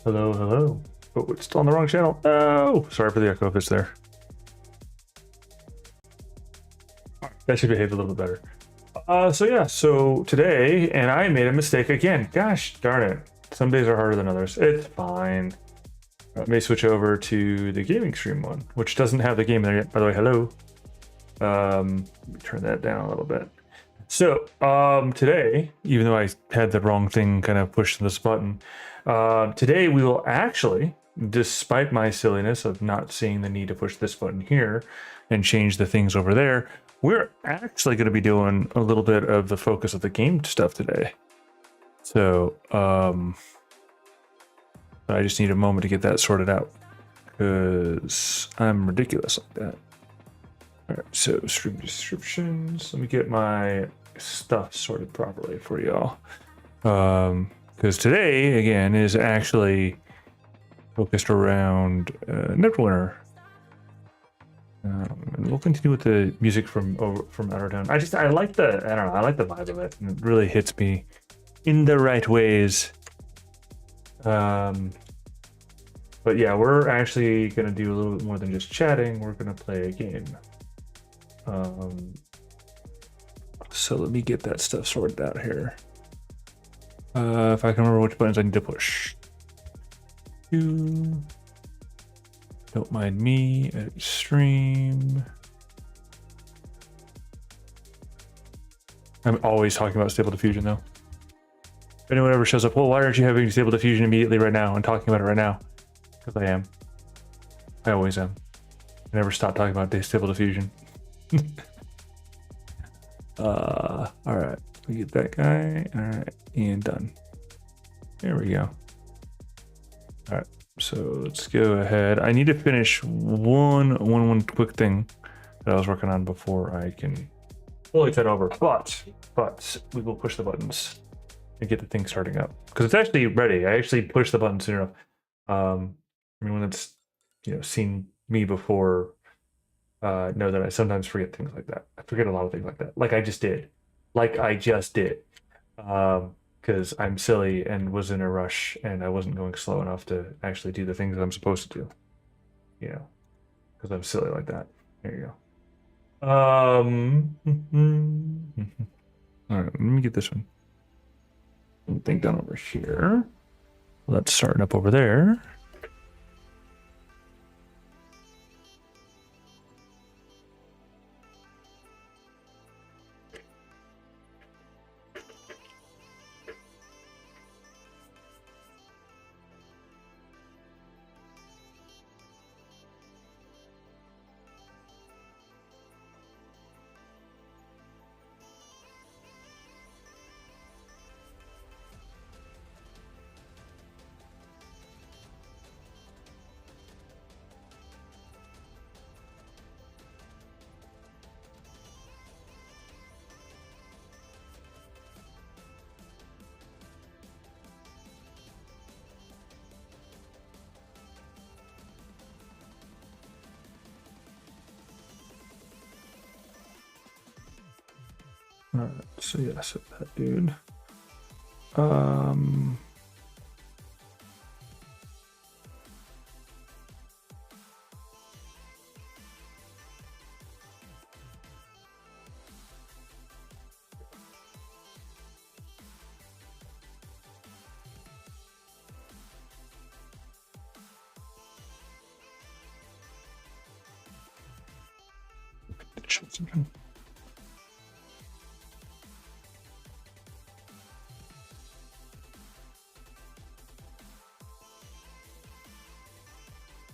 Hello, hello. Oh, it's still on the wrong channel. Oh, sorry for the echo if it's there. That should behave a little bit better. So today, and I made a mistake again. Gosh darn it. Some days are harder than others. It's fine. Let me switch over to the gaming stream one, which doesn't have the game there yet. By the way, hello. Let me turn that down a little bit. So today, even though I had the wrong thing kind of pushed this button, today we will actually, despite my silliness of not seeing the need to push this button here and change the things over there, we're actually going to be doing a little bit of the focus of the game stuff today. So I just need a moment to get that sorted out because I'm ridiculous like that. All right, so stream descriptions. Let me get my stuff sorted properly for y'all. Because today, again, is actually focused around Neverwinter. And we'll continue with the music from Outer Town. I like the vibe of it, and it really hits me in the right ways. But yeah, we're actually gonna do a little bit more than just chatting. We're gonna play a game. So let me get that stuff sorted out here. If I can remember which buttons I need to push. Don't mind me at stream. I'm always talking about Stable Diffusion though. If anyone ever shows up, well, why aren't you having Stable Diffusion immediately right now and talking about it right now? Because I am. I always am. I never stop talking about Stable Diffusion. All right, we get that guy. All right, and done. There we go. All right, so let's go ahead. I need to finish one quick thing that I was working on before I can fully turn over. But we will push the buttons and get the thing starting up because it's actually ready. I actually pushed the button soon enough. Anyone that's seen me before know that I sometimes forget things like that. I forget a lot of things like that. Like I just did. Because I'm silly and was in a rush and I wasn't going slow enough to actually do the things that I'm supposed to do. Because I'm silly like that. There you go. All right, let me get this one. Thing done over here. Let's start up over there. All right, so yes, that dude.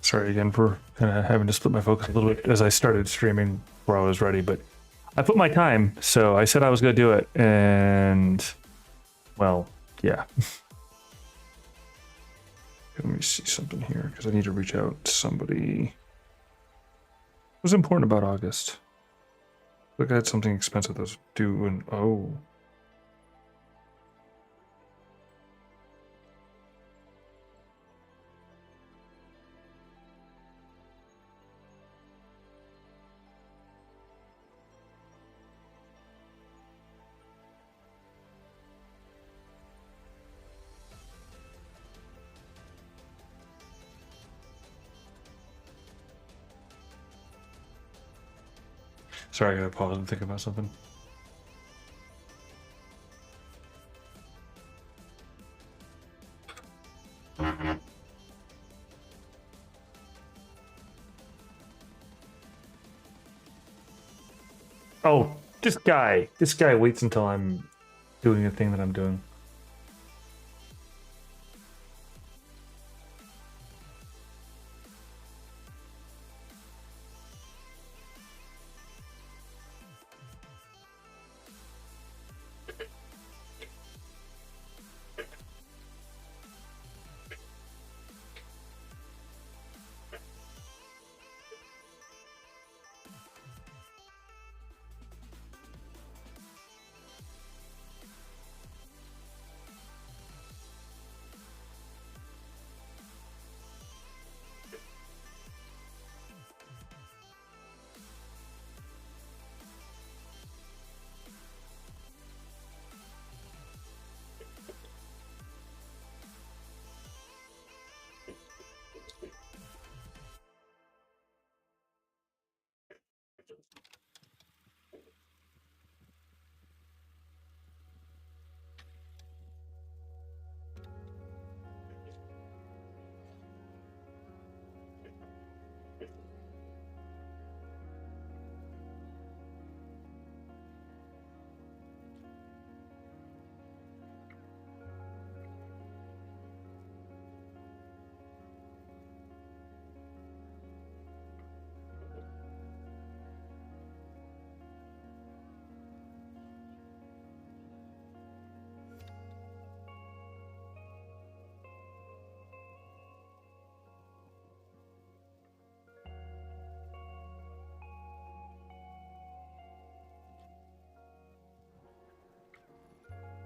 Sorry again for kind of having to split my focus a little bit as I started streaming where I was ready, but I put my time, so I said I was going to do it, and well, yeah. Let me see something here because I need to reach out to somebody. What was important about August? Look, I had something expensive that was due, and oh. Sorry, I gotta pause and think about something. Oh, this guy. This guy waits until I'm doing the thing that I'm doing.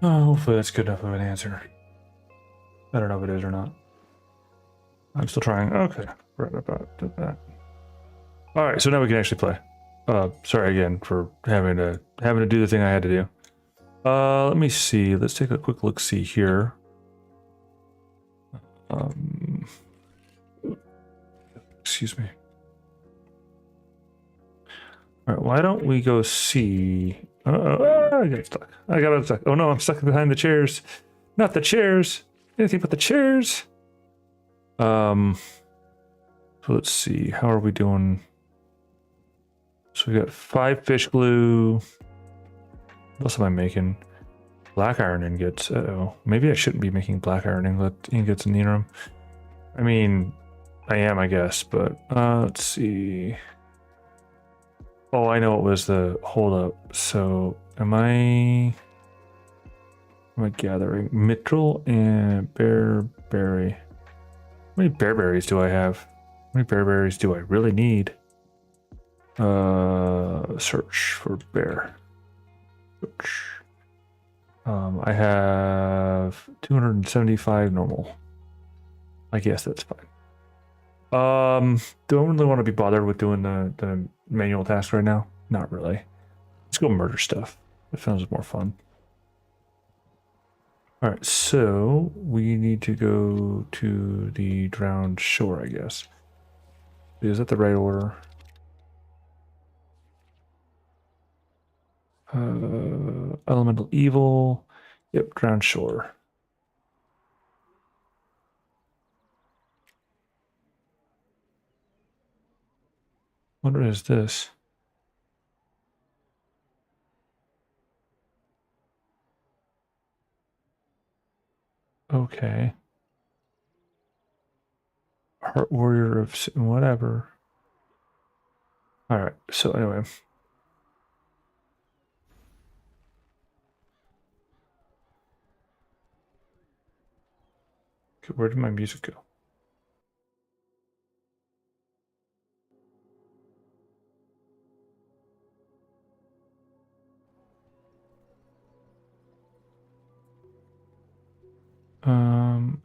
Oh, hopefully that's good enough of an answer. I don't know if it is or not. I'm still trying. Okay, right about that. All right, so now we can actually play. Sorry again for having to do the thing I had to do. Let me see. Let's take a quick look. See here. Excuse me. All right, why don't we go see? I got stuck. I got stuck. Oh no, I'm stuck behind the chairs. Not the chairs. Anything but the chairs. So let's see. How are we doing? So we got 5 fish glue. What else am I making? Black iron ingots. Uh-oh. Maybe I shouldn't be making black iron ingots in the interim. I mean, I am, I guess, but let's see. Oh, I know it was the hold up. So am I gathering mithril and bearberry? How many bearberries do I have? How many bearberries do I really need? Search for bear. Search. I have 275 normal. I guess that's fine. Do I really want to be bothered with doing the manual task right now? Not really. Let's go murder stuff. That sounds more fun. All right, so we need to go to the drowned shore, I guess. Is that the right order? Elemental evil. Yep, drowned shore. What is this? Okay. Heart warrior of whatever. All right. So anyway. Okay, where did my music go?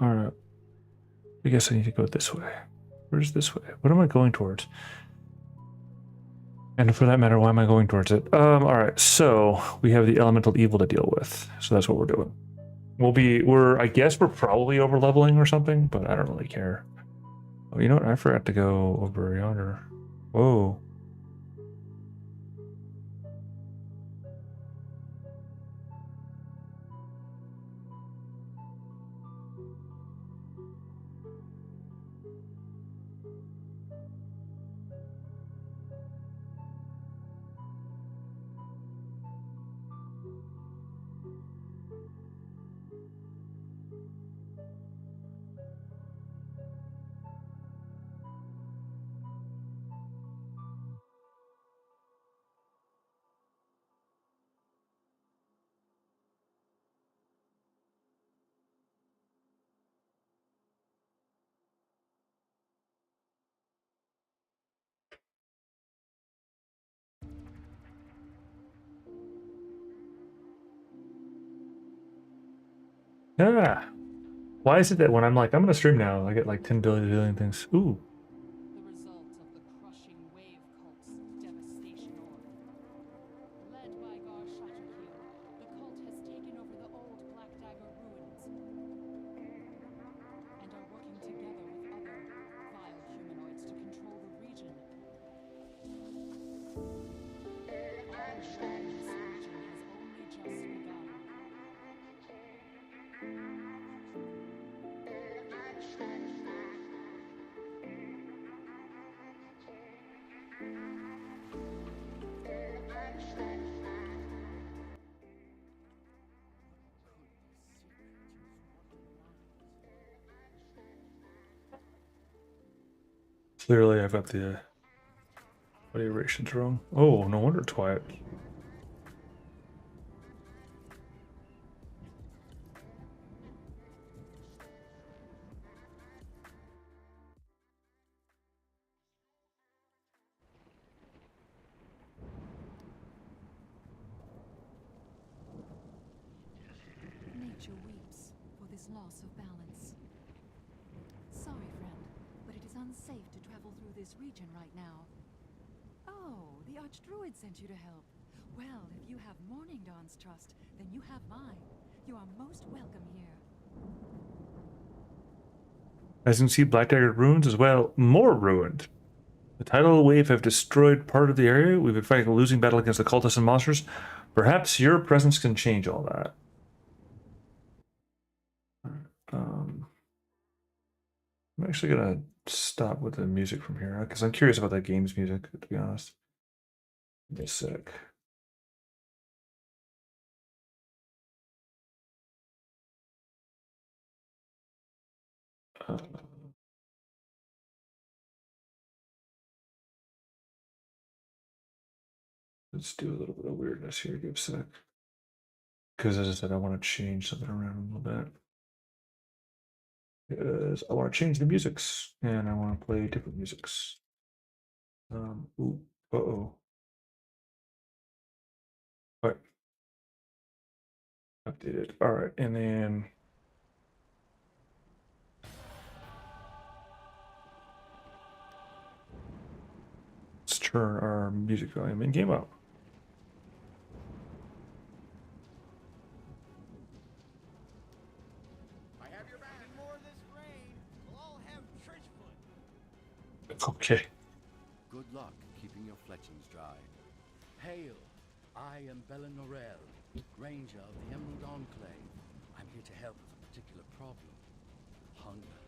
All right. I guess I need to go this way. Where's this way? What am I going towards? And for that matter, why am I going towards it? All right. So we have the elemental evil to deal with. So that's what we're doing. I guess we're probably over leveling or something, but I don't really care. Oh, you know what? I forgot to go over yonder. Whoa. Ah. Why is it that when I'm like, I'm gonna stream now, I get like 10 billion things? Ooh. The result of the crushing wave cult's devastation order. Led by Gar Shatterkeel, the cult has taken over the old Black Dagger ruins and are working together with other vile humanoids to control the region. This region has only just begun. Clearly, I've got the audio rations wrong. Oh, no wonder it's quiet. Nature weeps for this loss of balance. Sorry, friend, but it is unsafe to travel through this region right now. Oh, the Archdruid sent you to help. Well, if you have Morning Dawn's trust, then you have mine. You are most welcome here. As you can see, Black Dagger ruins as well. More ruined. The tidal wave have destroyed part of the area. We've been fighting a losing battle against the cultists and monsters. Perhaps your presence can change all that. I'm actually gonna stop with the music from here because I'm curious about that game's music, to be honest. Give me a sec. Uh, let's do a little bit of weirdness here. Give a sec. Because as I said, I want to change something around a little bit. Because I want to change the musics and I want to play different musics. Ooh, uh-oh. All right. Updated. All right, and then let's turn our music volume in game up. I have your back. More of this rain. We'll all have trench foot. Okay. Good luck keeping your fletchings dry. Hail! I am Bella Norel, Ranger of the Emerald Enclave. I'm here to help with a particular problem. Hunger.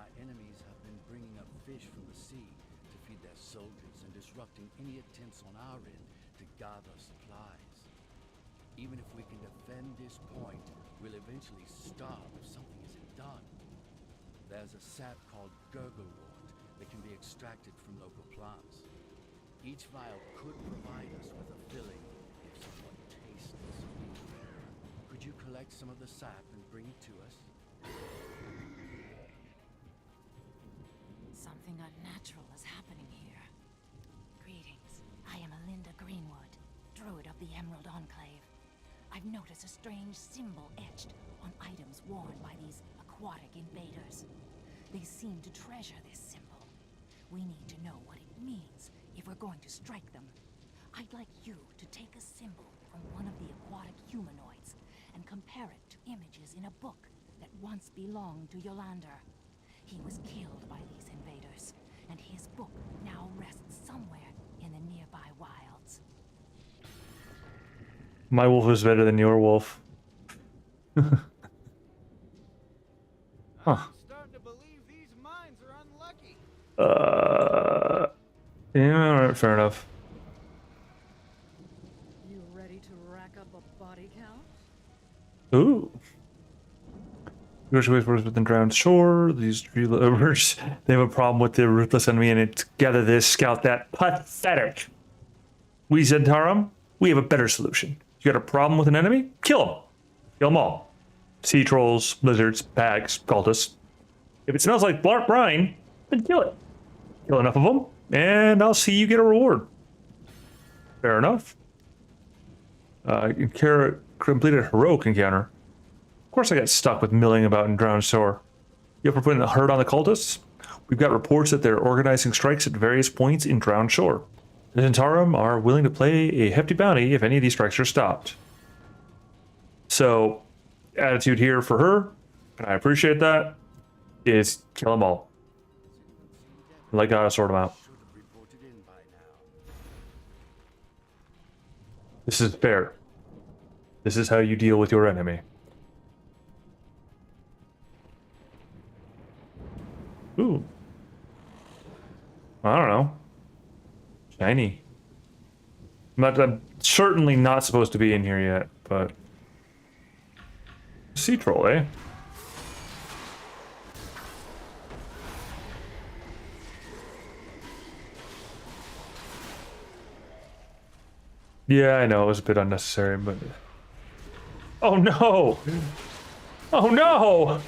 Our enemies have been bringing up fish from the sea to feed their soldiers and disrupting any attempts on our end to gather supplies. Even if we can defend this point, we'll eventually starve if something isn't done. There's a sap called gurglewort that can be extracted from local plants. Each vial could provide us with a filling if somewhat tasteless. Could you collect some of the sap and bring it to us? Something unnatural is happening here. Greetings. I am Alinda Greenwood, Druid of the Emerald Enclave. I've noticed a strange symbol etched on items worn by these aquatic invaders. They seem to treasure this symbol. We need to know what it means if we're going to strike them. I'd like you to take a symbol from one of the aquatic humanoids and compare it to images in a book that once belonged to Yolander. He was killed by these invaders, and his book now rests somewhere in the nearby wilds. My wolf is better than your wolf. Huh. I'm starting to believe these mines are unlucky. Yeah, all right, fair enough. You ready to rack up a body count? Ooh. Negotiate waves within drowned shore. These relovers, they have a problem with the ruthless enemy, and it's gather this, scout that. Pathetic. We Zentarum, we have a better solution. You got a problem with an enemy? Kill them. Kill them all. Sea trolls, lizards, bags, cultists. If it smells like Blark brine, then kill it. Kill enough of them, and I'll see you get a reward. Fair enough. Completed a heroic encounter. Of course I got stuck with milling about in Drowned Shore. You up for putting the hurt on the cultists? We've got reports that they're organizing strikes at various points in Drowned Shore. The Zentarum are willing to pay a hefty bounty if any of these strikes are stopped. So, attitude here for her, and I appreciate that, is kill them all. Like, gotta sort them out. Should have reported in by now. This is fair. This is how you deal with your enemy. Ooh. I don't know. Shiny. I'm certainly not supposed to be in here yet, but... Sea troll, eh? Yeah, I know, it was a bit unnecessary, but... Oh no! Oh no!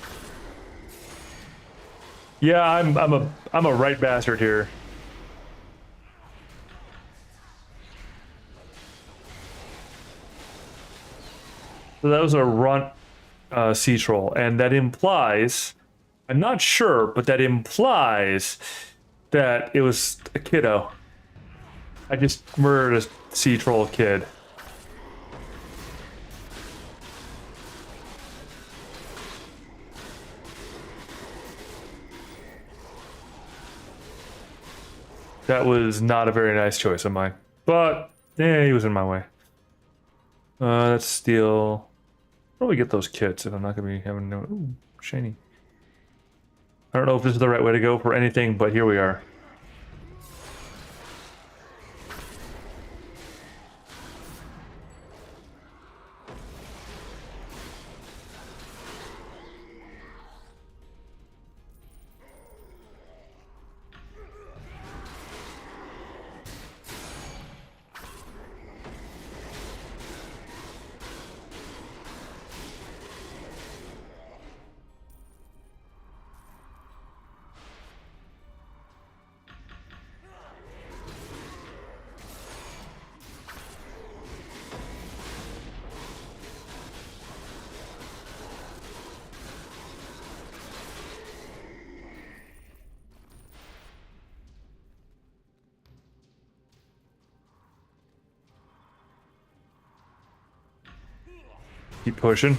Yeah, I'm a right bastard here. So that was a runt sea troll, and that implies, I'm not sure, but that implies that it was a kiddo. I just murdered a sea troll kid. That was not a very nice choice of mine. But, yeah, he was in my way. Let's steal... Where do we get those kits if I'm not going to be having no... Ooh, shiny. I don't know if this is the right way to go for anything, but here we are. Keep pushing.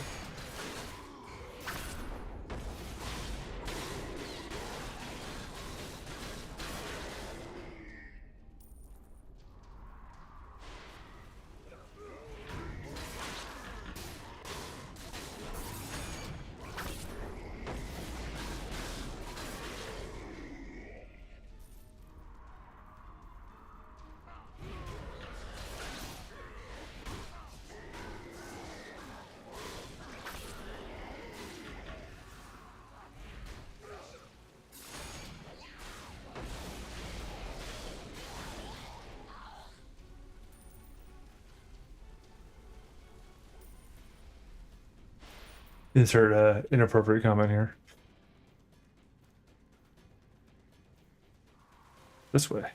Insert inappropriate comment here. This way.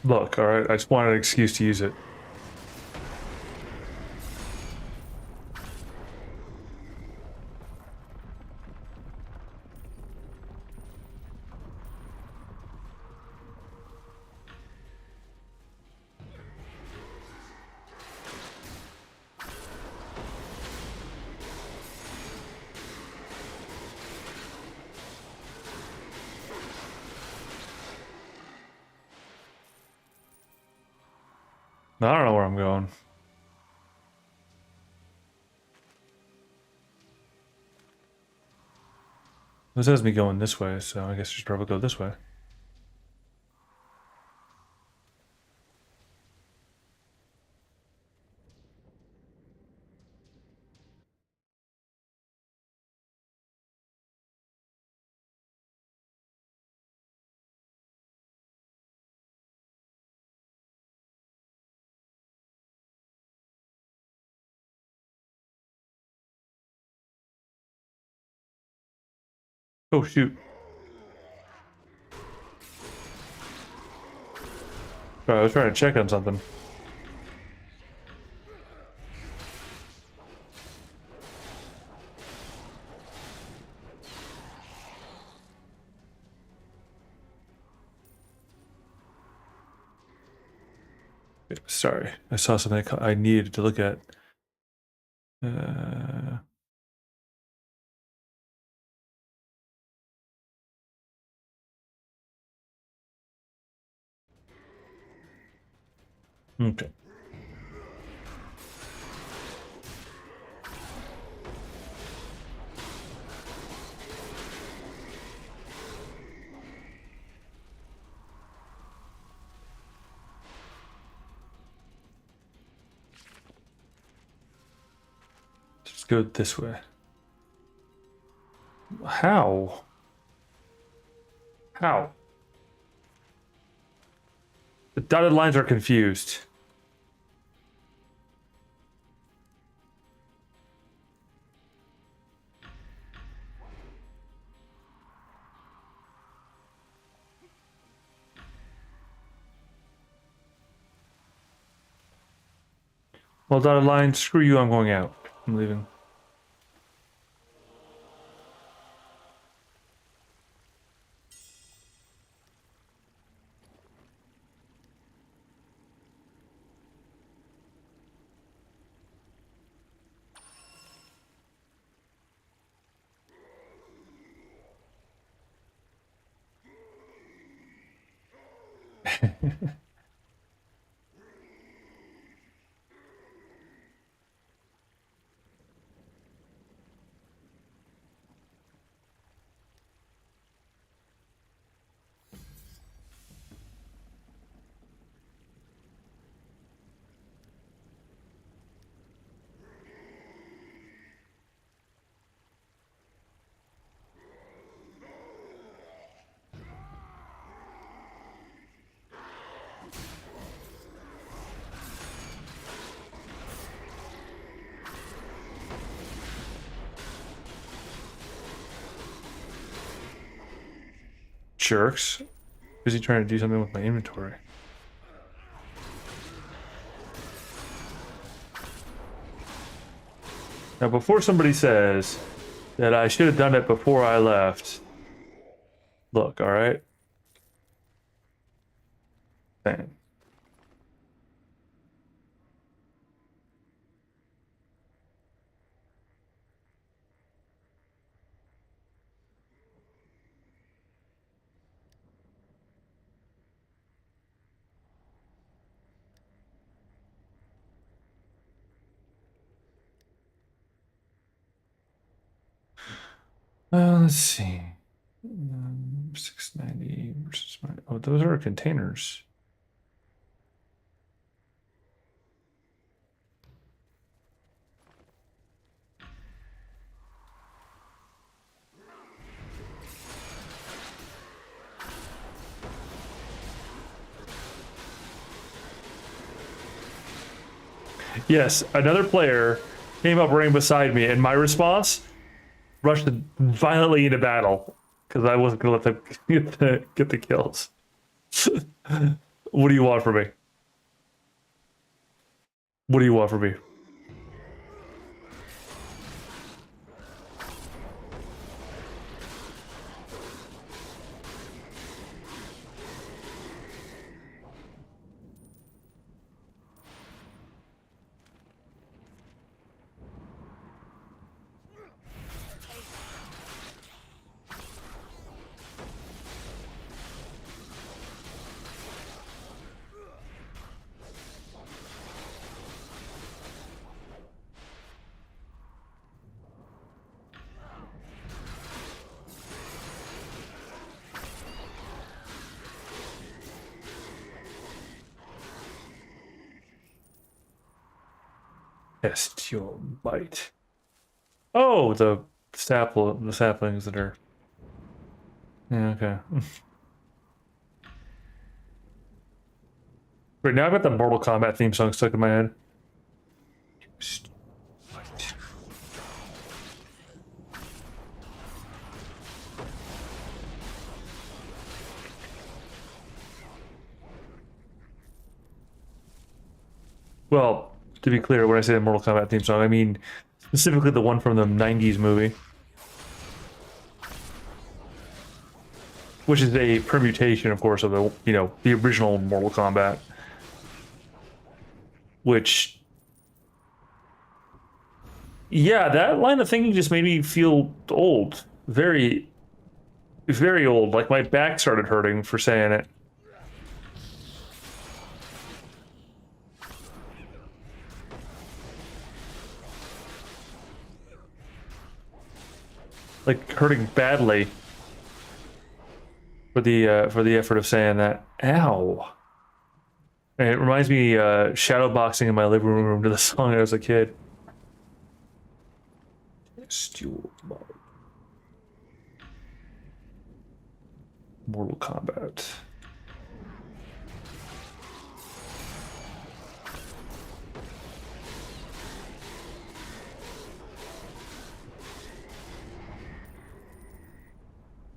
Look, alright, I just wanted an excuse to use it. I don't know where I'm going. This has me going this way, so I guess I should probably go this way. Oh shoot. Sorry, I was trying to check on something. Sorry, I saw something I needed to look at. Okay. Let's go this way. How? How? The dotted lines are confused. Well, dotted line, screw you, I'm going out. I'm leaving. Jerks. Is he trying to do something with my inventory? Now, before somebody says that I should have done it before I left, look, all right? Bang. Let's see. 690 versus my. Oh, those are containers. Yes, another player came up running beside me, and my response rushed violently into battle because I wasn't gonna let them get the kills. What do you want from me? What do you want from me? Test your bite. Oh, the saplings that are. Yeah, okay. Right now, I've got the Mortal Kombat theme song stuck in my head. Well, to be clear, when I say the Mortal Kombat theme song, I mean specifically the one from the 90s movie. Which is a permutation, of course, of the, you know, the original Mortal Kombat. Which... Yeah, that line of thinking just made me feel old. Very, very old. Like, my back started hurting for saying it. Like, hurting badly. For the effort of saying that. Ow. And it reminds me shadow boxing in my living room to the song as a kid. Steel mode. Mortal Kombat.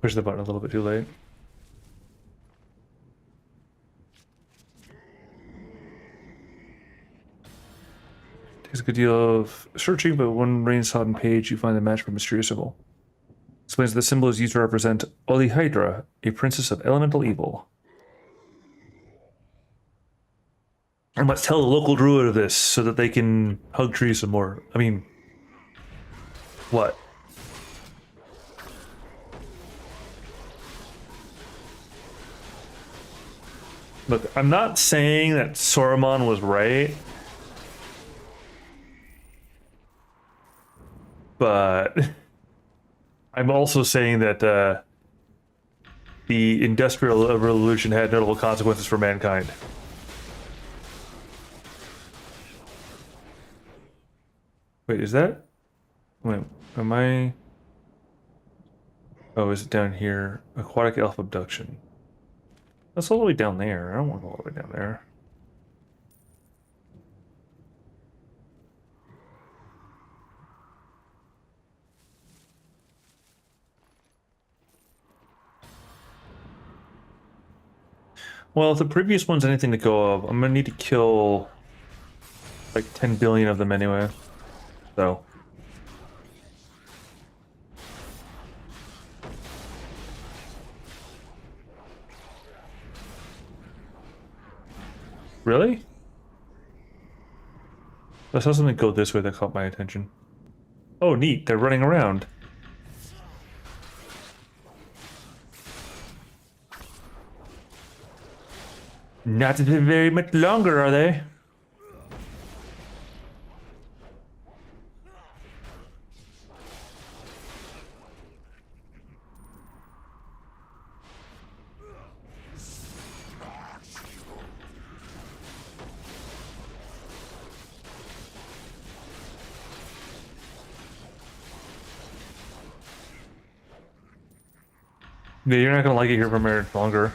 Push the button a little bit too late. Takes a good deal of searching, but when rain-sodden page, you find the match for Mysterious Symbol. Explains the symbol is used to represent Olihydra, a princess of elemental evil. I must tell the local druid of this so that they can hug trees some more. I mean, what? Look, I'm not saying that Saruman was right, but I'm also saying that the Industrial Revolution had notable consequences for mankind. Wait, is that... Wait, am I... Oh, is it down here? Aquatic elf abduction. That's all the way down there. I don't want to go all the way down there. Well, if the previous one's anything to go of, I'm gonna need to kill like 10 billion of them anyway. So. Really? I saw something go this way that caught my attention. Oh, neat. They're running around. Not very much longer, are they? Yeah, you're not gonna like it here for very longer.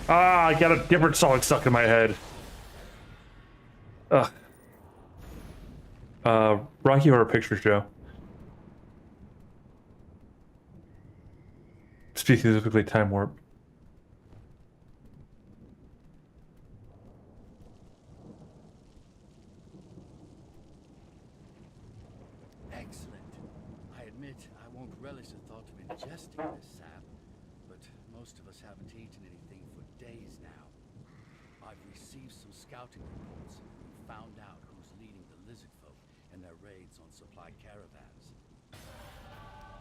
Ah, I got a different song stuck in my head. Ugh. Rocky Horror Picture Show. Specifically Time Warp. Excellent. I admit I won't relish the thought of ingesting this sap, but most of us haven't eaten anything for days now. I've received some scouting reports and found out who's leading the lizard folk in their raids on supply caravans.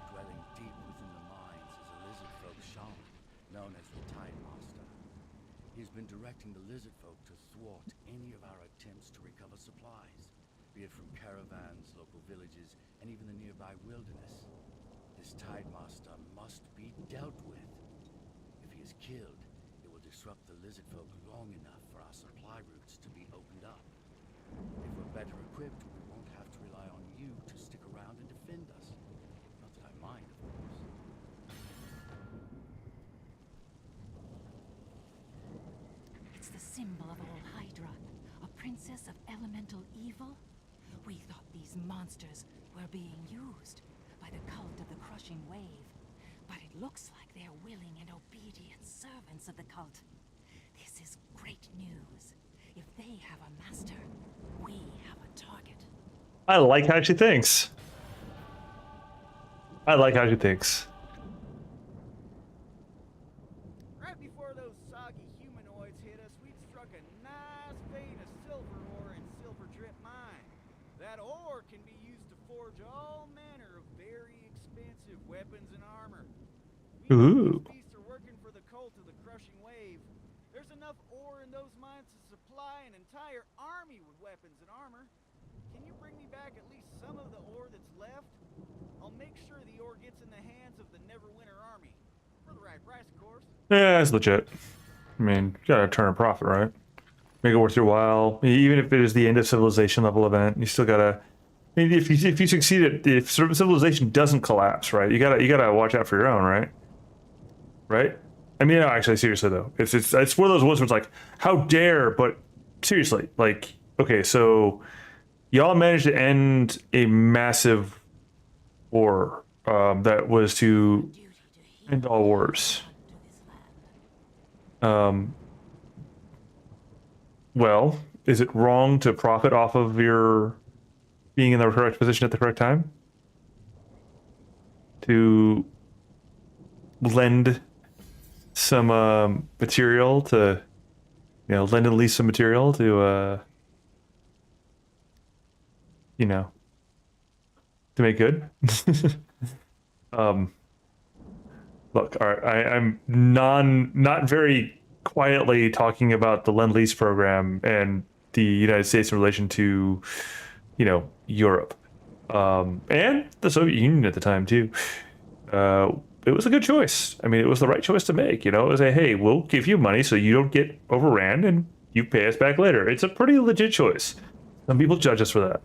Dwelling deep within the mines is a lizard folk shaman known as the Tide Master. He's been directing the lizard folk to thwart any of our attempts to recover supplies, be it from caravans, local villages, and even the nearby wilderness. This Tide Master must be dealt with. If he is killed, it will disrupt the lizard folk long enough for our supply routes to be opened up. If we're better equipped, we won't have to rely on you to stick around and defend us. Not that I mind, of course. It's the symbol of old Hydra, a princess of elemental evil. We thought these monsters were being used by the cult of the crushing wave, but it looks like they're willing and obedient servants of the cult. This is great news. If they have a master, we have a target. I like how she thinks. I like how she thinks. Right before those soggy humanoids hit us, we'd struck a nice vein of silver ore in Silver Drip Mine. That ore can be used to forge all manner of very expensive weapons and armor. We know Ooh. these beasts are working for the cult of the Crushing Wave. There's enough ore in those mines to supply an entire army with weapons and armor. Can you bring me back at least some of the ore that's left? I'll make sure the ore gets in the hands of the Neverwinter army. For the right price, of course. Yeah, it's legit. I mean, you gotta turn a profit, right? Make it worth your while. Even if it is the end of civilization level event, you still gotta. I mean, if you succeed at, if civilization doesn't collapse, right? You gotta watch out for your own, right? Right? I mean, no, actually, seriously though, it's one of those ones where it's like, how dare? But seriously, like, okay, so y'all managed to end a massive war that was to Duty to heal end all wars. to this land. Well, is it wrong to profit off of your being in the correct position at the correct time? To lend some material to, lend and lease some material to, to make good? Look, all right, I'm not very quietly talking about the Lend-Lease program and the United States in relation to, Europe, and the Soviet Union at the time too. It was a good choice. I mean, it was the right choice to make. It was a, hey, we'll give you money so you don't get overran and you pay us back later. It's a pretty legit choice. Some people judge us for that,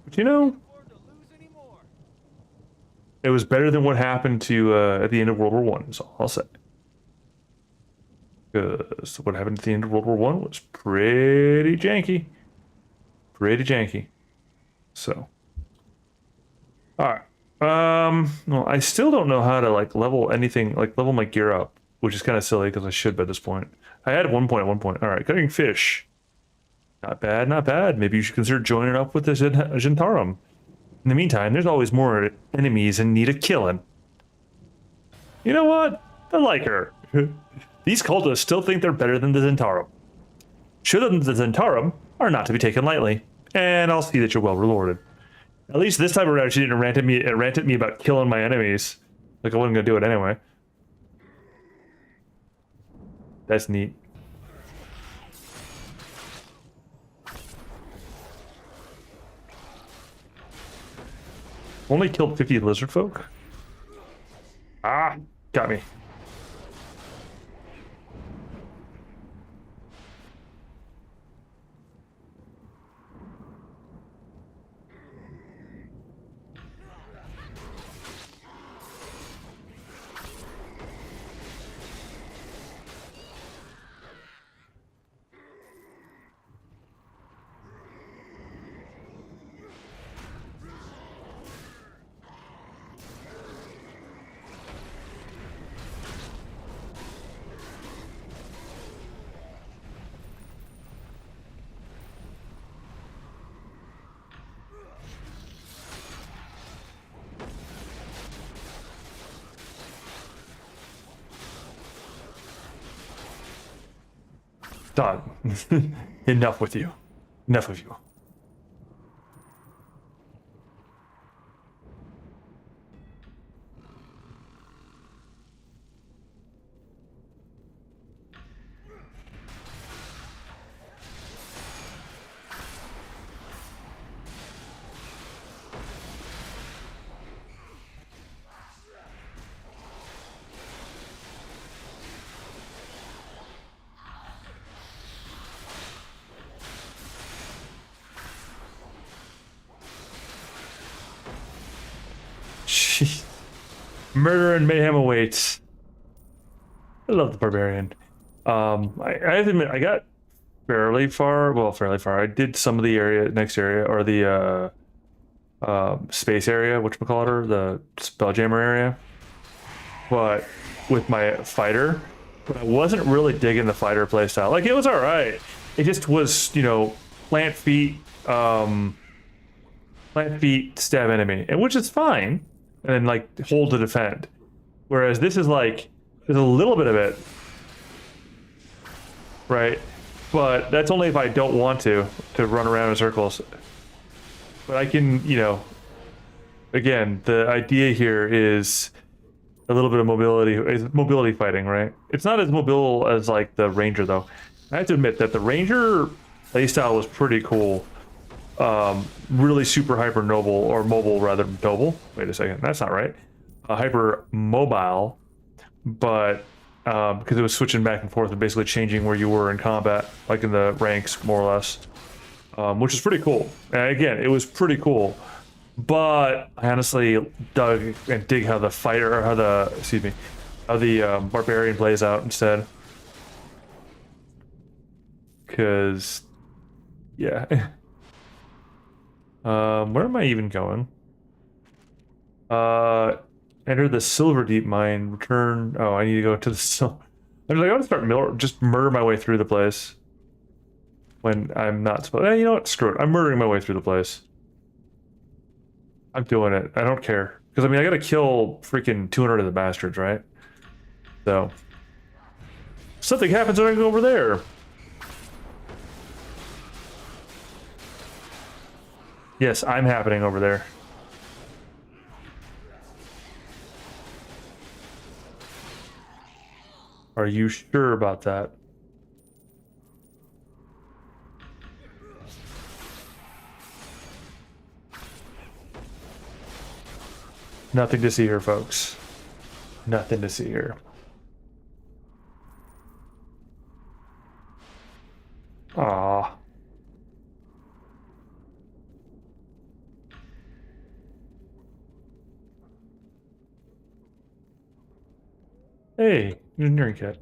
but Afford to lose any more. it was better than what happened to at the end of World War One. Is all I'll say. Because what happened at the end of World War One was pretty janky. Pretty janky. So, all right. Well, I still don't know how to level anything, level my gear up, which is kind of silly because I should by this point. I had 1 point at one point. All right, cutting fish. Not bad, not bad. Maybe you should consider joining up with the Zhentarim. In the meantime, there's always more enemies in need of killing. You know what? I like her. These cultists still think they're better than the Zhentarim. Sure, the Zhentarim are not to be taken lightly, and I'll see that you're well rewarded. At least this time around, she didn't rant at me about killing my enemies. Like I wasn't gonna do it anyway. That's neat. Only killed 50 lizard folk? Ah, got me. Done. Enough with you. Enough of you. Jeez. Murder and mayhem awaits. I love the barbarian. I have to admit, I got fairly far. Well, fairly far. I did some of the next area, or the space area, whatchamacallit, the Spelljammer area. But with my fighter, but I wasn't really digging the fighter playstyle. Like, it was alright. it just was, you know, plant feet, plant feet, stab enemy, and which is fine, and then like hold to defend. Whereas this is like there's a little bit of it, right? But that's only if I don't want to run around in circles. But I can, you know, again, the idea here is a little bit of mobility, is mobility fighting, right? It's not as mobile as like the Ranger though. I have to admit that the Ranger playstyle was pretty cool. Really super hyper noble, or mobile rather than noble. Wait a second, that's not right. Hyper mobile, but because it was switching back and forth and basically changing where you were in combat, like in the ranks, more or less, which is pretty cool. And again, it was pretty cool, but I honestly dug and dig how the fighter, or how the, excuse me, how the barbarian plays out instead. Because, yeah. Where am I even going? Enter the Silver Deep Mine. Return. Oh, I need to go to the Silver. I'm like, I want to start just murder my way through the place. When I'm not supposed. You know what? Screw it. I'm murdering my way through the place. I'm doing it. I don't care. Because, I mean, I gotta kill freaking 200 of the bastards, right? So. Something happens when I go over there. Yes, I'm happening over there. Are you sure about that? Nothing to see here, folks. Nothing to see here. Ah. Hey, engineering kit.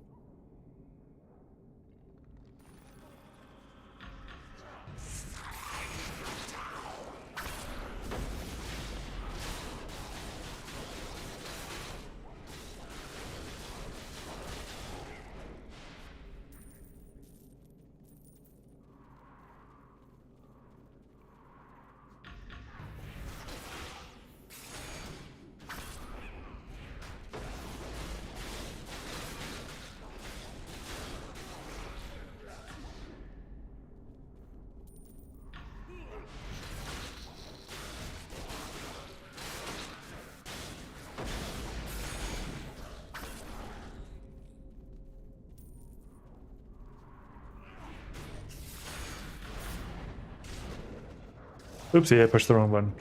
Oopsie, I pushed the wrong button.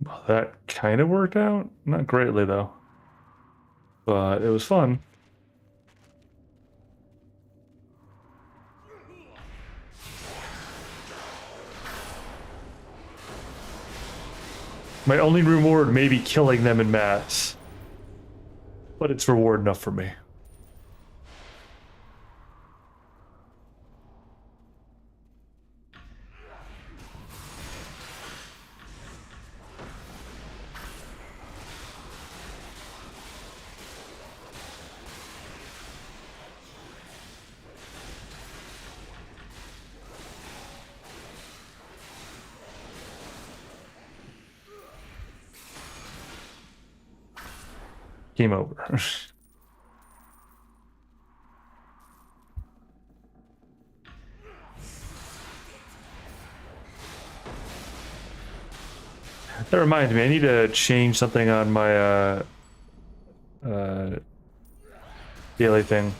Well, that kind of worked out. Not greatly, though. But it was fun. My only reward may be killing them in mass. But it's reward enough for me. Game over. That reminds me, I need to change something on my daily thing.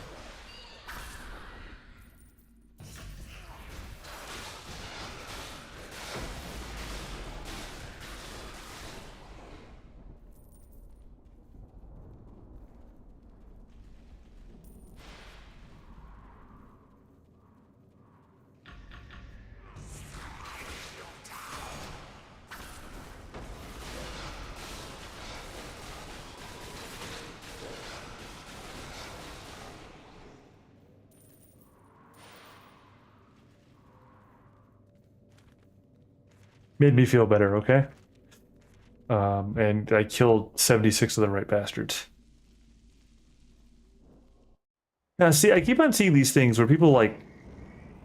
Made me feel better, okay? and I killed 76 of the right bastards. Now, see, I keep on seeing these things where people like,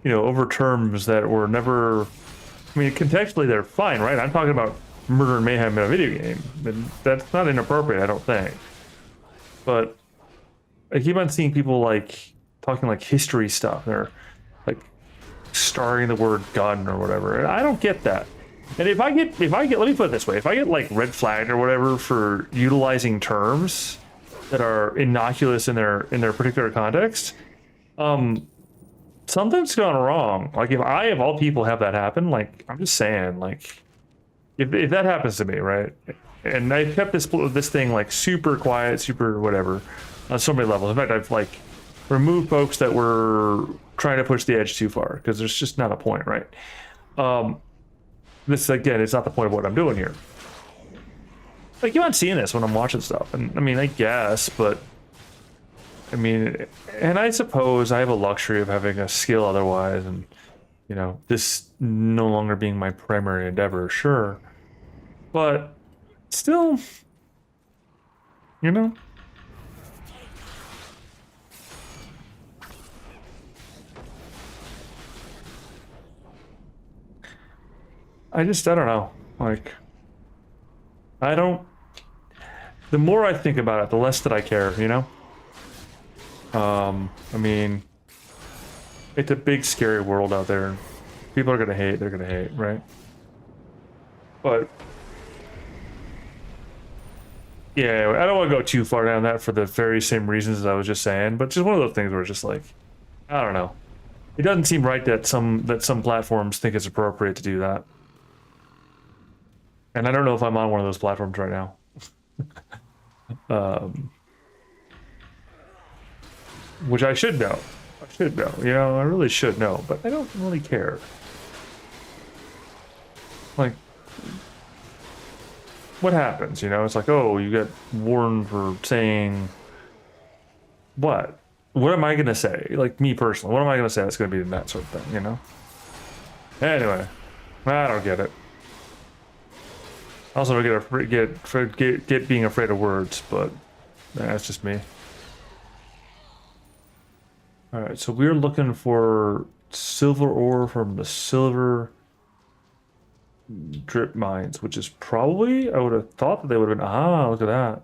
over terms that were never. I mean, contextually they're fine, right? I'm talking about murder and mayhem in a video game, and that's not inappropriate, I don't think. But I keep on seeing people like talking like history stuff. They're like starring the word gun or whatever, and I don't get that. And if I get, let me put it this way: if I get like red flagged or whatever for utilizing terms that are innocuous in their particular context, something's gone wrong. Like if I, of all people, have that happen, like I'm just saying, like if that happens to me, right? And I kept this thing like super quiet, super whatever, on so many levels. In fact, I've like removed folks that were trying to push the edge too far because there's just not a point, right? This again, it's not the point of what I'm doing here. Like you aren't seeing this when I'm watching stuff, and I mean, I guess, but I mean, and I suppose I have a luxury of having a skill otherwise, and this no longer being my primary endeavor, sure, but still, I don't know. Like, the more I think about it, the less that I care, I mean, it's a big, scary world out there. People are gonna hate, they're gonna hate, right? But, yeah, I don't want to go too far down that for the very same reasons as I was just saying, but just one of those things where it's just like, I don't know. It doesn't seem right that some platforms think it's appropriate to do that. And I don't know if I'm on one of those platforms right now. Which I should know. I really should know, but I don't really care. Like, what happens, It's like, oh, you get warned for saying what? What am I gonna say? Like, me personally, what am I gonna say that's gonna be that sort of thing, Anyway, I don't get it. Also, I get being afraid of words, but that's just me. All right, so we're looking for silver ore from the silver drip mines, which is probably, I would have thought that they would have been. Ah, look at that.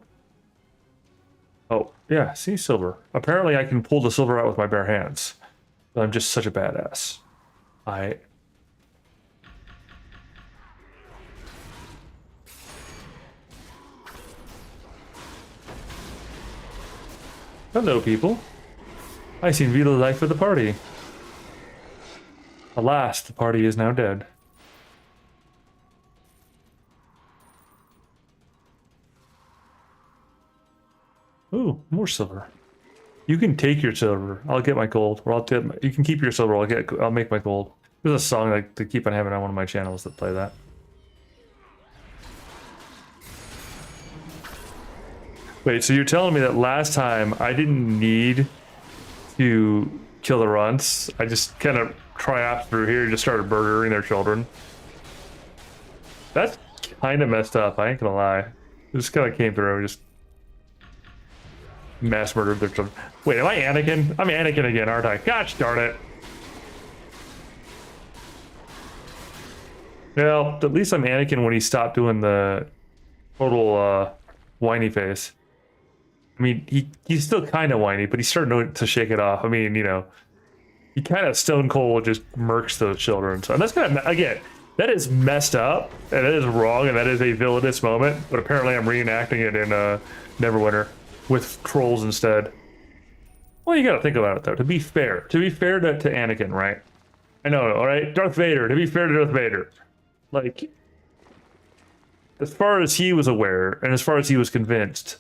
Oh, yeah, see, silver. Apparently, I can pull the silver out with my bare hands. But I'm just such a badass. Hello, people. I seem to be the life of the party. Alas, the party is now dead. Ooh, more silver. You can take your silver. I'll get my gold. Or you can keep your silver. I'll make my gold. There's a song like to keep on having on one of my channels that play that. Wait, so you're telling me that last time I didn't need to kill the runts? I just kind of triumphed through here and just started murdering their children? That's kind of messed up, I ain't gonna lie. It just kind of came through and just mass murdered their children. Wait, am I Anakin? I'm Anakin again, aren't I? Gosh darn it. Well, at least I'm Anakin when he stopped doing the total whiny face. I mean, he's still kind of whiny, but he's starting to shake it off. I mean, he kind of stone cold just murks those children. So, and that's kind of, again, that is messed up, and that is wrong, and that is a villainous moment. But apparently, I'm reenacting it in Neverwinter with trolls instead. Well, you got to think about it though. To be fair to Anakin, right? I know, all right, Darth Vader. To be fair to Darth Vader, like, as far as he was aware, and as far as he was convinced,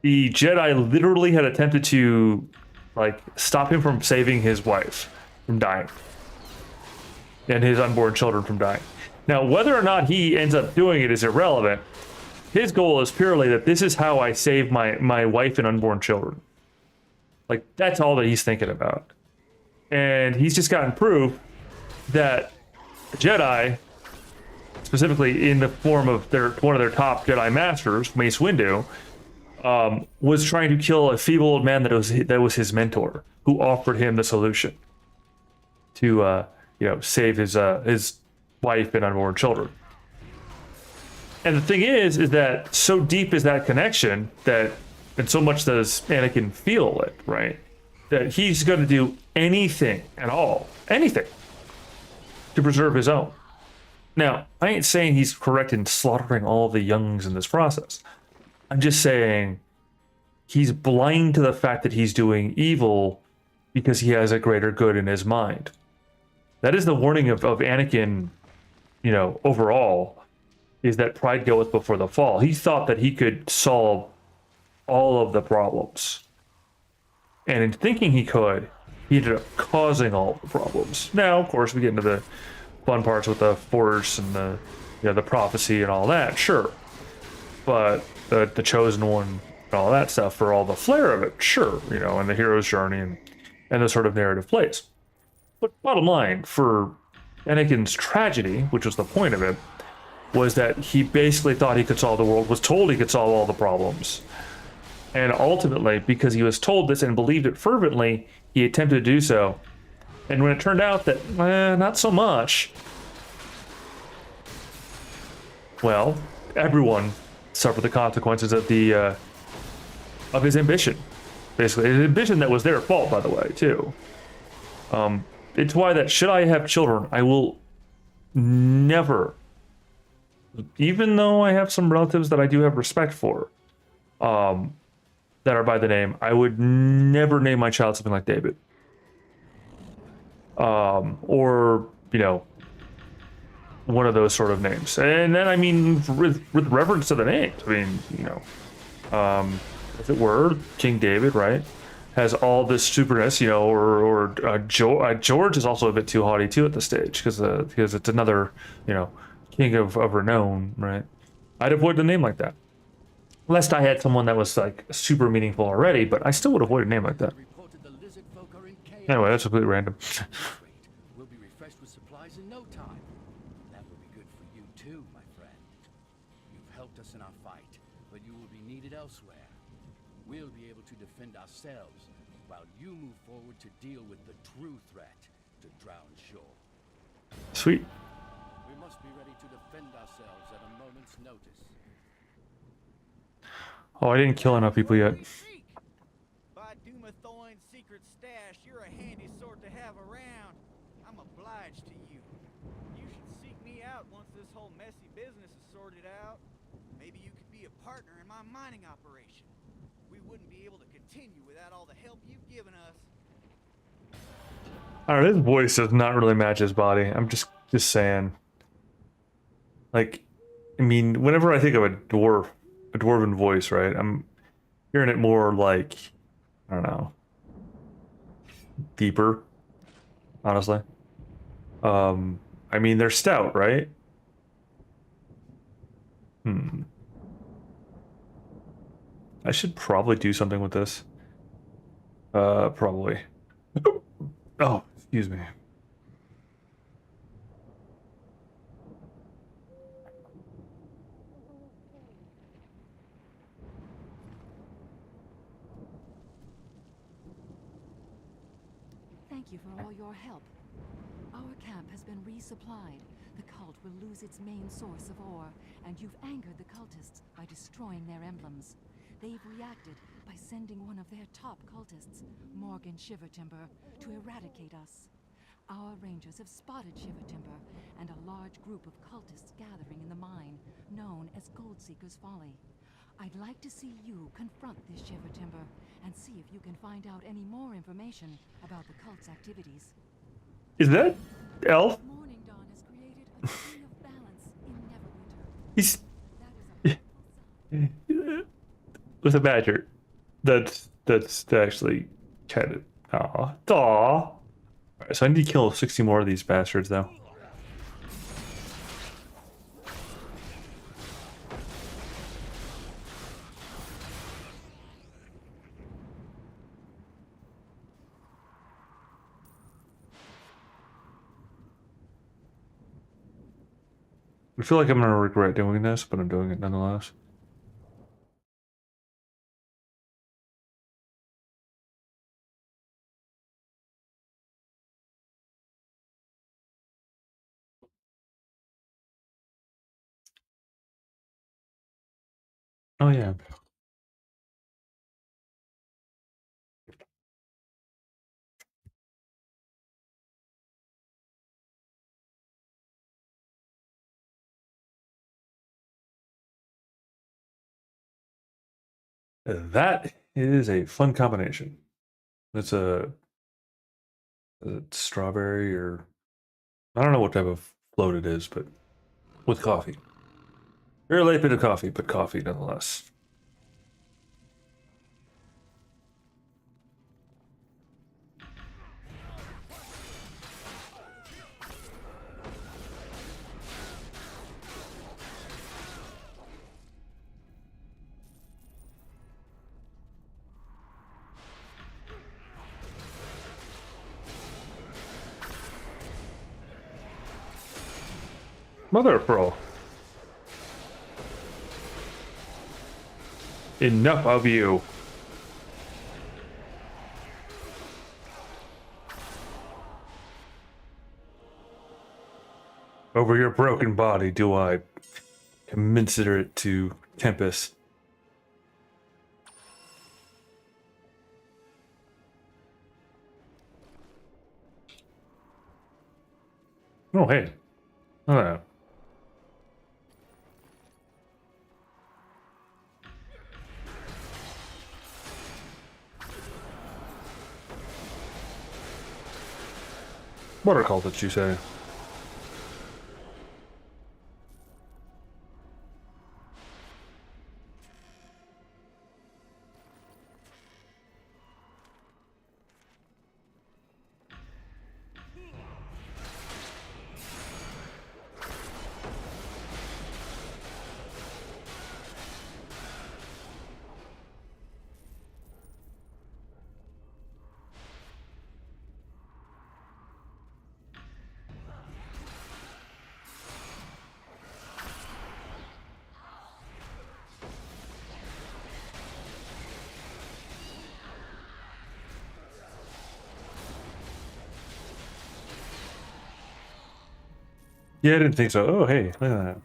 the Jedi literally had attempted to, like, stop him from saving his wife from dying and his unborn children from dying. Now, whether or not he ends up doing it is irrelevant. His goal is purely that this is how I save my wife and unborn children. Like, that's all that he's thinking about. And he's just gotten proof that the Jedi specifically in the form of one of their top Jedi masters, Mace Windu, was trying to kill a feeble old man that was his mentor, who offered him the solution to save his wife and unborn children. And the thing is that so deep is that connection that, and so much does Anakin feel it, right? That he's going to do anything at all, anything, to preserve his own. Now, I ain't saying he's correct in slaughtering all the youngs in this process. I'm just saying he's blind to the fact that he's doing evil because he has a greater good in his mind. That is the warning of Anakin, overall, is that pride goeth before the fall. He thought that he could solve all of the problems. And in thinking he could, he ended up causing all the problems. Now, of course, we get into the fun parts with the Force and the prophecy and all that, sure. But the chosen one and all that stuff, for all the flair of it, sure, and the hero's journey and the sort of narrative plays. But bottom line, for Anakin's tragedy, which was the point of it, was that he basically thought he could solve the world, was told he could solve all the problems. And ultimately, because he was told this and believed it fervently, he attempted to do so. And when it turned out that, not so much, well, everyone suffered the consequences of of his ambition. Basically, his ambition that was their fault, by the way, too. It's why that should I have children, I will never, even though I have some relatives that I do have respect for, that are by the name, I would never name my child something like David. Or, one of those sort of names. And then, I mean, with reference to the names, I mean, as it were, King David, right, has all this superness, George is also a bit too haughty too at this stage because it's another, king of renown, right? I'd avoid a name like that. Lest I had someone that was like super meaningful already, but I still would avoid a name like that. Anyway, that's completely random. We'll be refreshed with supplies in no time. That will be good for you too, my friend. You've helped us in our fight, but you will be needed elsewhere. We'll be able to defend ourselves while you move forward to deal with the true threat to Drown Shore. Sweet. We must be ready to defend ourselves at a moment's notice. Oh, I didn't kill enough people yet. By Dumathoin's secret stash, you're a handy sort to have around. I'm obliged to you. You should seek me out once this whole messy business is sorted out. Maybe you could be a partner in my mining operation. We wouldn't be able to continue without all the help you've given us. I don't know, his voice does not really match his body. I'm just saying. Like, I mean, whenever I think of a dwarven voice, right, I'm hearing it more like, I don't know, deeper, honestly. I mean, they're stout, right? I should probably do something with this. Probably. Oh, excuse me. Thank you for all your help. Our camp has been resupplied. The cult will lose its main source of ore, and you've angered the cultists by destroying their emblems. They've reacted by sending one of their top cultists, Morgan Shivertimber, to eradicate us. Our rangers have spotted Shivertimber and a large group of cultists gathering in the mine, known as Goldseeker's Folly. I'd like to see you confront this Shivertimber and see if you can find out any more information about the cult's activities. Is that Elf? Morning Dawn has created a chain of balance in Neverwinter. He's That is a with a badger. That's actually kind of aw. Alright, so I need to kill 60 more of these bastards though. I feel like I'm gonna regret doing this, but I'm doing it nonetheless. Oh yeah. That is a fun combination. It's a strawberry or I don't know what type of float it is, but with coffee. Very late bit of coffee, but coffee nonetheless. Mother of pearl. Enough of you. Over your broken body do I commensurate to Tempest. Oh, hey. Hello. What are called that you say? Yeah, I didn't think so. Oh, hey, look at that.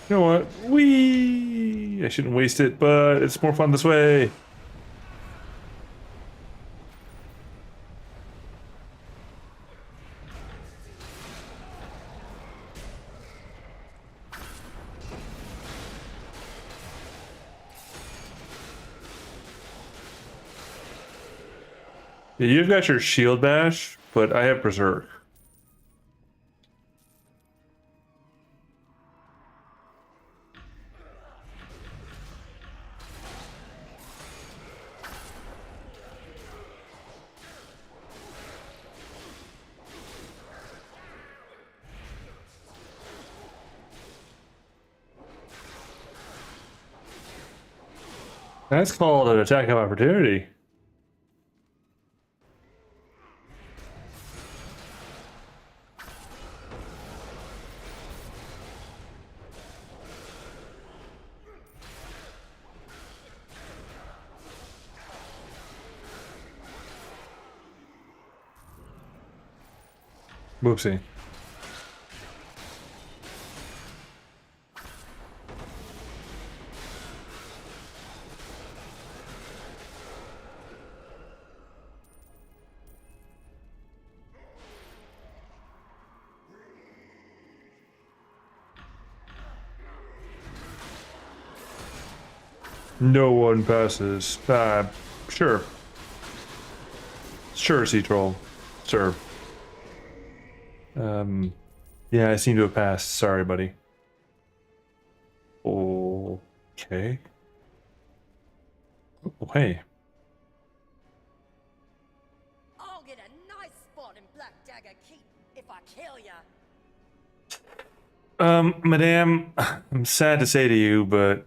You know what? Whee! I shouldn't waste it, but it's more fun this way. Yeah, you've got your shield bash, but I have berserk. That's called an attack of opportunity. Whoopsie. No one passes. Sure. Sure, Sea Troll. Sir. Yeah, I seem to have passed. Sorry, buddy. Okay. Oh, hey. I'll get a nice spot in Black Dagger Keep if I kill ya. Madame, I'm sad to say to you, but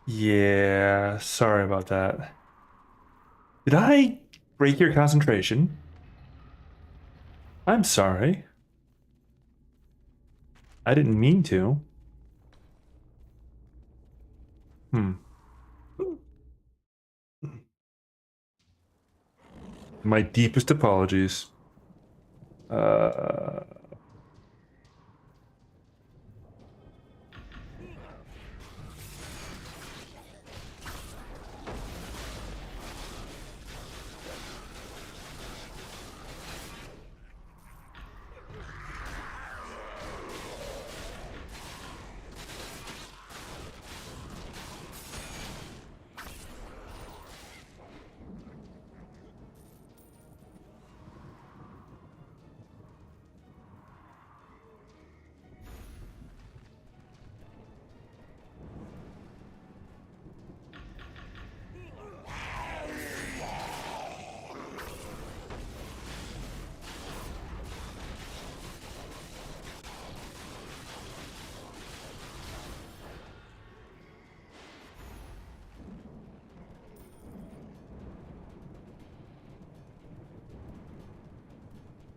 Yeah, sorry about that. Did I break your concentration? I'm sorry. I didn't mean to. Hmm. My deepest apologies. Uh,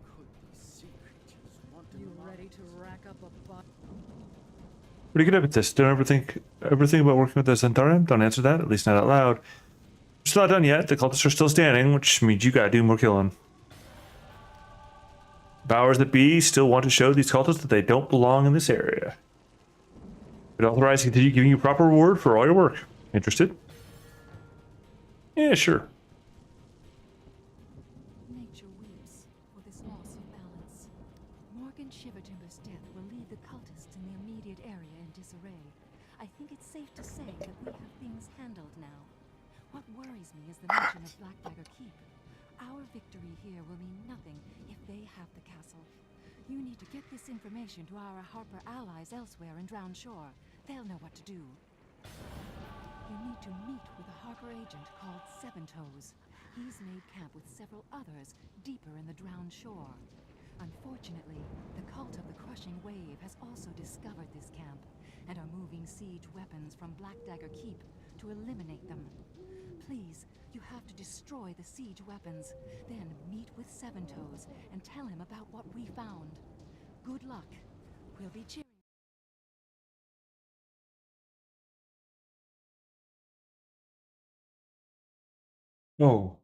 Could these sea creatures want to You ready to rack up a butt? pretty good at this. Don't ever think about working with the Centaurium? Don't answer that, at least not out loud. We're still not done yet. The cultists are still standing, which means you gotta do more killing. Powers that be still want to show these cultists that they don't belong in this area. But authorize continue giving you proper reward for all your work. Interested? Yeah, sure. Nature weeps for this loss of balance. Morgan Shivertimber's death will leave the cultists in the immediate area in disarray. I think it's safe to say that we have things handled now. What worries me is the mention of Black Dagger Keep. Our victory here will mean nothing if they have the castle. You need to get this information to our Harper allies elsewhere in Drowned Shore. They'll know what to do. You need to meet with a Harper agent called Seven Toes. He's made camp with several others deeper in the Drowned Shore. Unfortunately, the cult of the Crushing Wave has also discovered this camp and are moving siege weapons from Black Dagger Keep to eliminate them. Please, you have to destroy the siege weapons, then meet with Seven Toes and tell him about what we found. Good luck. We'll be cheering. Oh.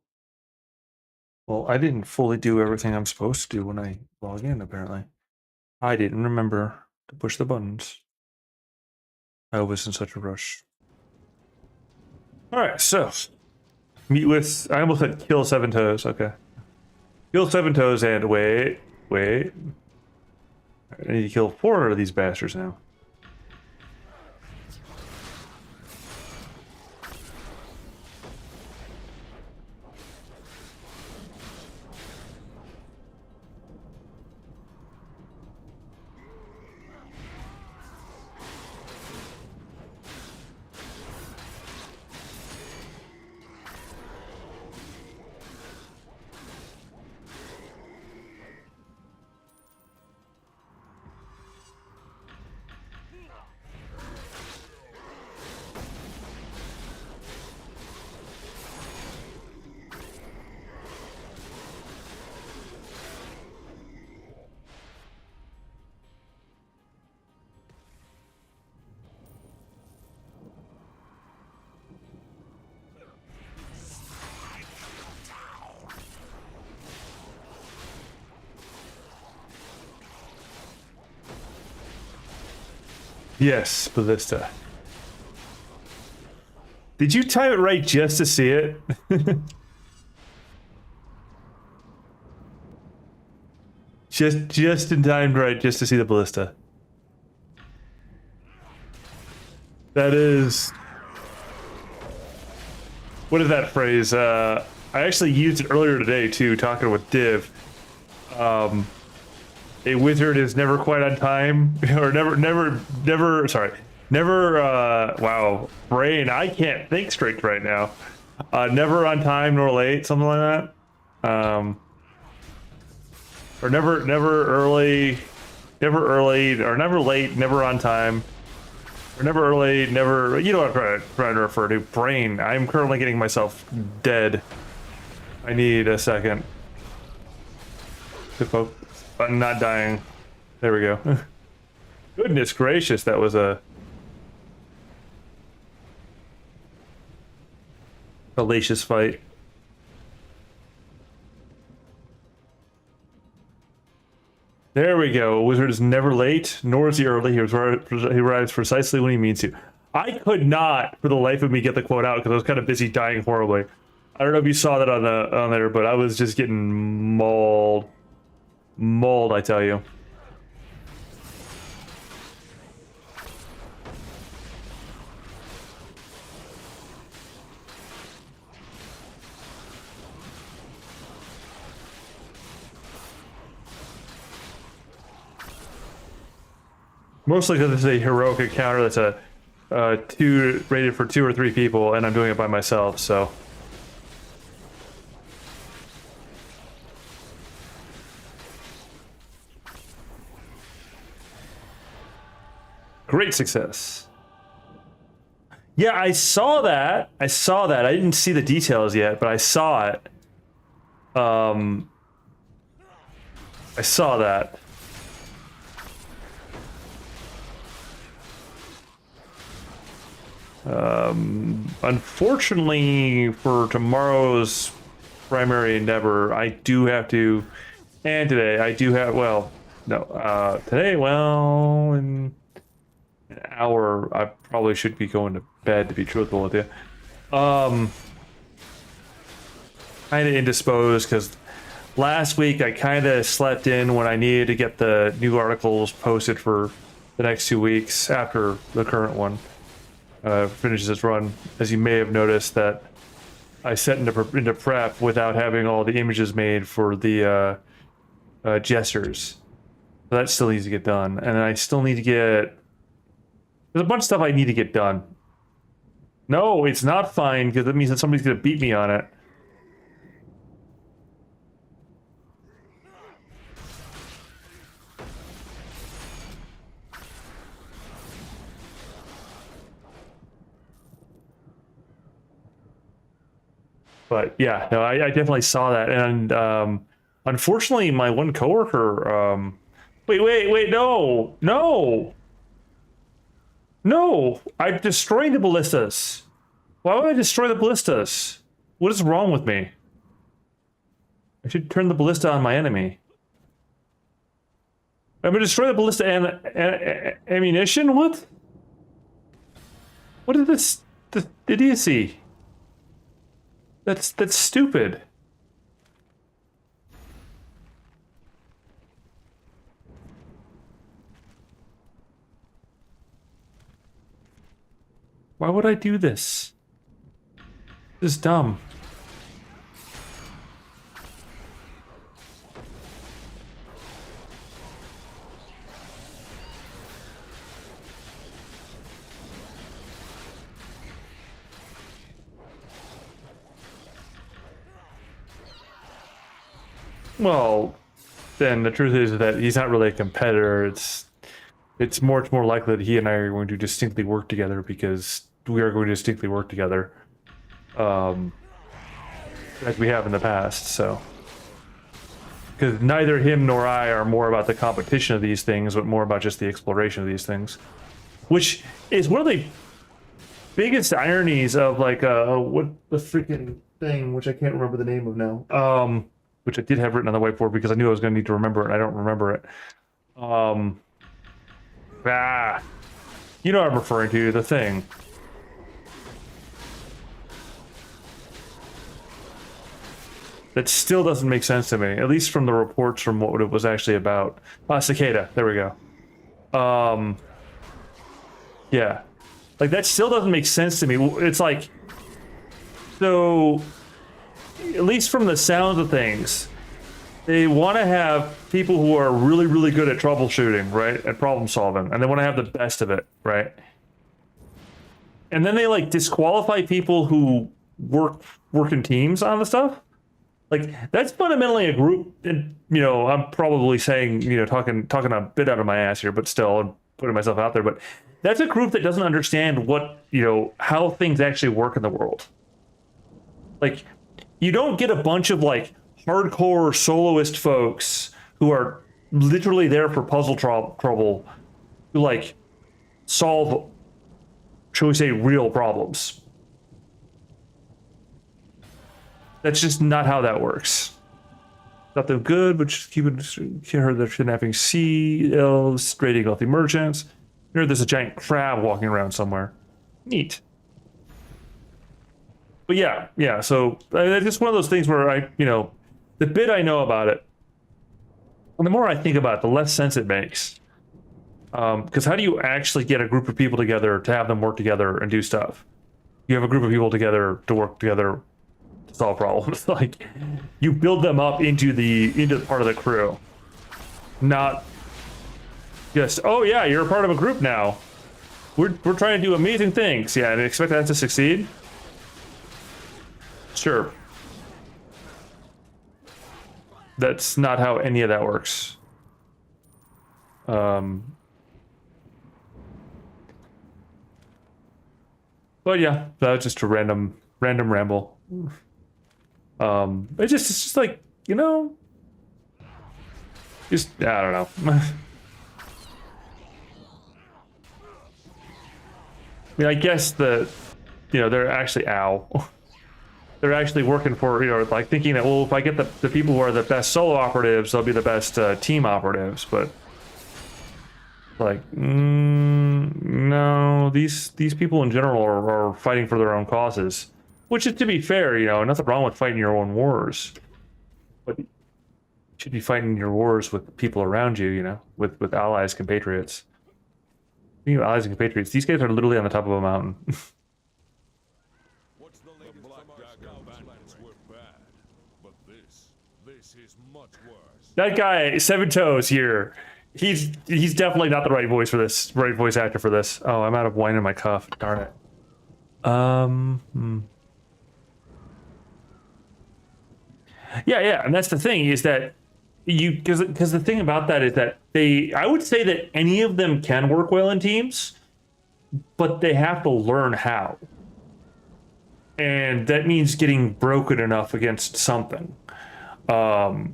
Well, I didn't fully do everything I'm supposed to do when I log in, apparently. I didn't remember to push the buttons. I was in such a rush. Alright, so. Meet with... I almost said kill Seven Toes, okay. Kill Seven Toes and wait. I need to kill 4 of these bastards now. Yes, ballista. Did you time it right just to see it? just in time right just to see the ballista. That is... What is that phrase? I actually used it earlier today too, talking with Div. A wizard is never quite on time, or wow, brain, I can't think straight right now. Never on time nor late, something like that. Or never early, or never late, never on time. Or never early, never. You know what I'm trying to refer to. Brain. I'm currently getting myself dead. I need a second to focus. I'm not dying. There we go. Goodness gracious, that was a hellacious fight. There we go. A wizard is never late, nor is he early. He arrives precisely when he means to. I could not, for the life of me, get the quote out because I was kind of busy dying horribly. I don't know if you saw that on there, but I was just getting mauled. Mauled, I tell you. Mostly because it's a heroic encounter that's a rated for 2 or 3 people, and I'm doing it by myself, so. Great success. Yeah, I saw that. I didn't see the details yet, but I saw it. I saw that. Unfortunately for tomorrow's primary endeavor, I do have to, and today I do have, well, no, today, well, in an hour, I probably should be going to bed, to be truthful with you. Kind of indisposed, because last week I kind of slept in when I needed to get the new articles posted for the next 2 weeks after the current one finishes its run. As you may have noticed, that I set into prep without having all the images made for the gestures. So that still needs to get done, and I still need to get. There's a bunch of stuff I need to get done. No, it's not fine because that means that somebody's gonna beat me on it. But yeah, no, I definitely saw that, and unfortunately, my one coworker. Wait, no! I'm destroying the ballistas. Why would I destroy the ballistas? What is wrong with me? I should turn the ballista on my enemy. I'm gonna destroy the ballista and ammunition. What? What is this? The idiocy. That's stupid. Why would I do this? This is dumb. Well, then the truth is that he's not really a competitor. It's much more likely that he and I are going to distinctly work together because we are going to distinctly work together, like we have in the past. So, because neither him nor I are more about the competition of these things, but more about just the exploration of these things, which is one of the biggest ironies of like what the freaking thing, which I can't remember the name of now. Which I did have written on the whiteboard because I knew I was going to need to remember it, and I don't remember it. You know what I'm referring to, the thing. That still doesn't make sense to me, at least from the reports from what it was actually about. Cicada, there we go. Yeah. Like, that still doesn't make sense to me. It's like, so, at least from the sounds of things, they want to have people who are really, really good at troubleshooting, right? At problem solving, and they want to have the best of it, right? And then they like disqualify people who work in teams on the stuff. Like, that's fundamentally a group, and, you know, I'm probably saying, you know, talking a bit out of my ass here, but still, I'm putting myself out there, but that's a group that doesn't understand what, how things actually work in the world. Like, you don't get a bunch of like hardcore soloist folks who are literally there for puzzle trouble who like solve, shall we say, real problems. That's just not how that works. Got them good, but just heard they're kidnapping sea elves, raiding wealthy merchants. Here, there's a giant crab walking around somewhere. Neat. But yeah. So it's just one of those things where the bit I know about it, and the more I think about it, the less sense it makes. Because how do you actually get a group of people together to have them work together and do stuff? You have a group of people together to work together to solve problems. Like, you build them up into the part of the crew, not just, oh yeah, you're a part of a group now. We're trying to do amazing things. Yeah, and expect that to succeed. Sure. That's not how any of that works. But yeah, that was just a random ramble. It's just like, just, I don't know. I mean, I guess they're actually, they're actually working for, like thinking that, well, if I get the people who are the best solo operatives, they'll be the best team operatives. But like, no, these people in general are fighting for their own causes, which is, to be fair, nothing wrong with fighting your own wars, but you should be fighting your wars with people around you, with allies, compatriots. Speaking of allies and compatriots, these guys are literally on the top of a mountain. What's the latest from our scouts were bad, but this is much worse. That guy, Seven Toes here, he's definitely not the right voice actor for this. Oh, I'm out of wine in my cup. Darn it. Yeah, and that's the thing, is that because the thing about that is that I would say that any of them can work well in teams, but they have to learn how. And that means getting broken enough against something. That's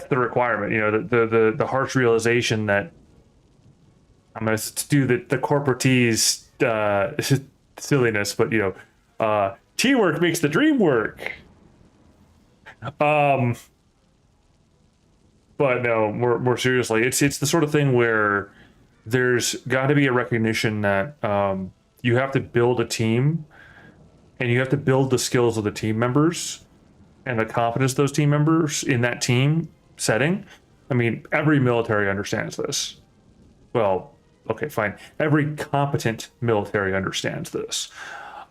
the requirement, the harsh realization that I'm going to do the corporatese silliness, but teamwork makes the dream work. But no, more seriously, it's the sort of thing where there's got to be a recognition that you have to build a team, and you have to build the skills of the team members and the confidence of those team members in that team setting. I mean, every military understands this. Well, okay, fine. Every competent military understands this.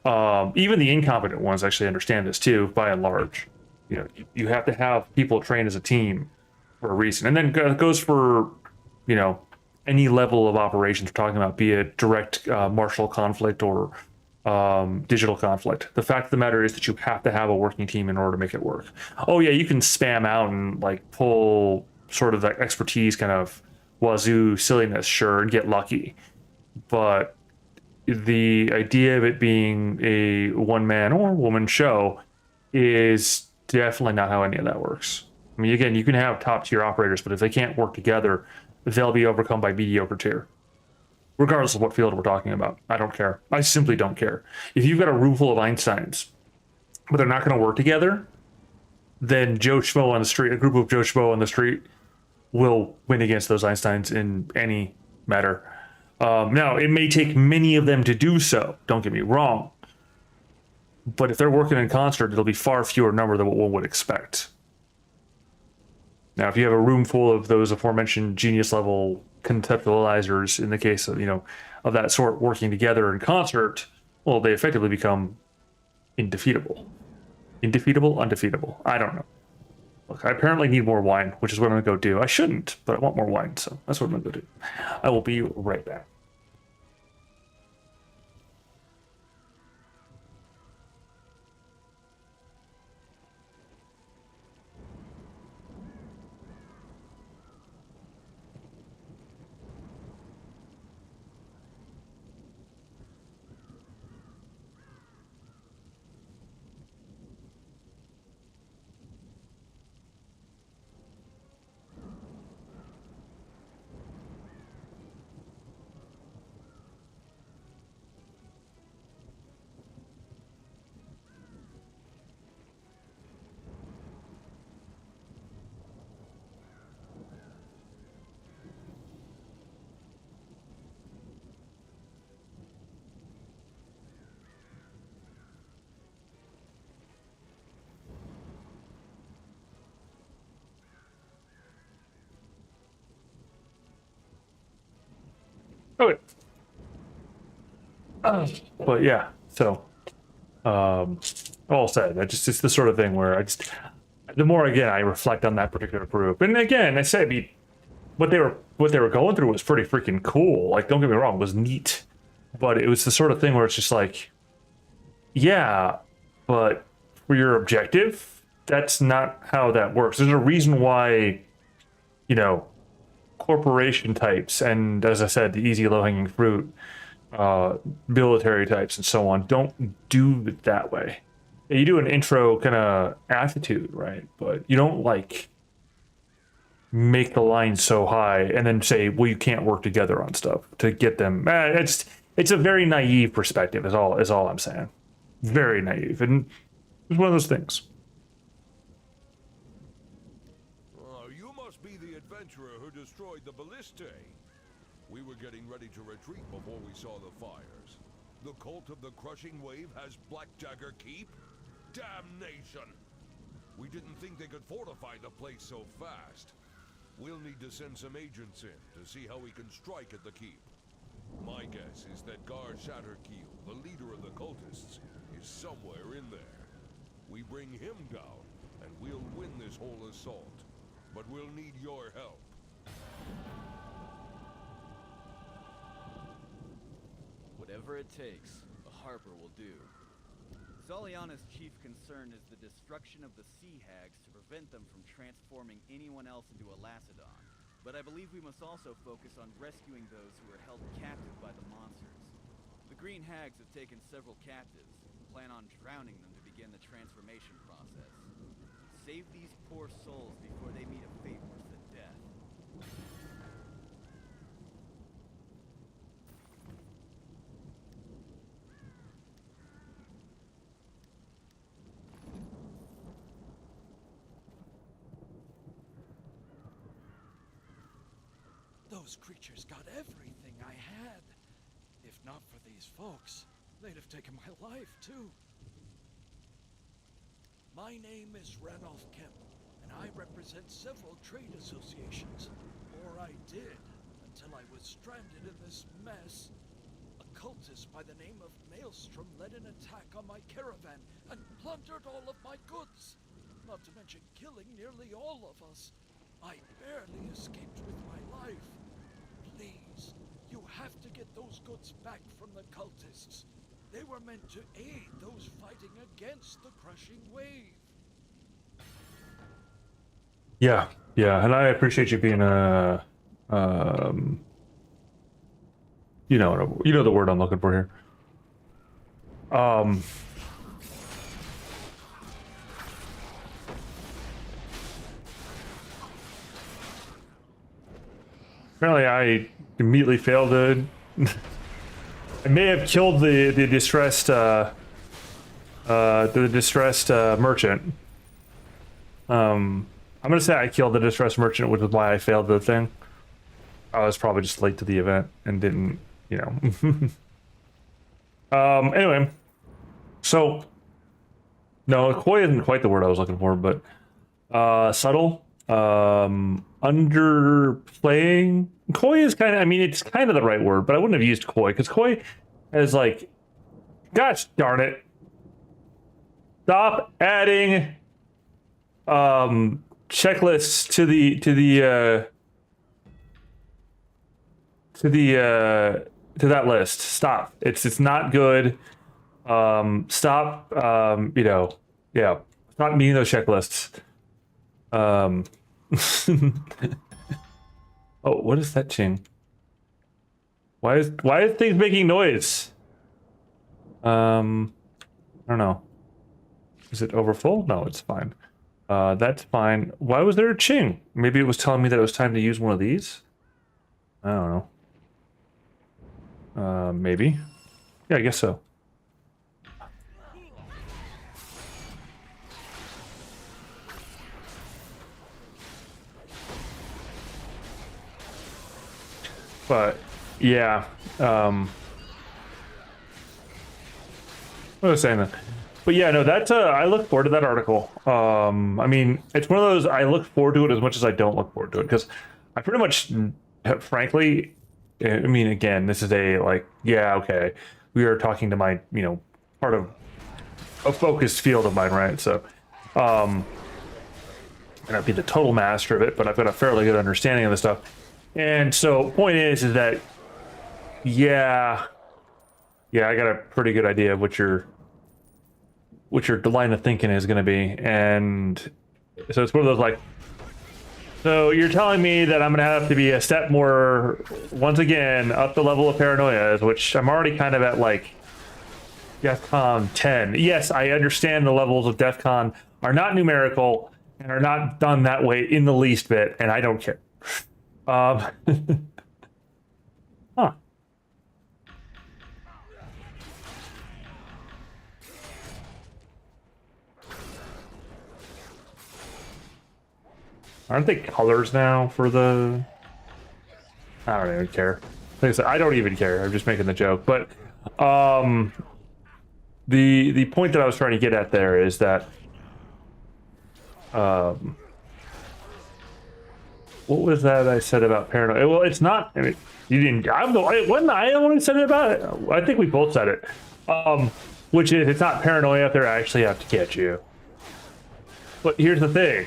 Even the incompetent ones actually understand this too, by and large. You have to have people trained as a team for a reason. And then it goes for, any level of operations we're talking about, be it direct martial conflict or digital conflict. The fact of the matter is that you have to have a working team in order to make it work. Oh yeah, you can spam out and like pull sort of that expertise kind of wazoo silliness, sure, and get lucky. But the idea of it being a one man or woman show is definitely not how any of that works. I mean, again, you can have top tier operators, but if they can't work together, they'll be overcome by mediocre tier. Regardless of what field we're talking about. I don't care. I simply don't care. If you've got a room full of Einsteins, but they're not going to work together, then Joe Schmo on the street, a group of Joe Schmo on the street, will win against those Einsteins in any matter. Now, it may take many of them to do so, don't get me wrong. But if they're working in concert, it'll be far fewer number than what one would expect. Now, if you have a room full of those aforementioned genius level conceptualizers, in the case of, of that sort working together in concert, well, they effectively become indefeatable. Indefeatable? Undefeatable? I don't know. Look, I apparently need more wine, which is what I'm going to go do. I shouldn't, but I want more wine, so that's what I'm going to go do. I will be right back. Okay. But yeah, so all said, it's the sort of thing where the more again I reflect on that particular group, and again I say, I mean, what they were going through was pretty freaking cool. Like, don't get me wrong, it was neat, but it was the sort of thing where it's just like, yeah, but for your objective, that's not how that works. There's a reason why, you know, corporation types and, as I said, the easy low-hanging fruit, military types and so on don't do it that way. You do an intro kind of attitude, right? But you don't like make the line so high and then say, well, you can't work together on stuff to get them. It's a very naive perspective is all I'm saying. Very naive. And it's one of those things. You must be the adventurer who destroyed the ballistae. We were getting ready to retreat before we saw the fires. The cult of the crushing wave has Black Dagger Keep? Damnation! We didn't think they could fortify the place so fast. We'll need to send some agents in to see how we can strike at the keep. My guess is that Gar Shatterkeel, the leader of the cultists, is somewhere in there. We bring him down, and we'll win this whole assault. But we'll need your help. Whatever it takes, the Harper will do. Soliana's chief concern is the destruction of the sea hags to prevent them from transforming anyone else into a Lacidon. But I believe we must also focus on rescuing those who are held captive by the monsters. The green hags have taken several captives and plan on drowning them to begin the transformation process. Save these poor souls before they meet a fate worse than death. Those creatures got everything I had. If not for these folks, they'd have taken my life, too. My name is Ranulph Kemp, and I represent several trade associations. Or I did, until I was stranded in this mess. A cultist by the name of Maelstrom led an attack on my caravan and plundered all of my goods. Not to mention killing nearly all of us. I barely escaped with my life. Please, you have to get those goods back from the cultists. They were meant to aid those fighting against the crushing wave. Yeah, and I appreciate you being you know the word I'm looking for here. Apparently I immediately failed to I may have killed the distressed merchant. I'm gonna say I killed the distressed merchant, which is why I failed the thing. I was probably just late to the event and didn't, you know. Anyway, so no, coy isn't quite the word I was looking for, but subtle, underplaying. Coy is kind of, I mean, it's kind of the right word, but I wouldn't have used coy because coy is like, gosh darn it, stop adding checklists to that list. Stop. It's not good. Stop. You know, yeah. Stop meeting those checklists. Oh, what is that, Ching? Why is things making noise? I don't know. Is it overfull? No, it's fine. That's fine. Why was there a Ching? Maybe it was telling me that it was time to use one of these? I don't know. Maybe. Yeah, I guess so. But yeah, what was I saying that? But yeah, no, that's I look forward to that article. I mean, it's one of those I look forward to it as much as I don't look forward to it because I pretty much, frankly, I mean, again, this is a like, yeah, okay, we are talking to my, part of a focused field of mine, right? So, I may not be the total master of it, but I've got a fairly good understanding of the stuff. And so, point is that, yeah, I got a pretty good idea of what your line of thinking is going to be, and so it's one of those like. So you're telling me that I'm going to have to be a step more, once again, up the level of paranoia, which I'm already kind of at like DEFCON 10. Yes, I understand the levels of DEFCON are not numerical and are not done that way in the least bit, and I don't care. Huh. Aren't they colors now for the... I don't even care. Like I said, I don't even care. I'm just making the joke. But the point that I was trying to get at there is that what was that I said about paranoia? Well, it's not. I mean, you didn't. I'm the. Wasn't I the one who said it about it? I think we both said it. Which is, it's not paranoia if they're actually out to get you. But here's the thing.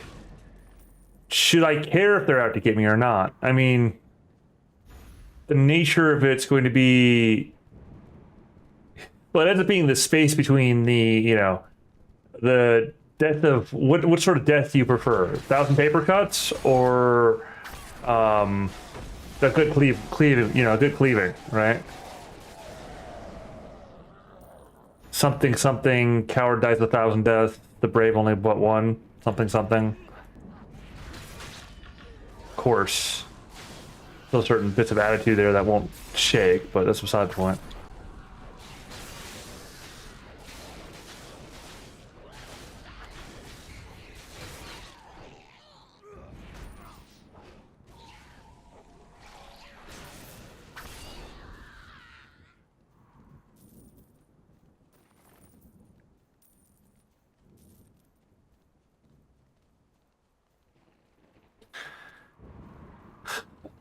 Should I care if they're out to get me or not? I mean, the nature of it's going to be, well, it ends up being the space between the, the death of, what sort of death do you prefer? 1,000 paper cuts or the good cleaving, good cleaving, right? Something, coward dies 1,000 deaths, the brave only but one, something. Course, still certain bits of attitude there that won't shake, but that's beside the point.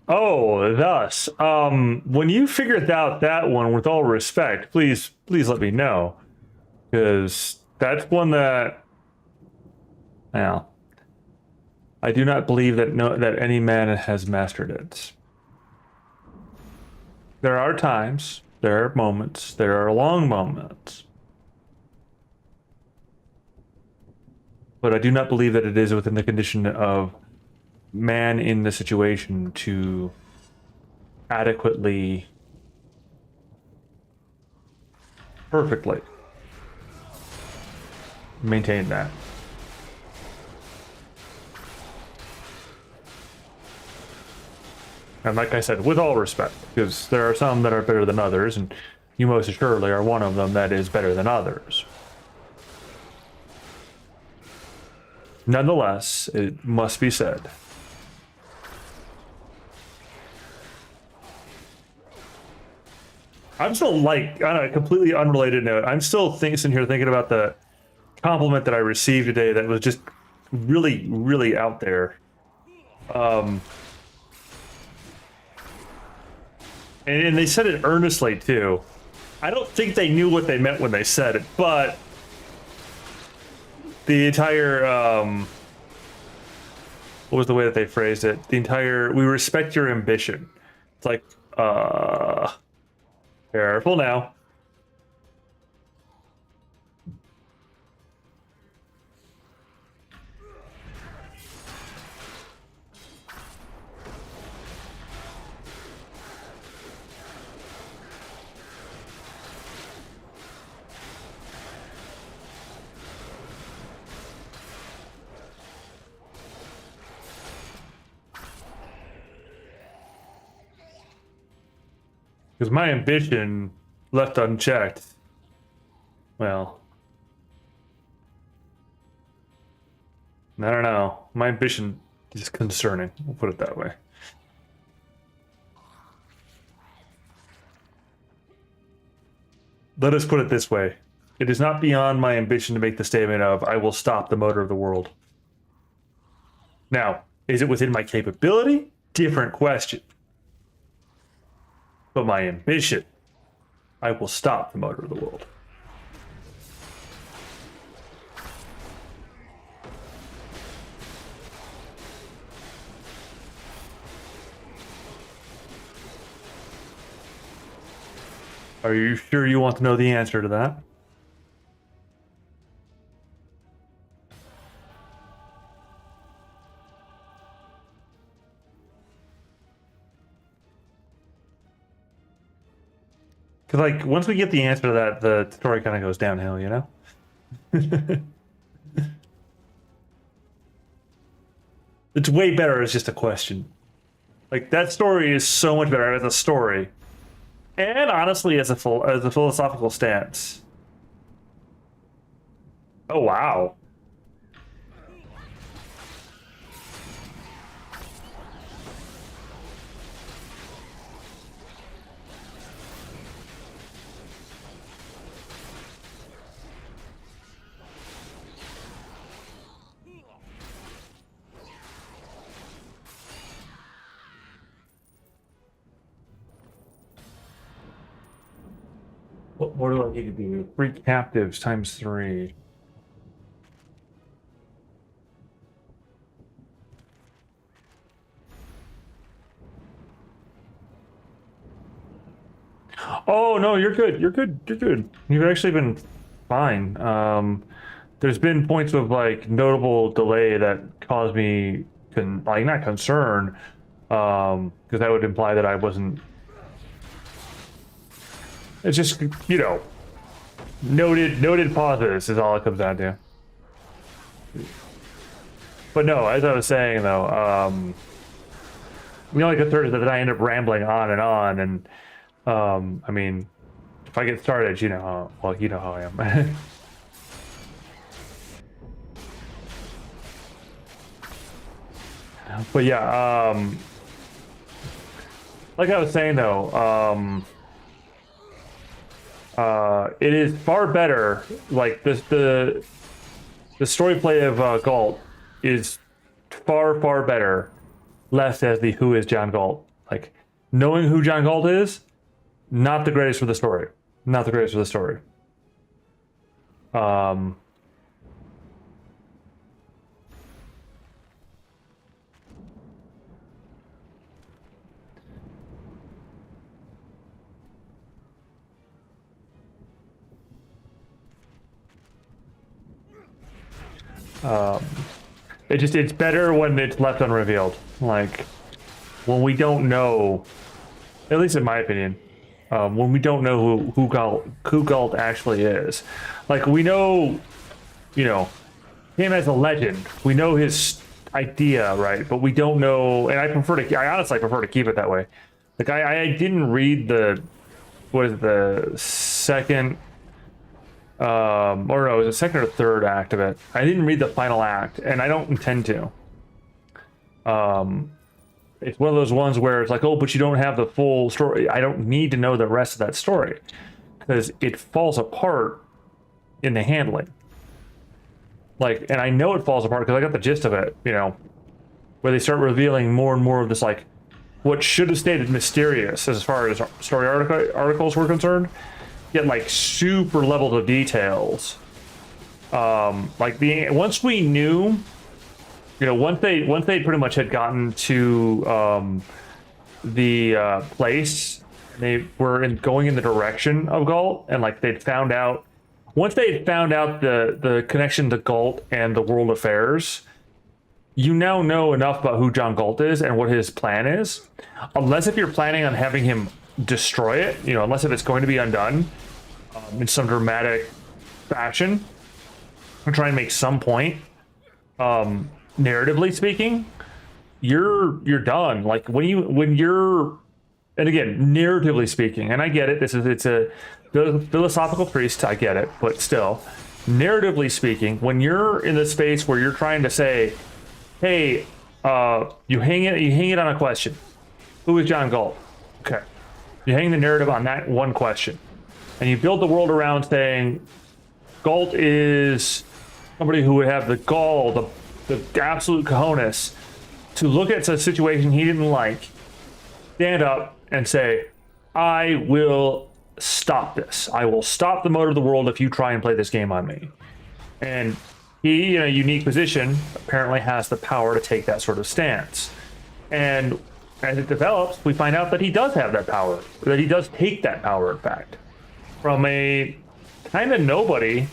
Oh, thus, when you figured out that one, with all respect, please let me know, because that's one that, well, I do not believe that any man has mastered it. There are times, there are moments, there are long moments, but I do not believe that it is within the condition of man in the situation to adequately, perfectly maintain that. And like I said, with all respect, because there are some that are better than others, and you most assuredly are one of them that is better than others. Nonetheless, it must be said, I'm still like, on a completely unrelated note, I'm still sitting here thinking about the compliment that I received today that was just really, really out there. And they said it earnestly too. I don't think they knew what they meant when they said it, but the entire, what was the way that they phrased it? The entire, we respect your ambition. It's like, careful now. Because my ambition, left unchecked, well, I don't know. My ambition is concerning. We'll put it that way. Let us put it this way. It is not beyond my ambition to make the statement of, I will stop the motor of the world. Now, is it within my capability? Different question. but my ambition, I will stop the motor of the world. Are you sure you want to know the answer to that? Because, like, once we get the answer to that, the story kind of goes downhill, you know? It's way better as just a question. Like, that story is so much better as a story. And honestly, as a philosophical stance. Oh, wow. What do I need to do? 3 captives times 3. Oh no, you're good. You're good. You're good. You've actually been fine. There's been points of like notable delay that caused me not concern, because that would imply that I wasn't. It's just, you know, noted pauses is all it comes down to. But no, as I was saying though, the only concern is that I end up rambling on, and I mean, if I get started, you know how, well, you know how I am. But yeah, like I was saying though, it is far better. Like the story play of Galt is far better left as the who is John Galt. Like knowing who John Galt is, not the greatest for the story. Not the greatest for the story. It's better when it's left unrevealed. Like when we don't know, at least in my opinion, when we don't know who Galt actually is. Like we know, you know, him as a legend. We know his idea, right? But we don't know, and I honestly prefer to keep it that way. Like I didn't read the second or no, it was the second or third act of it. I didn't read the final act, and I don't intend to. It's one of those ones where it's like, oh, but you don't have the full story. I don't need to know the rest of that story because it falls apart in the handling. Like, and I know it falls apart because I got the gist of it, you know, where they start revealing more and more of this, like, what should have stayed mysterious as far as story articles were concerned, get like super levels of details. Like once we knew, you know, once they pretty much had gotten to the place, they were going in the direction of Galt, and like they'd found out. Once they had found out the connection to Galt and the world affairs, you now know enough about who John Galt is and what his plan is. Unless if you're planning on having him destroy it, you know, unless if it's going to be undone in some dramatic fashion, and try and make some point, narratively speaking, you're done. Like when you're, and again, narratively speaking, and I get it. It's a philosophical priest. I get it, but still, narratively speaking, when you're in the space where you're trying to say, hey, you hang it on a question. Who is John Galt? Okay. You hang the narrative on that one question. And you build the world around saying Galt is somebody who would have the gall, the absolute cojones to look at a situation he didn't like, stand up and say, I will stop this. I will stop the motor of the world if you try and play this game on me. And he, in a unique position, apparently has the power to take that sort of stance. And as it develops, we find out that he does have that power, that he does take that power, in fact, from a kind of nobody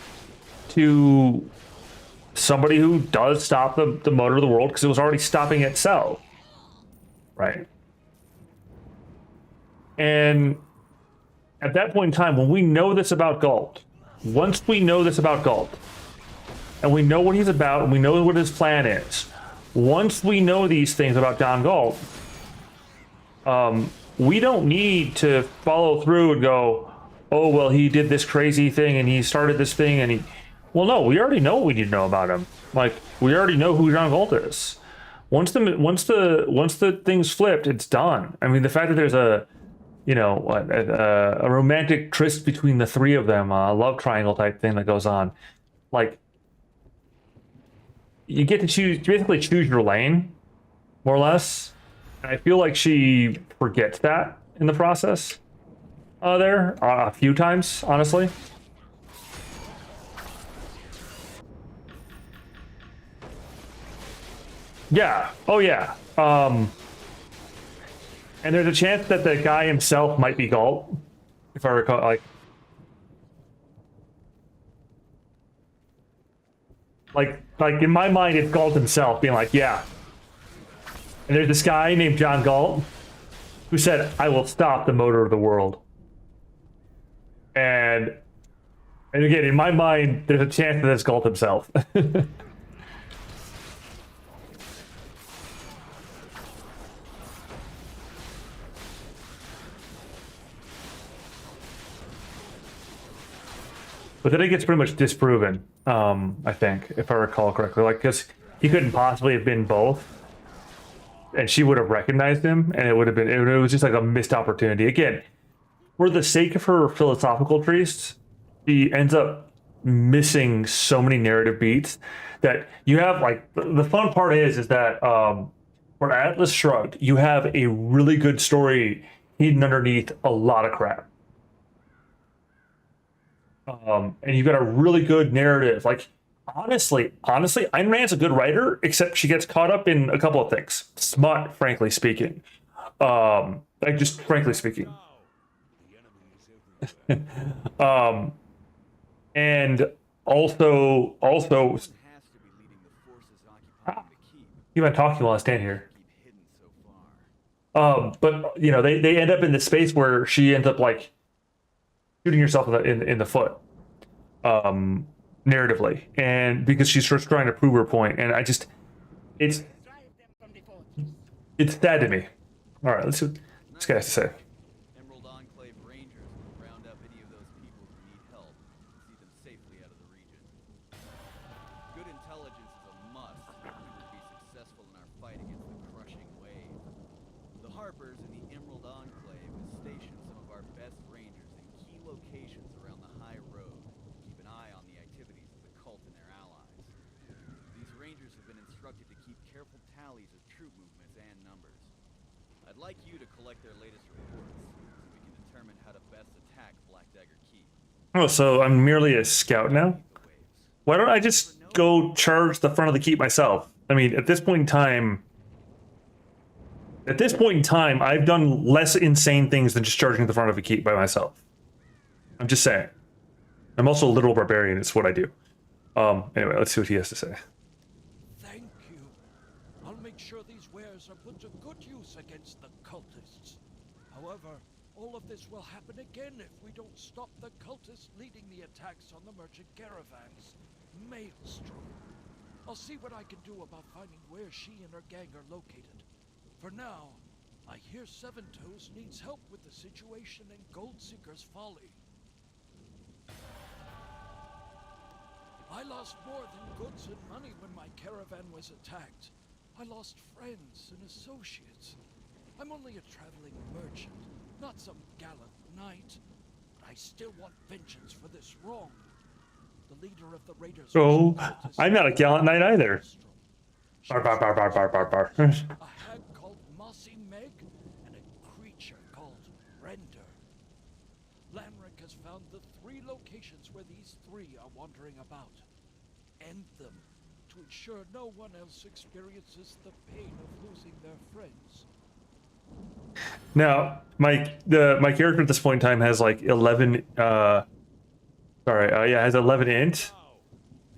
to somebody who does stop the motor of the world because it was already stopping itself. Right. And at that point in time, when we know this about Galt, once we know this about Galt, and we know what he's about, and we know what his plan is, once we know these things about John Galt, we don't need to follow through and go, oh, well, he did this crazy thing, and he started this thing, and he... Well, no, we already know what we need to know about him. Like, we already know who John Galt is. Once the thing's flipped, it's done. I mean, the fact that there's a romantic tryst between the three of them, a love triangle type thing that goes on, like, you get to choose, you basically choose your lane, more or less. And I feel like she forgets that in the process. There a few times, honestly. Yeah. Oh, yeah. And there's a chance that the guy himself might be Galt, if I recall. Like in my mind, it's Galt himself being like, yeah. And there's this guy named John Galt who said, "I will stop the motor of the world." And again, in my mind, there's a chance that it's Galt himself. But then it gets pretty much disproven, I think, if I recall correctly. Like, because he couldn't possibly have been both. And she would have recognized him, and it was just like a missed opportunity. Again, for the sake of her philosophical trees, she ends up missing so many narrative beats that you have, like, the fun part is that for Atlas Shrugged, you have a really good story hidden underneath a lot of crap. And you've got a really good narrative. Like, honestly, Ayn Rand's a good writer, except she gets caught up in a couple of things. Smut, frankly speaking. Like, just frankly speaking. And also, Has to be leading the forces occupying the keep. you might talking while I stand here. Keep hidden so far. But you know, they end up in this space where she ends up like shooting herself in the foot, narratively, and because she's just trying to prove her point, and it's sad to me. All right, let's see what this guy has to say. Emerald Enclave Rangers will round up any of those people who need help and see them safely out of the region. Good intelligence is a must if we would be successful in our fight against the crushing wave. The Harpers in the Emerald Enclave has stationed some of our best rangers in key locations around the high road to keep an eye on the activities of the cult and their allies. These rangers have been instructed to keep careful tallies of troop movements and numbers. I'd like you to collect their latest reports so we can determine how to best attack Black Dagger Keep. Oh, so I'm merely a scout now? Why don't I just go charge the front of the keep myself? I mean, at this point in time, I've done less insane things than just charging the front of a keep by myself. I'm just saying. I'm also a literal barbarian. It's what I do. Anyway, let's see what he has to say. Thank you. I'll make sure these wares are put to good use against the cultists. However, all of this will happen again if we don't stop the cultists leading the attacks on the merchant caravans. Maelstrom. I'll see what I can do about finding where she and her gang are located. For now, I hear Seven Toes needs help with the situation in Goldseeker's Folly. I lost more than goods and money when my caravan was attacked. I lost friends and associates. I'm only a traveling merchant, not some gallant knight. But I still want vengeance for this wrong. The leader of the raiders... Oh, I'm not a gallant knight either. Bar, bar, bar, bar, bar, bar, bar. A hag called Mossy Meg and a creature called Render. these three are wandering about. End them to ensure no one else experiences the pain of losing their friends. Now, my character at this point in time has like 11. Yeah, has 11 int.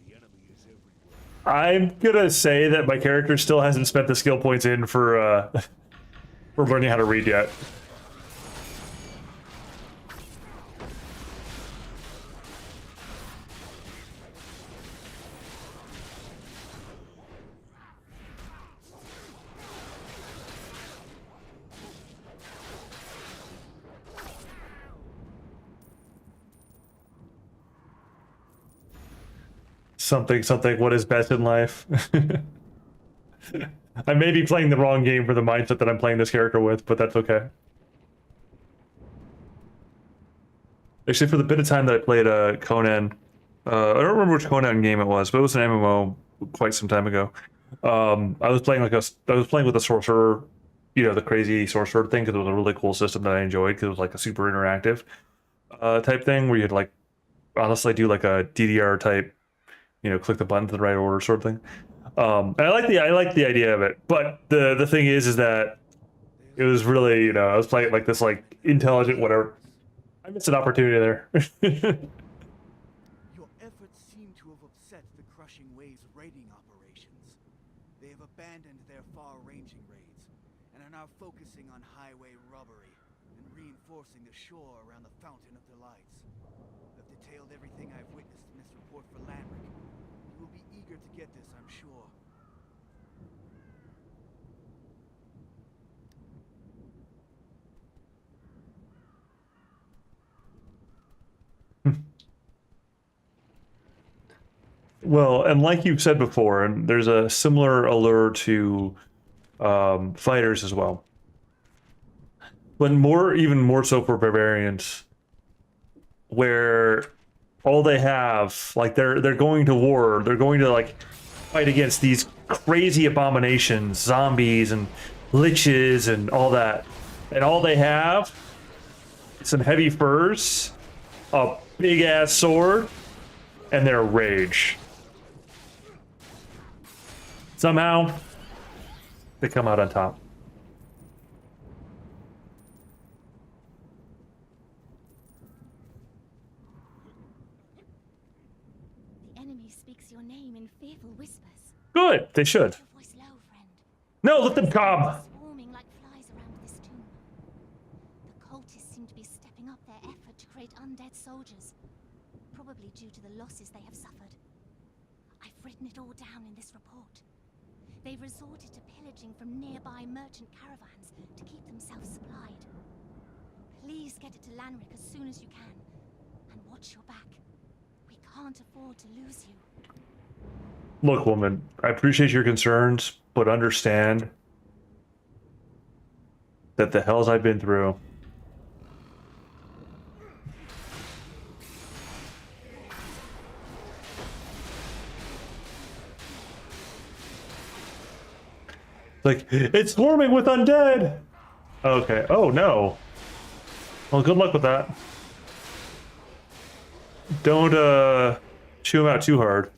The enemy is everywhere. I'm gonna say that my character still hasn't spent the skill points in for for learning how to read yet. Something, what is best in life? I may be playing the wrong game for the mindset that I'm playing this character with, but that's okay. Actually, for the bit of time that I played Conan, I don't remember which Conan game it was, but it was an MMO quite some time ago. I was playing with a sorcerer, you know, the crazy sorcerer thing, because it was a really cool system that I enjoyed, because it was like a super interactive type thing where you'd like honestly do like a DDR type, you know, click the buttons in the right order sort of thing. And I like the idea of it, but the thing is that it was really, you know, I was playing like this like intelligent whatever. I missed an opportunity there. Your efforts seem to have upset the Crushing Wave's raiding operations. They have abandoned their far-ranging raids and are now focusing on highway robbery and reinforcing the shore around the Fountain of Delights. I've detailed everything I've witnessed in this report for Lanric. You will be eager to get this, I'm sure. Well, and like you've said before, and there's a similar allure to fighters as well, but even more so for barbarians, where all they have, like they're going to war, they're going to like fight against these crazy abominations, zombies and liches and all that, and all they have is some heavy furs, a big ass sword, and their rage. Somehow, they come out on top. The enemy speaks your name in fearful whispers. Good, they should. Your voice low, friend. No, let them come. Swarming like flies around this tomb. The cultists seem to be stepping up their effort to create undead soldiers, probably due to the losses they have suffered. I've written it all down in this report. They've resorted to pillaging from nearby merchant caravans to keep themselves supplied. Please get it to Lanric as soon as you can, and watch your back. We can't afford to lose you. Look, woman, I appreciate your concerns, but understand that the hells I've been through. Like, it's swarming with undead! Okay, oh no. Well, good luck with that. Don't, chew them out too hard.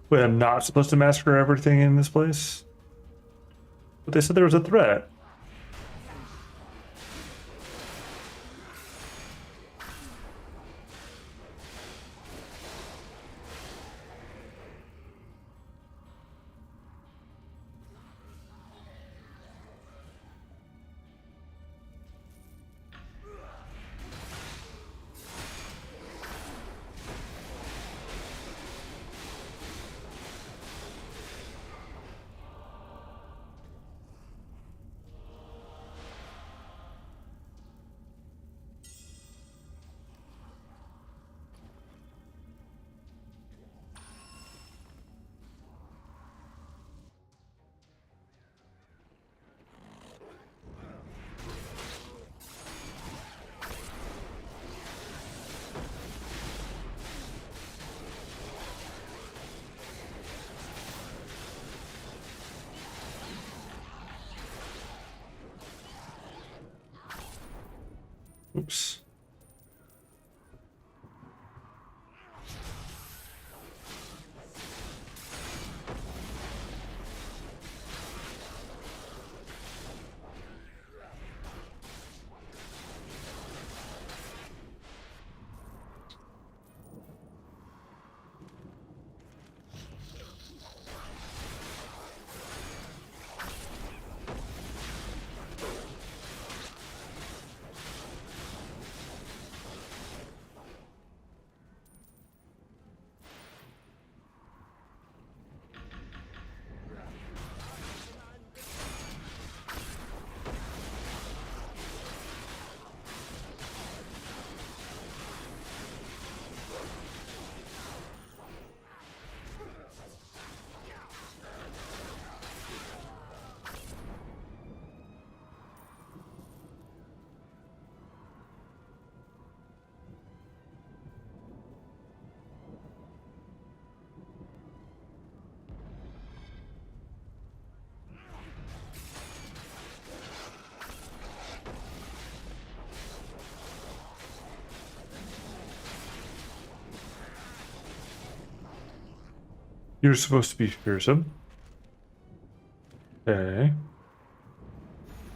Wait, I'm not supposed to massacre everything in this place? But they said there was a threat. Oops. You're supposed to be fearsome. Okay.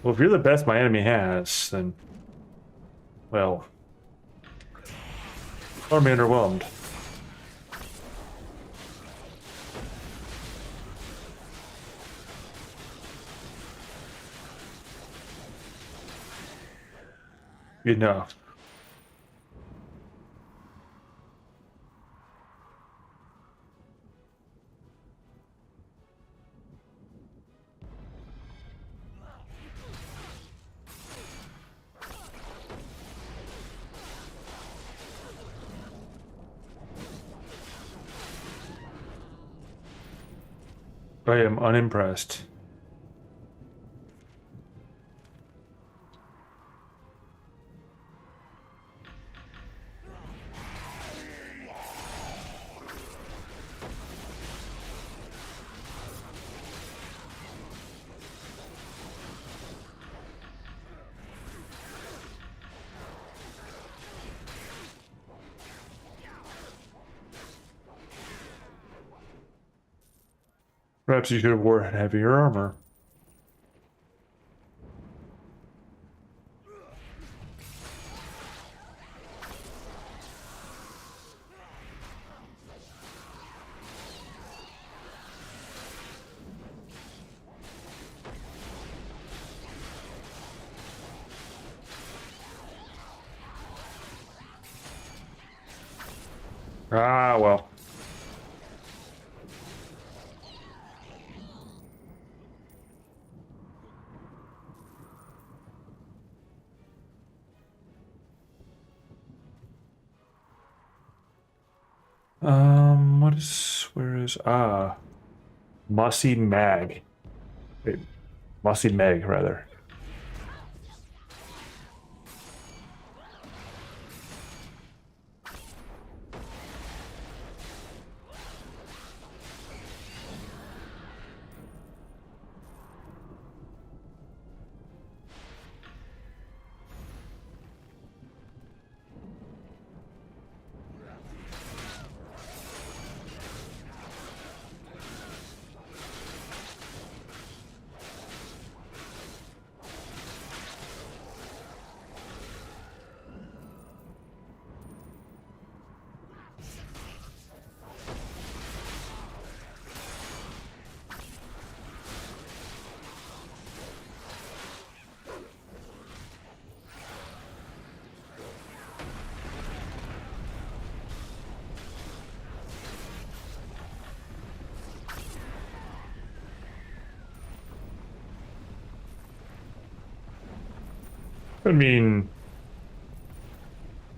Well, if you're the best my enemy has, then... well... army underwhelmed. Enough. I am unimpressed. Perhaps you should have worn heavier armor. Ah, well. Where is, Mossy Mag. Wait, Mossy Meg, rather. I mean,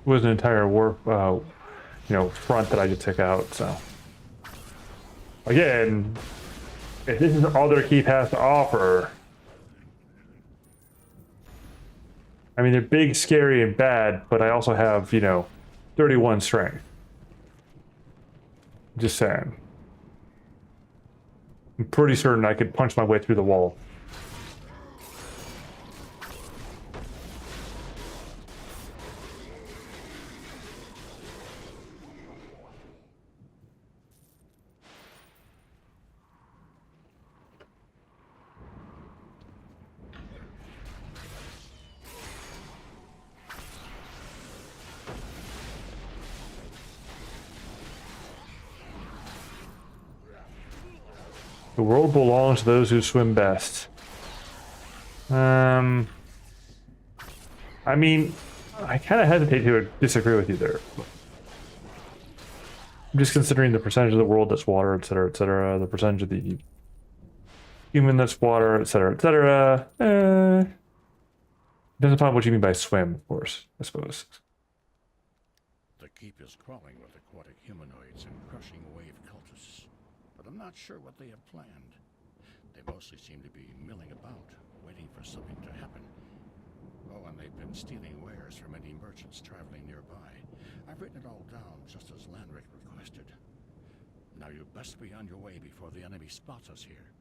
it was an entire war, front that I just took out, so. Again, if this is all their keep has to offer, I mean, they're big, scary, and bad, but I also have, 31 strength. Just saying. I'm pretty certain I could punch my way through the wall. The world belongs to those who swim best. I mean, I kind of hesitate to disagree with you there. I'm just considering the percentage of the world that's water, etc., the percentage of the human that's water, etc., etc. Depends upon what you mean by swim, of course, I suppose. The keep is crawling with aquatic humanoids and crushing wave cultists, but I'm not sure what they have planned. They mostly seem to be milling about, waiting for something to happen. Oh, and they've been stealing wares from any merchants traveling nearby. I've written it all down just as Landrick requested. Now you best be on your way before the enemy spots us here.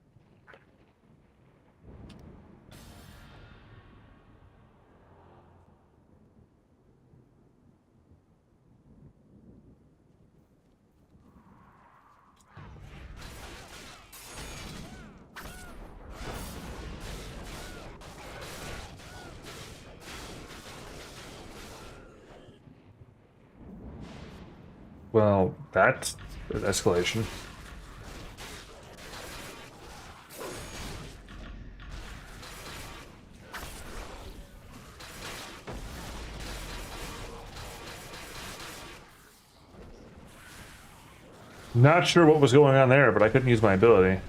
Well, that's an escalation. Not sure what was going on there, but I couldn't use my ability.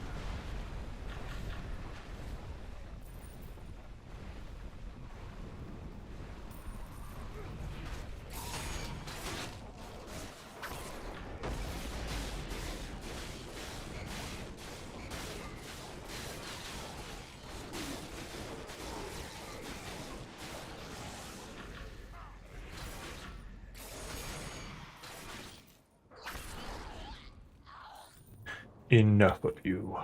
Enough of you.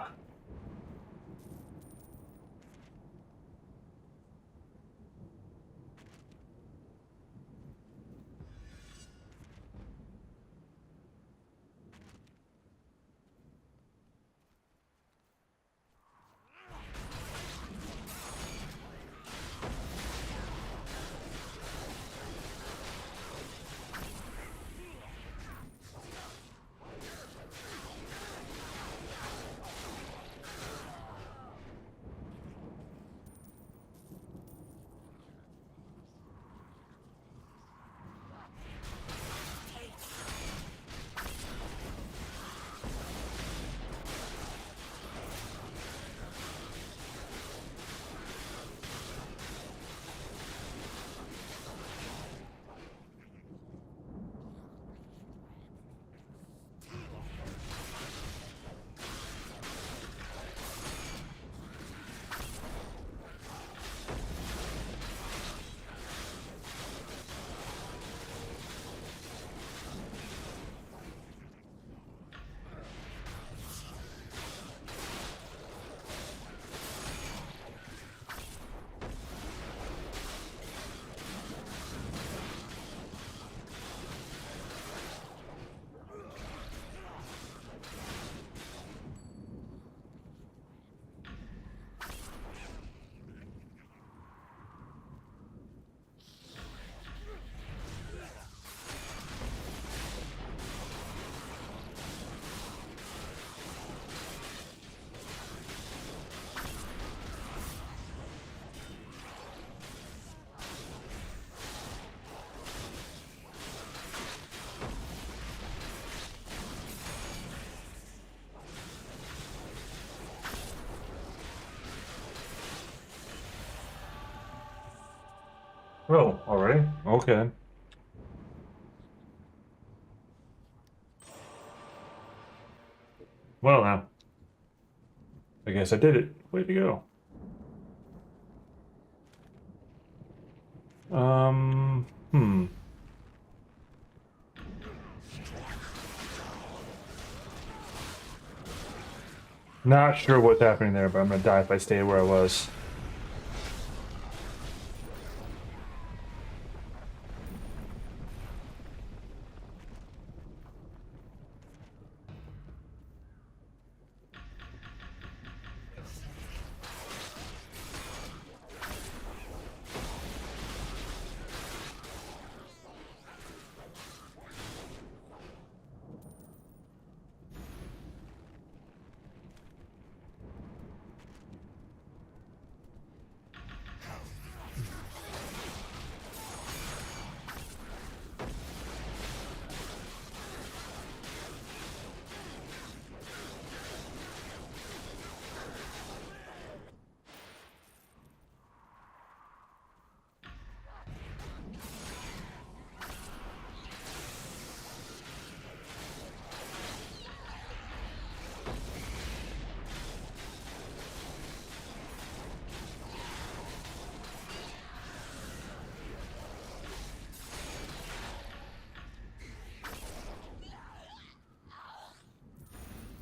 Oh, already? Okay. Well, now. I guess I did it. Way to go. Hmm. Not sure what's happening there, but I'm gonna die if I stay where I was.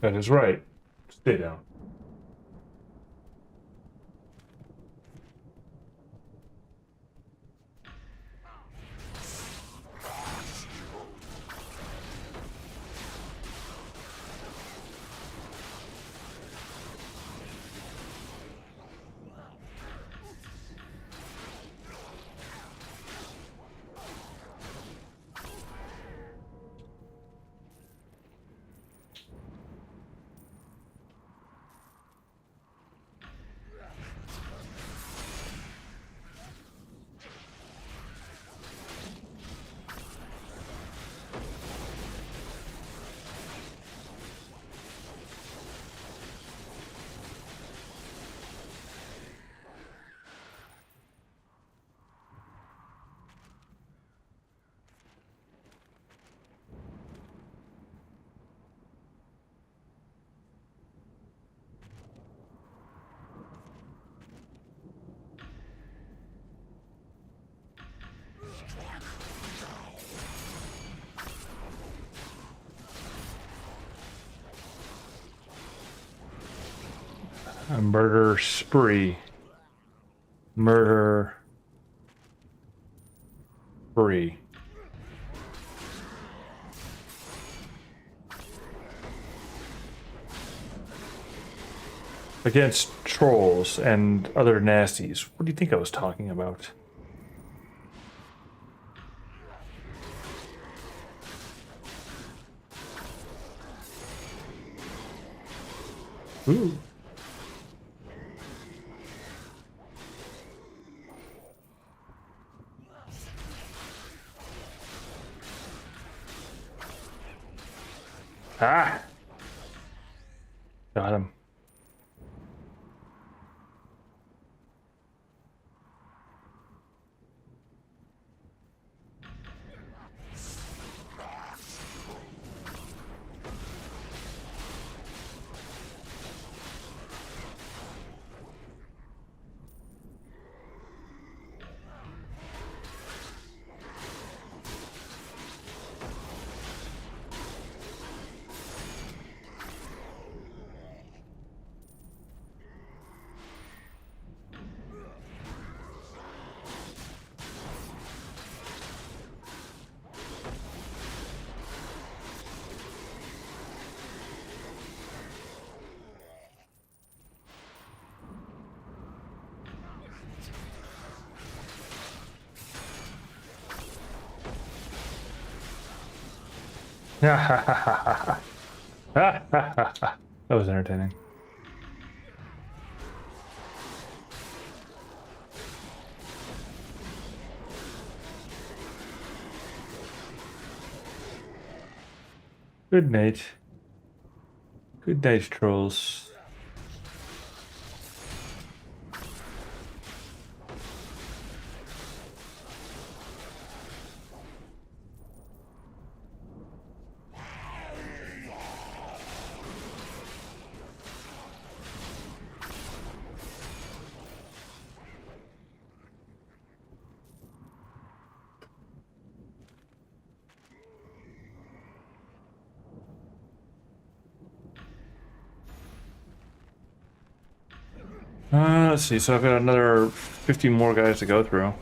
That is right. Stay down. A murder spree. Murder spree. Against trolls and other nasties. What do you think I was talking about? Ooh. Ah! Got him. That was entertaining. Good night. Good night, trolls. Let's see. So I've got another 50 more guys to go through.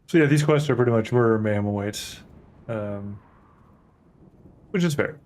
So yeah, these quests are pretty much murder, mayhem awaits, which is fair.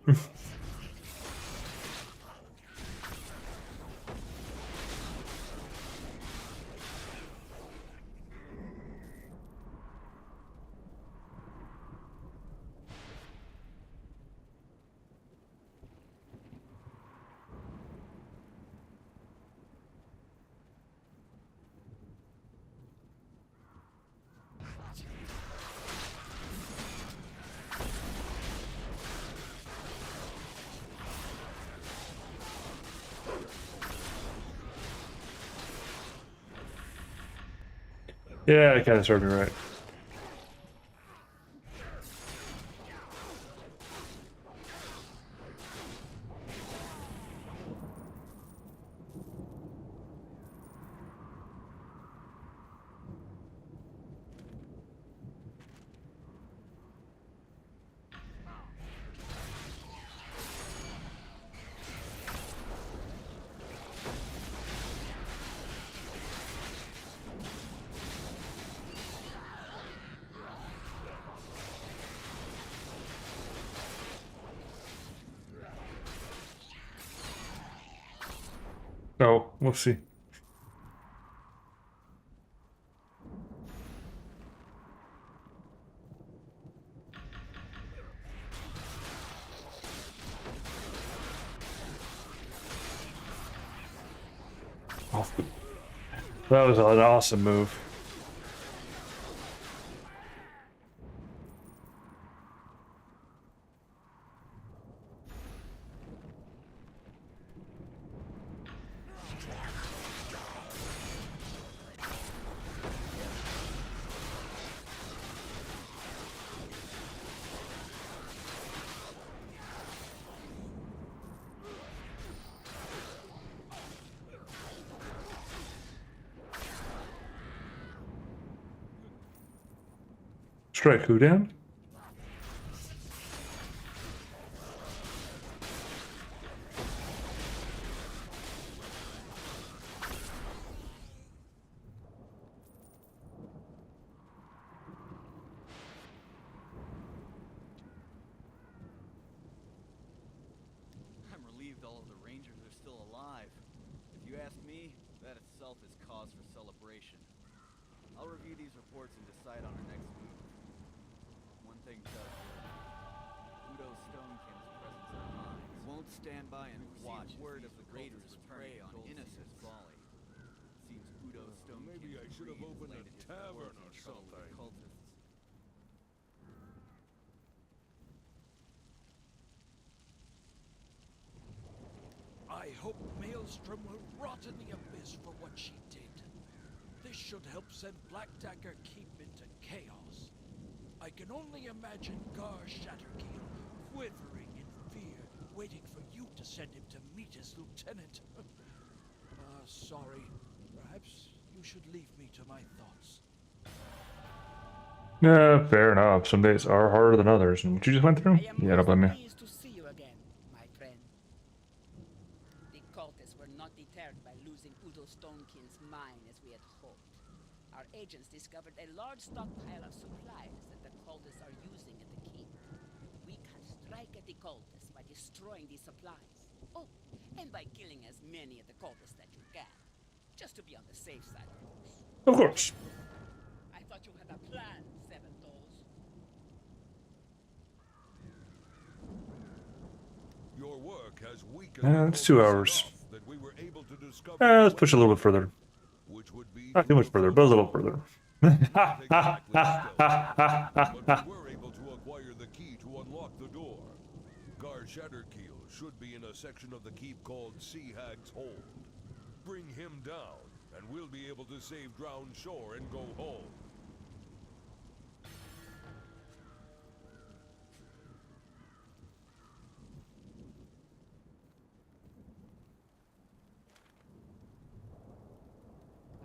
Yeah, it kind of served me right. Oh, we'll see. Oh, that was an awesome move. Strike who down? I'm relieved all of the Rangers are still alive. If you ask me, that itself is cause for celebration. I'll review these reports and decide on our next move. One thing does work. Udo Stonekin's presence in our minds. We won't stand by and watch word of the Raiders prey on innocent folly. It seems Udo Stonekin Maybe I should have opened a tavern or something. Cultists. I hope Maelstrom will rot in the abyss for what she did. This should help send Black Dagger Keep into chaos. I can only imagine Gar Shatterkeel quivering in fear, waiting for you to send him to meet his lieutenant. Sorry. Perhaps you should leave me to my thoughts. Yeah, fair enough. Some days are harder than others. And what you just went through? Yeah, don't blame me. Pleased to see you again, my friend. The cultists were not deterred by losing Udo Stonekin's mine as we had hoped. Our agents discovered a large stockpile of supplies that the cultists are using at the keep. We can strike at the cultists by destroying the supplies. Oh, and by killing as many of the cultists that you can. Just to be on the safe side, of course. Of course. I thought you had a plan, Seven Toes. Your work has weakened. It's 2 hours. That we were able to discover Let's push a little bit further. which would be Not too much further, but a little further. Not exactly stealth, but we were able to acquire the key to unlock the door. Gar Shatterkeel should be in a section of the keep called Sea Hag's Hold. Bring him down, and we'll be able to save Drowned Shore and go home.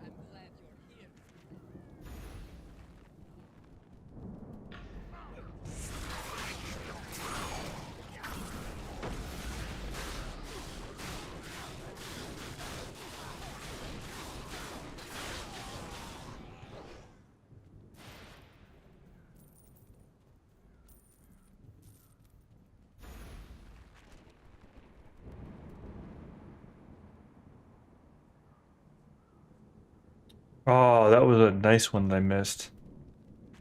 I'm glad you're here. Oh, that was a nice one that I missed.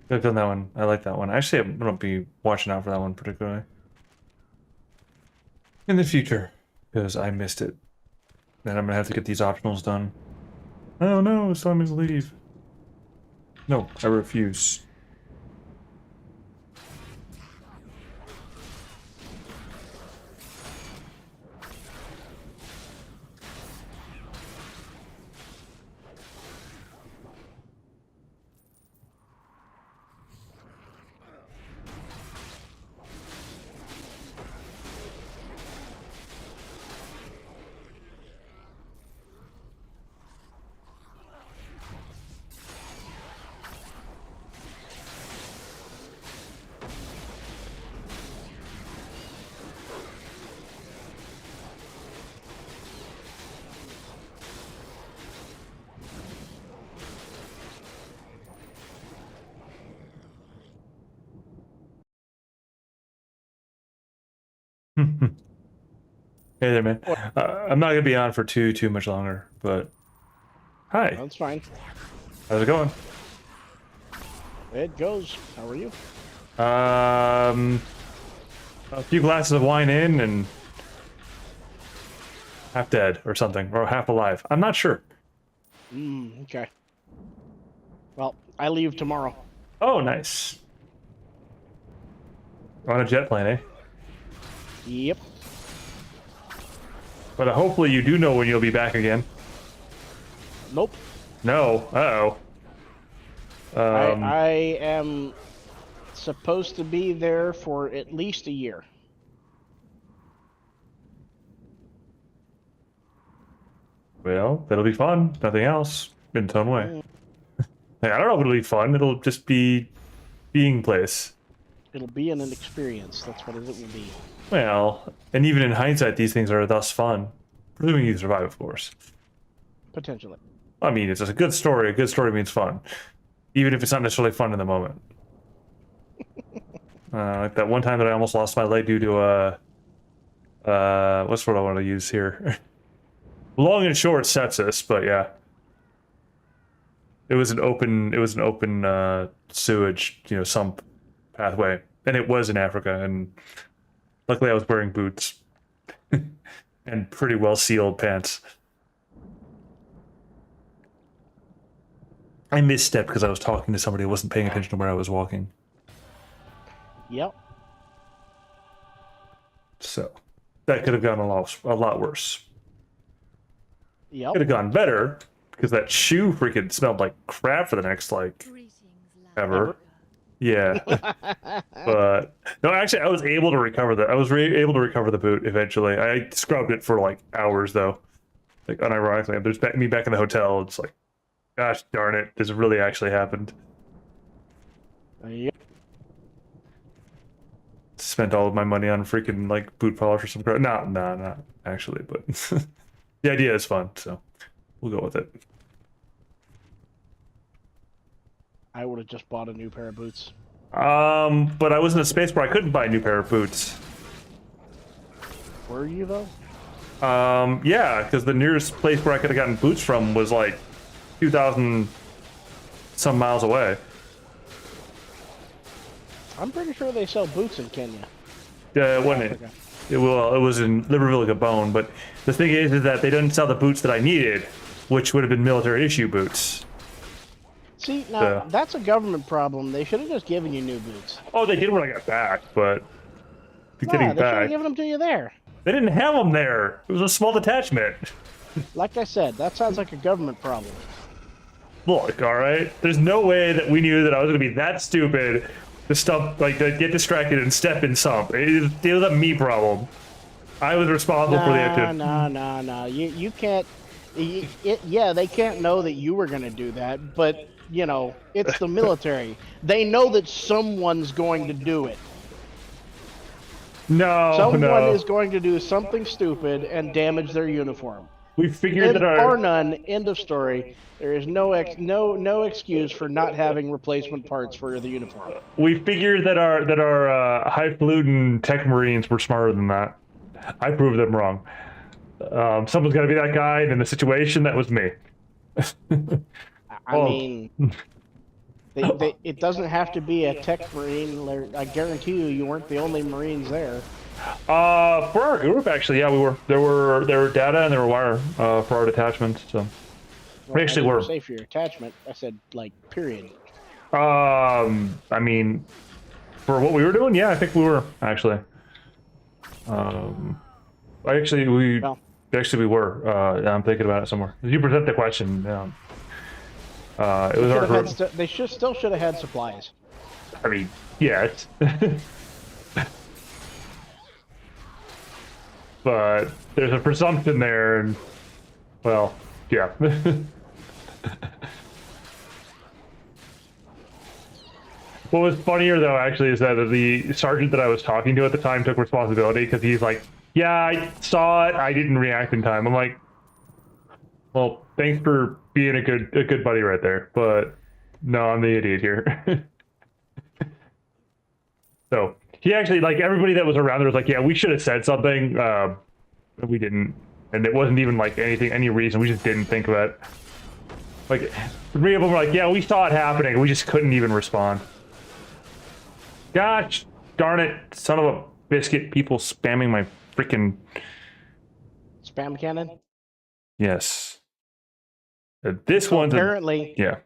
I've done that one. I like that one. Actually, I'm gonna be watching out for that one particularly in the future because I missed it. Then I'm gonna have to get these optionals done. Oh no, it's time to leave. No, I refuse. Hey there, man. I'm not gonna be on for too much longer, but hi, That's fine. how's it going? It goes. How are you? A few glasses of wine in and half dead or something, or half alive. I'm not sure. Okay. Well, I leave tomorrow. Oh, nice. On a jet plane, eh? Yep. But hopefully you do know when you'll be back again. Nope. No. Uh-oh. I am supposed to be there for at least a year. Well, that'll be fun. Nothing else in its own way. Hey, I don't know if it'll be fun. It'll just be being place. It'll be an experience. That's what it will be. Well, and even in hindsight, these things are thus fun. Presuming you survive, of course. Potentially. I mean, it's a good story. A good story means fun. Even if it's not necessarily fun in the moment. Like that one time that I almost lost my leg due to what's what I want to use here? Long and short, sepsis, but yeah. It was an open sewage, sump pathway. And it was in Africa, and luckily I was wearing boots. And pretty well sealed pants. I misstepped because I was talking to somebody who wasn't paying attention to where I was walking. Yep. So that could have gone a lot worse. Yep. Could have gone better because that shoe freaking smelled like crap for the next ever. Yeah. But no, actually, I was able to recover that. I was able to recover the boot eventually. I scrubbed it for like hours though. Like unironically, there's me back in the hotel. It's like, gosh darn it, this really actually happened. Yep. Spent all of my money on freaking like boot polish or some crap. No, not actually, but the idea is fun, so we'll go with it. I would have just bought a new pair of boots. But I was in a space where I couldn't buy a new pair of boots. Were you though? Yeah, because the nearest place where I could have gotten boots from was like 2,000 some miles away. I'm pretty sure they sell boots in Kenya. Yeah, it wasn't. It was in Libreville, Gabon. But the thing is that they didn't sell the boots that I needed, which would have been military issue boots. See, now that's a government problem. They should have just given you new boots. Oh, they did when I got back, but They should have given them to you there. They didn't have them there. It was a small detachment. Like I said, that sounds like a government problem. Look, all right. There's no way that we knew that I was going to be that stupid to get distracted and step in sump. It was a me problem. I was responsible for the activity. No. You can't. Yeah, they can't know that you were going to do that, but it's the military. They know that someone's going to do it. Someone is going to do something stupid and damage their uniform. We figured that our none. End of story. There is no excuse for not having replacement parts for the uniform. We figured that our highfalutin tech marines were smarter than that. I proved them wrong. Someone's got to be that guy, and in the situation, that was me. I Oh. mean, it doesn't have to be a tech marine. I guarantee you weren't the only Marines there. For our group, actually, yeah, we were. There were data and there were wire for our detachments. So Well, we actually I didn't were. say for your attachment. I said like period. I mean, for what we were doing, yeah, I think we were actually. Actually, we were. I'm thinking about it somewhere. You present the question. It was our group. They still should have had supplies. I mean, yeah. But there's a presumption there, and well, yeah. What was funnier though, actually, is that the sergeant that I was talking to at the time took responsibility because he's like, "Yeah, I saw it. I didn't react in time." I'm like, "Well, thanks for being a good buddy right there, but no, I'm the idiot here." So he actually, like, everybody that was around there was like, "Yeah, we should have said something." We didn't, and it wasn't even like any reason. We just didn't think of it. Like, 3 of them were like, "Yeah, we saw it happening." We just couldn't even respond. Gosh darn it, son of a biscuit, people spamming my freaking... Spam cannon? This so one's... Apparently... Yeah.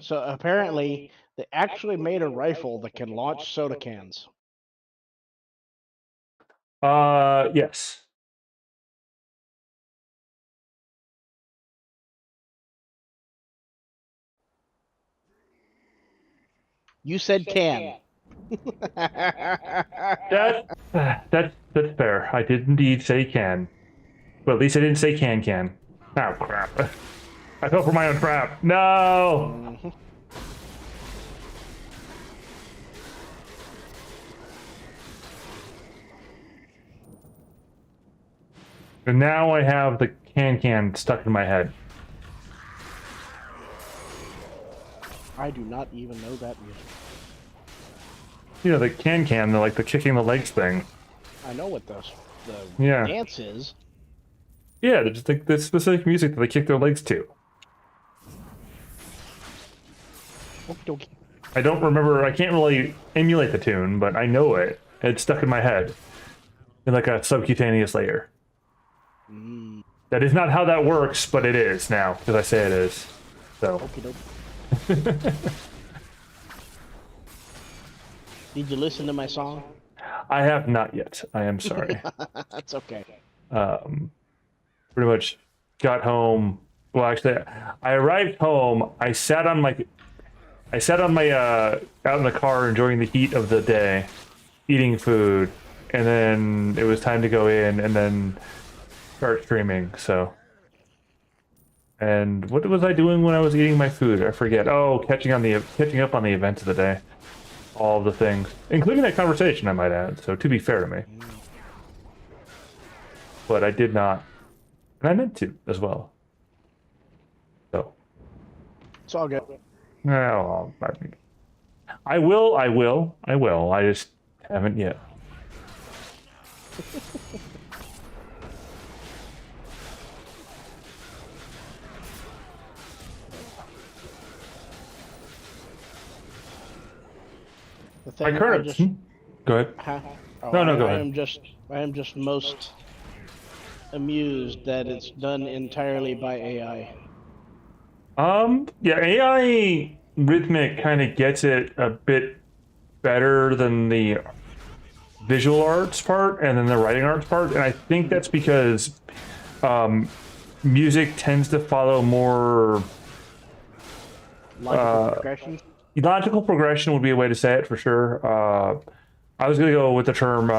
So apparently, they actually made a rifle that can launch soda cans. Yes. You said can. That's fair. I did indeed say can. Well, at least I didn't say can. Oh, crap. I fell for my own trap. No! Mm-hmm. And now I have the can stuck in my head. I do not even know that music. You know, the can, the, like, the kicking the legs thing. I know what the yeah. dance is. Yeah, there's just like the specific music that they kick their legs to. Okey-dokey. I don't remember, I can't really emulate the tune, but I know it. It's stuck in my head. In like a subcutaneous layer. Mm. That is not how that works, but it is now, because I say it is. So. Okey-dokey. Did you listen to my song? I have not yet. I am sorry. That's okay. Pretty much got home. Well, actually, I arrived home. I sat on my out in the car enjoying the heat of the day, eating food, and then it was time to go in and then start streaming. So. And what was I doing when I was eating my food? I forget. Oh, catching up on the events of the day. All of the things, including that conversation, I might add. So to be fair to me, but I did not, and I meant to as well. So it's all good. Well, I will. I just haven't yet. The thing Go ahead. Huh? Oh, No, go ahead. I am just most amused that it's done entirely by AI. Yeah, AI Rhythmic kind of gets it a bit better than the visual arts part and then the writing arts part, and I think that's because music tends to follow more logical progression. Logical progression would be a way to say it for sure. I was going to go with the term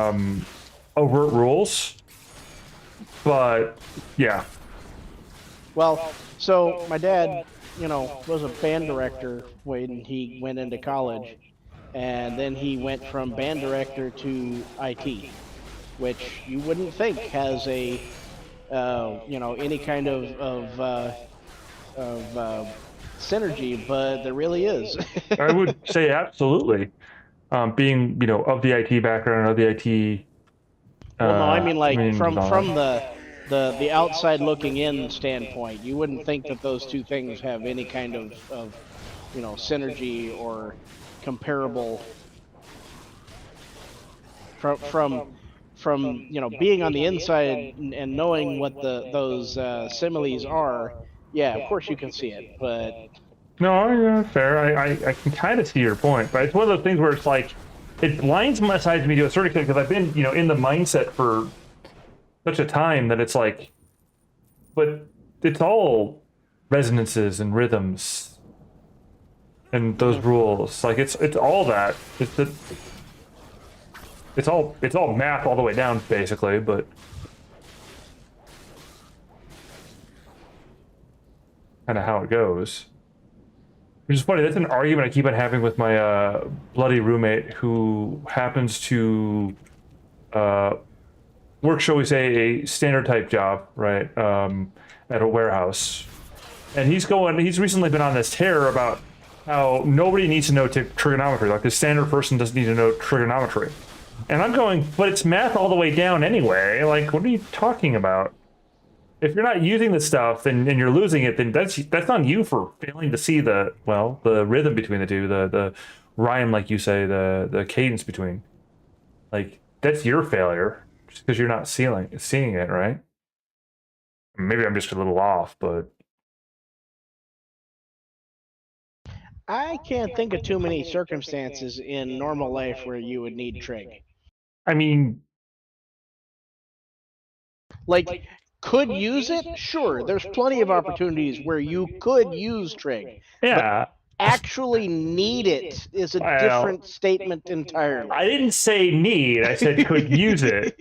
overt rules, but yeah. Well, so my dad, was a band director when he went into college, and then he went from band director to IT, which you wouldn't think has a, any kind of synergy, but there really is. I would say absolutely. Being, of the IT background, of the IT. Well, no, I mean from the outside looking in standpoint, you wouldn't think that those two things have any kind of synergy or comparable from being on the inside and knowing what those similes are. Yeah, of course you can see it, but No, yeah, fair. I can kind of see your point, but it's one of those things where it's like it blinds my eyes to me to a certain extent because I've been in the mindset for such a time that it's like, but it's all resonances and rhythms and those rules. Like it's all that. It's all math all the way down basically, but kind of how it goes. Which is funny. That's an argument I keep on having with my bloody roommate, who happens to work, shall we say, a standard type job, right, at a warehouse. And he's recently been on this tear about how nobody needs to know trigonometry. Like the standard person doesn't need to know trigonometry. And I'm going, but it's math all the way down anyway. Like, what are you talking about? If you're not using the stuff and you're losing it, then that's on you for failing to see the rhythm between the two, the rhyme, like you say, the cadence between. Like, that's your failure just because you're not seeing it, right? Maybe I'm just a little off, but I can't think of too many circumstances in normal life where you would need trig. I mean, like, could use it? Sure, there's plenty of opportunities where you could use trig. yeah. But actually need it is a different statement entirely. I didn't say need. I said could use it.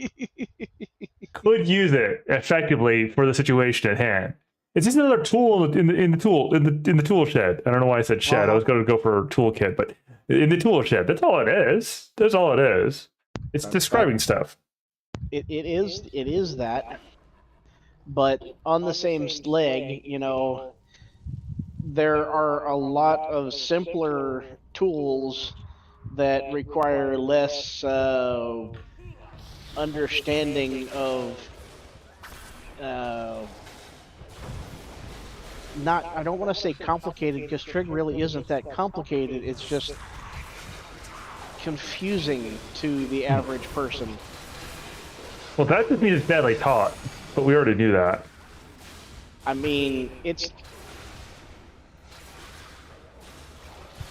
Could use it effectively for the situation at hand. It's just another tool in the tool shed. I don't know why I said shed. I was going to go for toolkit, but in the tool shed. That's all it is. That's all it is. It's describing stuff. It is that. But on the same leg, there are a lot of simpler tools that require less understanding of I don't want to say complicated, because trig really isn't that complicated. It's just confusing to the average person. Well, that just means it's badly taught, but we already knew that. I mean,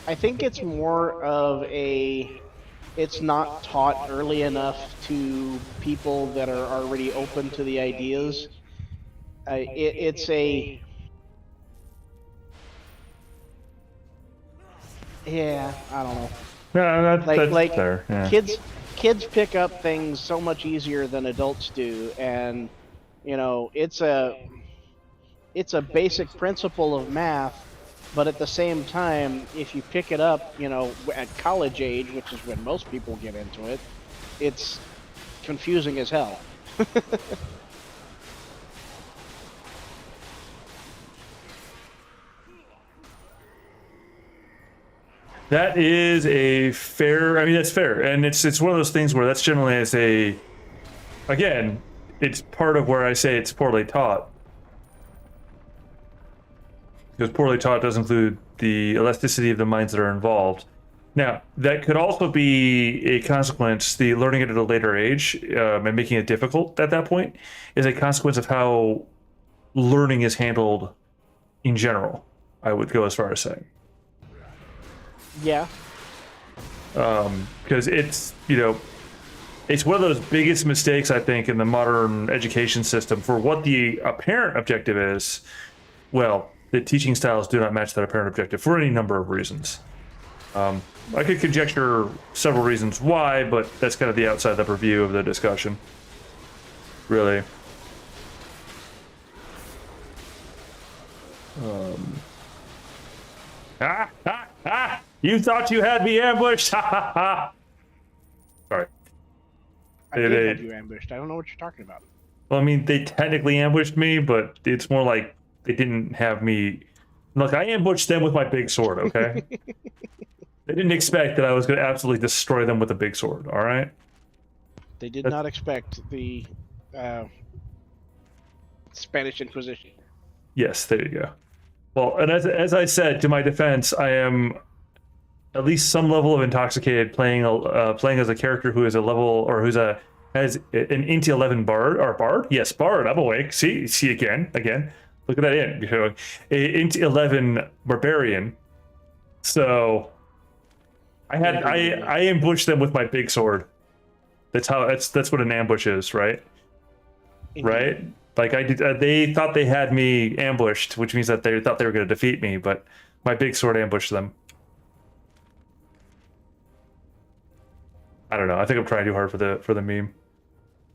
I think it's more of it's not taught early enough to people that are already open to the ideas. Yeah, I don't know. Yeah, that's fair. Yeah. Kids pick up things so much easier than adults do, and it's a basic principle of math, but at the same time, if you pick it up, at college age, which is when most people get into it, it's confusing as hell. That is a fair. I mean, that's fair, and it's one of those things where that's generally again, it's part of where I say it's poorly taught, because poorly taught does include the elasticity of the minds that are involved. Now, that could also be a consequence. The learning it at a later age and making it difficult at that point is a consequence of how learning is handled in general. I would go as far as saying. Yeah. Because it's it's one of those biggest mistakes, I think, in the modern education system for what the apparent objective is. Well, the teaching styles do not match that apparent objective for any number of reasons. I could conjecture several reasons why, but that's kind of the outside the purview of the discussion. Really. You thought you had me ambushed? Ha ha ha! Sorry. I did have you ambushed. I don't know what you're talking about. Well, I mean, they technically ambushed me, but it's more like they didn't have me. Look, I ambushed them with my big sword, okay? They didn't expect that I was going to absolutely destroy them with a big sword, all right? They did not expect the Spanish Inquisition. Yes, there you go. Well, and as I said, to my defense, I am at least some level of intoxicated playing as a character who is a level or has an Inti 11 bard or bard. Yes, bard. I'm awake. See again. Look at that in. A Inti 11 barbarian. So I ambushed them with my big sword. That's what an ambush is, right? Indeed. Right? Like they thought they had me ambushed, which means that they thought they were going to defeat me, but my big sword ambushed them. I don't know. I think I'm trying too hard for the meme.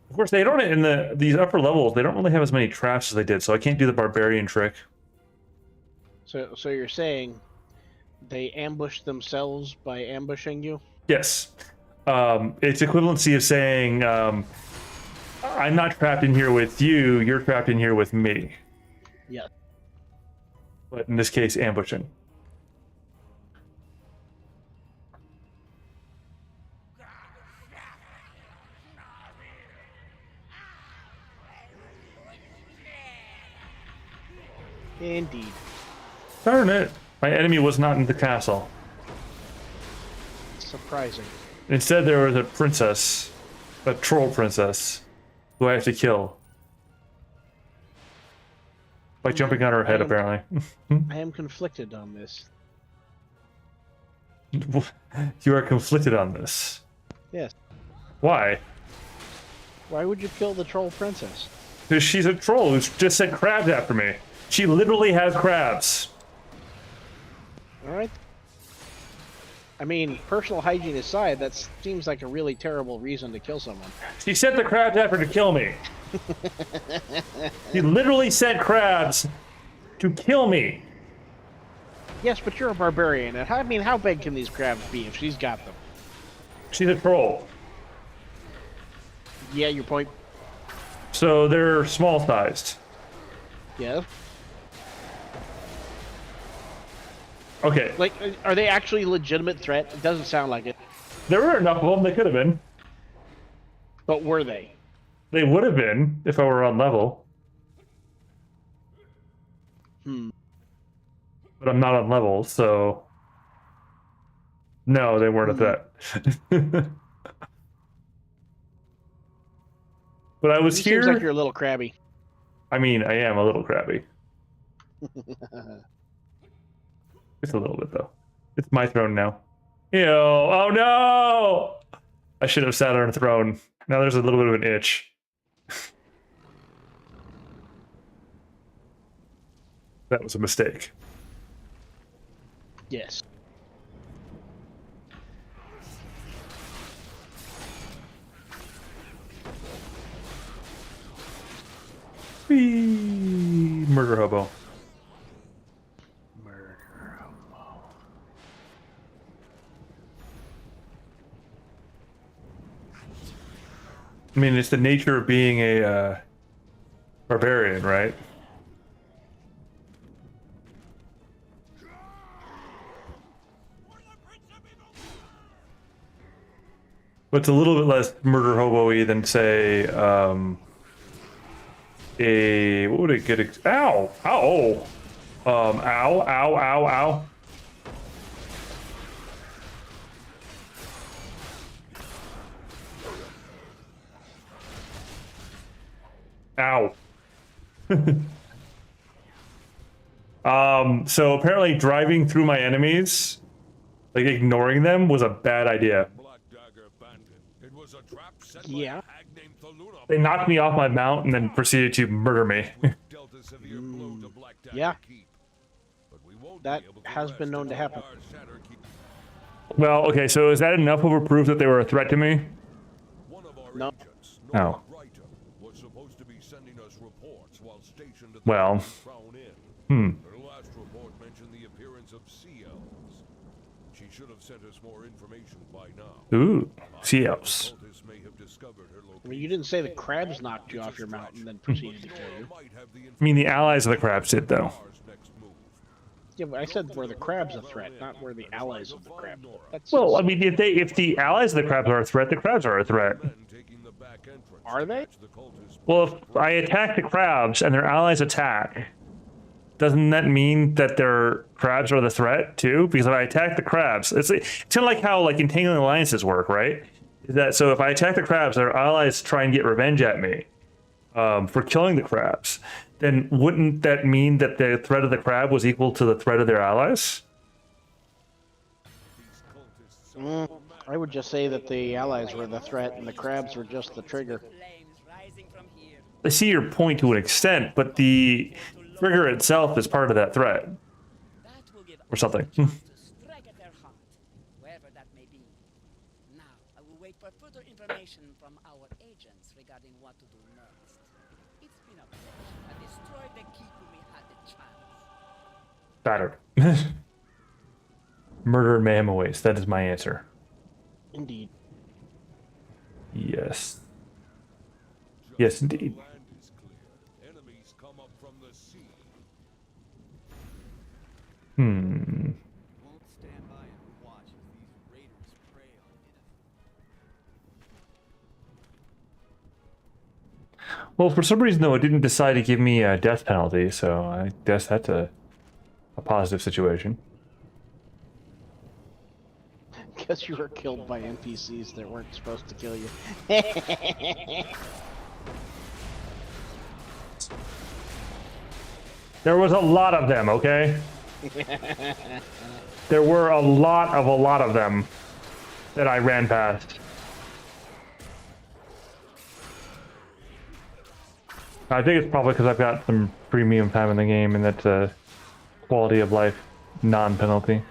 Of course, they don't in these upper levels. They don't really have as many traps as they did, so I can't do the barbarian trick. So you're saying they ambushed themselves by ambushing you? Yes. It's equivalency of saying, I'm not trapped in here with you, you're trapped in here with me. Yeah. But in this case, ambushing. Indeed. Darn it. My enemy was not in the castle. Surprising. Instead, there was a princess, a troll princess, who I have to kill. By jumping on her head, apparently. I am conflicted on this. You are conflicted on this. Yes. Why? Why would you kill the troll princess? Because she's a troll who's just sent crabs after me. She literally has crabs. Alright. I mean, personal hygiene aside, that seems like a really terrible reason to kill someone. She sent the crabs after to kill me. She literally sent crabs to kill me. Yes, but you're a barbarian, and how big can these crabs be if she's got them? She's a troll. Yeah, your point. So they're small sized. Yeah. Okay. Like, are they actually a legitimate threat? It doesn't sound like it. There were enough of them. They could have been. But were they? They would have been if I were on level. But I'm not on level, so no, they weren't a threat. But I was here. Seems like you're a little crabby. I mean, I am a little crabby. Just a little bit, though. It's my throne now. Ew! Oh no! I should have sat on a throne. Now there's a little bit of an itch. That was a mistake. Yes. Whee! Murder hobo. Murder hobo. I mean, it's the nature of being a barbarian, right? But it's a little bit less murder hobo-y than, say, what would it get? Ow! Ow! Ow! Ow! Ow! Ow! Ow! So apparently driving through my enemies, like ignoring them, was a bad idea. Yeah. They knocked me off my mount and then proceeded to murder me. Yeah. That has been known to happen. Well, okay, so is that enough of a proof that they were a threat to me? No. Oh. Well. Her last report mentioned the appearance of sea elves. She should have sent us more information by now. Ooh, sea elves. I mean, you didn't say the crabs knocked you off your mount and then proceeded to kill you. I mean, the allies of the crabs did, though. Yeah, but I said were the crabs a threat, not were the allies of the crabs. Well, I mean, if the allies of the crabs are a threat, the crabs are a threat. back entrance Are to they? catch the cultists. Well, if I attack the crabs and their allies attack, doesn't that mean that their crabs are the threat too? Because if I attack the crabs, it's kind of like how like entangling alliances work, right? Is that so? If I attack the crabs, their allies try and get revenge at me for killing the crabs. Then wouldn't that mean that the threat of the crab was equal to the threat of their allies? I would just say that the allies were the threat and the crabs were just the trigger. Flames rising from here. I see your point to an extent, but the trigger itself is part of that threat, That will give or something. us a chance to strike at their heart, wherever that may be. Now, I will wait for further information from our agents regarding what to do next. It's been a pleasure. I destroyed the keep when we had the chance. Battered. Murder and mayhem awaits. That is my answer. Indeed. Yes. Yes, indeed. The land is clear. Enemies come up from the sea. Won't stand by and watch as these raiders prey on innocents. Well, for some reason, though, it didn't decide to give me a death penalty, so I guess that's a positive situation. Guess you were killed by NPCs that weren't supposed to kill you. There was a lot of them, okay? There were a lot of them that I ran past. I think it's probably because I've got some premium time in the game, and that's a quality of life non-penalty.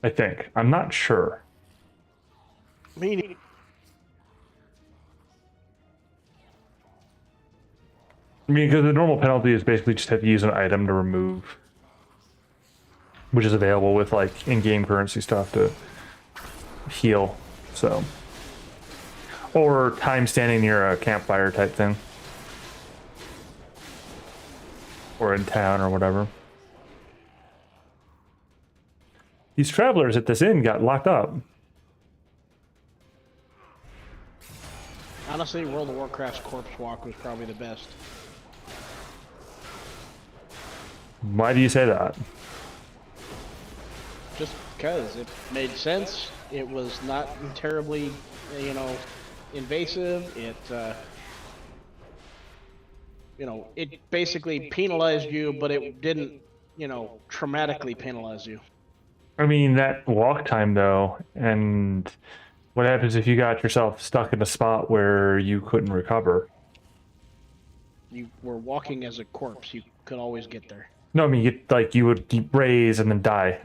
I think. I'm not sure. Meaning. I mean, because the normal penalty is basically just have to use an item to remove, which is available with like in-game currency stuff to heal. So, or time standing near a campfire type thing, or in town or whatever. These travelers at this inn got locked up. Honestly, World of Warcraft's corpse walk was probably the best. Why do you say that? Just because it made sense. It was not terribly, invasive. It, it basically penalized you, but it didn't, traumatically penalize you. I mean, that walk time though, and what happens if you got yourself stuck in a spot where you couldn't recover? You were walking as a corpse. You could always get there. No, I mean, you would raise and then die.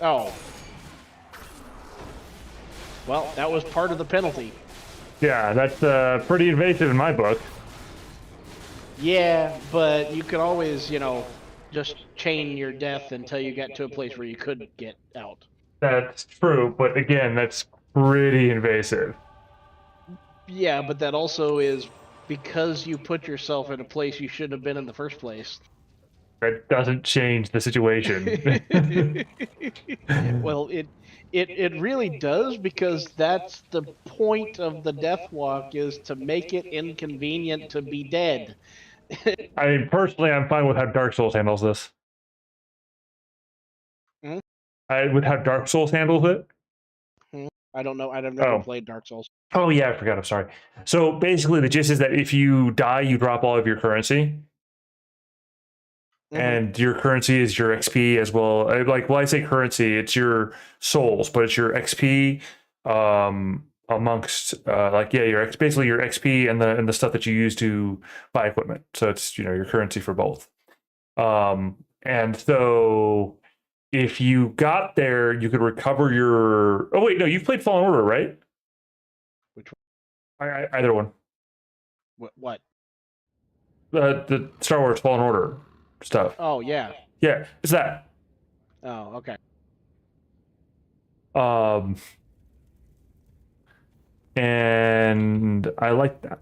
Oh. Well, that was part of the penalty. Yeah, that's pretty invasive in my book. Yeah, but you could always, just chain your death until you got to a place where you could get out. That's true, but again, that's pretty invasive. Yeah, but that also is because you put yourself in a place you shouldn't have been in the first place. That doesn't change the situation. Well, it really does, because that's the point of the death walk, is to make it inconvenient to be dead. I mean, personally, I'm fine with how Dark Souls handles this. With how Dark Souls handles it. I don't know. I've never played Dark Souls. Oh yeah, I forgot. I'm sorry. So basically, the gist is that if you die, you drop all of your currency, and your currency is your XP as well. Like, when I say currency, it's your souls, but it's your XP amongst basically your XP and the stuff that you use to buy equipment. So it's your currency for both. And so if you got there, you could recover your. Oh wait, no, you've played Fallen Order, right? Which one? Either one. What? The Star Wars Fallen Order stuff. Oh yeah. Yeah, it's that. Oh, okay. And I like that.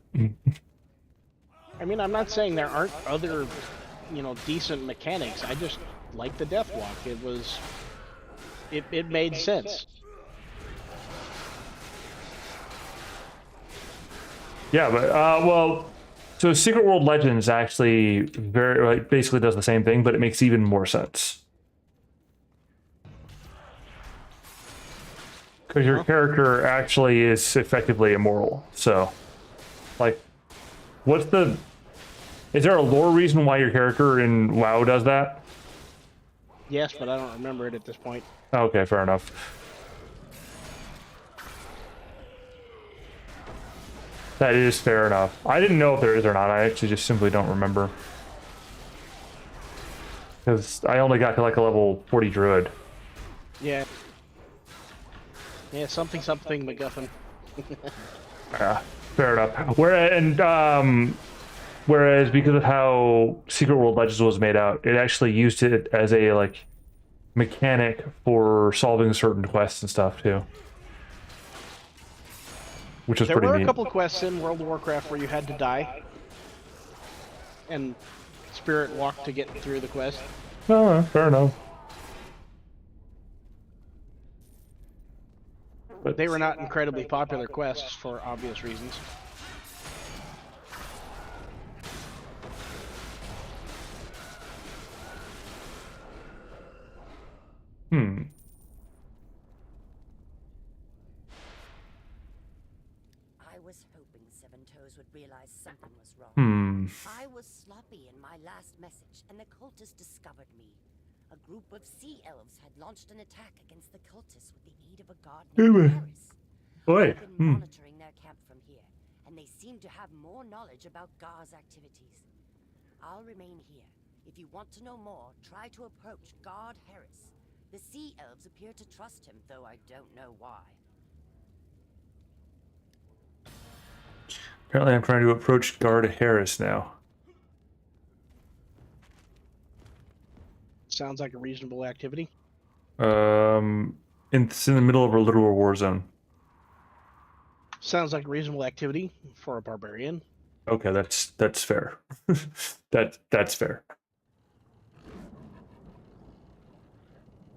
I mean, I'm not saying there aren't other, decent mechanics. I just like the death walk. It made sense. Yeah, but well, so Secret World Legends actually very like basically does the same thing, but it makes even more sense. Because your character actually is effectively immortal. So, like, what's the... Is there a lore reason why your character in WoW does that? Yes, but I don't remember it at this point. Okay, fair enough. That is fair enough. I didn't know if there is or not. I actually just simply don't remember. Because I only got to like a level 40 druid. Yeah. Yeah, something MacGuffin. Yeah, fair enough. Whereas because of how Secret World Legends was made out, it actually used it as a like mechanic for solving certain quests and stuff too, which is There pretty were neat. a couple quests in World of Warcraft where you had to die and spirit walk to get through the quest. No, fair enough. But They were not incredibly popular quests for obvious reasons. I was hoping Seven Toes would realize something was wrong. I was sloppy in my last message, and the cultists discovered me. A group of sea elves had launched an attack against the cultists with the aid of a god named Harris. I've been monitoring their camp from here, and they seem to have more knowledge about Gar's activities. I'll remain here. If you want to know more, try to approach Guard Harris. The sea elves appear to trust him, though I don't know why. Apparently I'm trying to approach Guard Harris now. Sounds like a reasonable activity. It's in the middle of a literal war zone. Sounds like a reasonable activity for a barbarian. Okay, that's fair. That's fair.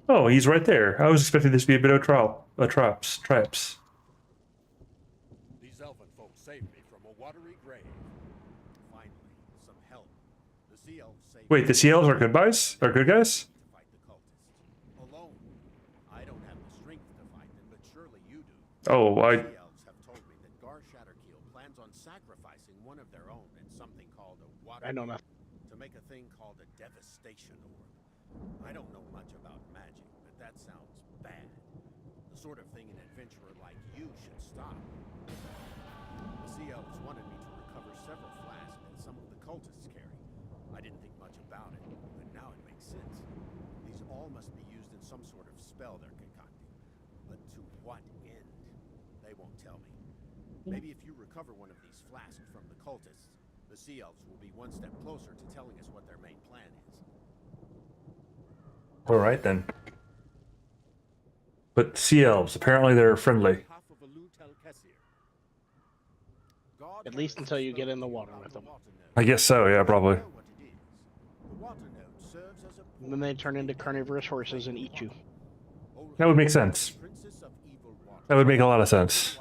Oh, he's right there. I was expecting this to be a bit of traps. These elfin folks saved me from a watery grave. Finally, some help. The sea elves saved Wait, the sea elves are good guys? Are good guys? to fight the cultists. Alone. I don't have the strength to fight them, but surely you do. Oh, Sea elves have told me that Gar Shatterkeel plans on sacrificing one of their own in something called a water I know nothing. to make a thing called a devastation orb. I don't know much about magic, but that sounds bad. The sort of thing an adventurer like you should stop. The sea elves wanted me to recover several flasks that some of the cultists carry. I didn't think much about it, but now it makes sense. These all must be used in some sort of spell they're concocting. But to what end? They won't tell me. Maybe if you recover one of these flasks from the cultists, the sea elves will be one step closer to telling us what their main plan is. All right then. But sea elves, apparently they're friendly. At least until you get in the water with them. I guess so, yeah, probably. And then they turn into carnivorous horses and eat you. That would make sense. That would make a lot of sense.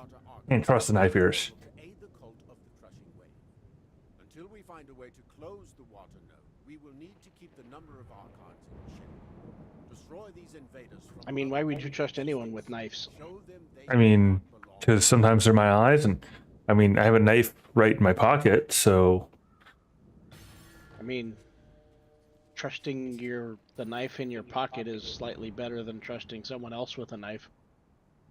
And trust the knife ears. Until we find a way to close the water node, we will need to keep the number of archons in check. Destroy these invaders from I mean, why would you trust anyone with knives? I mean, because sometimes they're my allies, and I mean, I have a knife right in my pocket, so... I mean, trusting the knife in your pocket is slightly better than trusting someone else with a knife.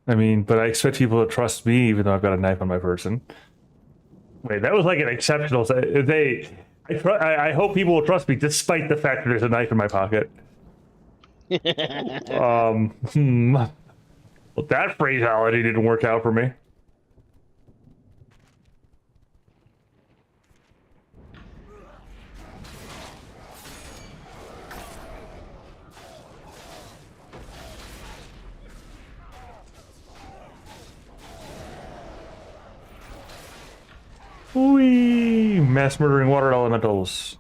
I mean, but I expect people to trust me even though I've got a knife on my person. Wait, that was like an exceptional... I hope people will trust me despite the fact that there's a knife in my pocket. Well, that phraseology didn't work out for me. Whee! Mass murdering water elementals.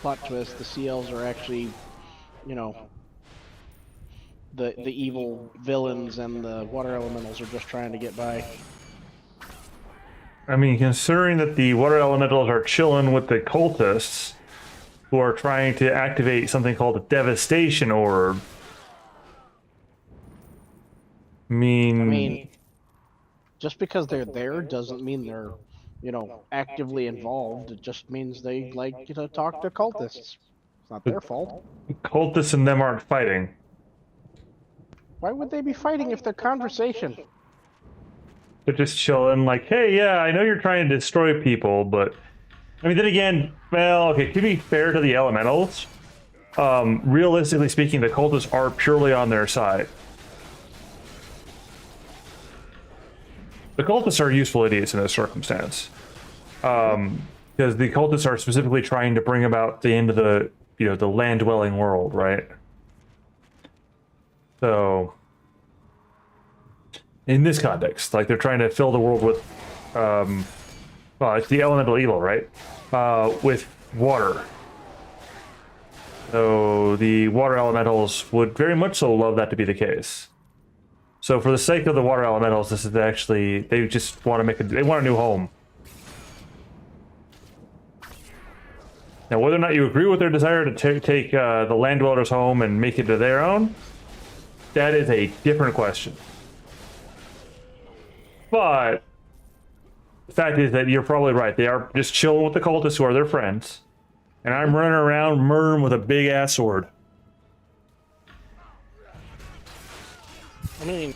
plot twist, the sea elves are actually, you know, the evil villains, and the water elementals are just trying to get by. I mean, considering that the water elementals are chilling with the cultists, who are trying to activate something called a devastation orb. I mean, just because they're there doesn't mean they're, you know, actively involved. It just means they like to talk to cultists. It's not their fault. cultists and them aren't fighting. Why would they be fighting if they're conversation? They're just chilling, like, hey, yeah, I know you're trying to destroy people, but I mean, then again, well, okay, to be fair to the elementals, realistically speaking, the cultists are purely on their side. The cultists are useful idiots in this circumstance, because the cultists are specifically trying to bring about the end of the, you know, the land-dwelling world, right? So, in this context, like, they're trying to fill the world with, well, it's the elemental evil, right? With water. So the water elementals would very much so love that to be the case. So for the sake of the water elementals, this is actually, they just want to make they want a new home. Now, whether or not you agree with their desire to take the land dwellers home and make it to their own, that is a different question. But the fact is that you're probably right. They are just chilling with the cultists who are their friends. And I'm running around murdering with a big ass sword. I mean,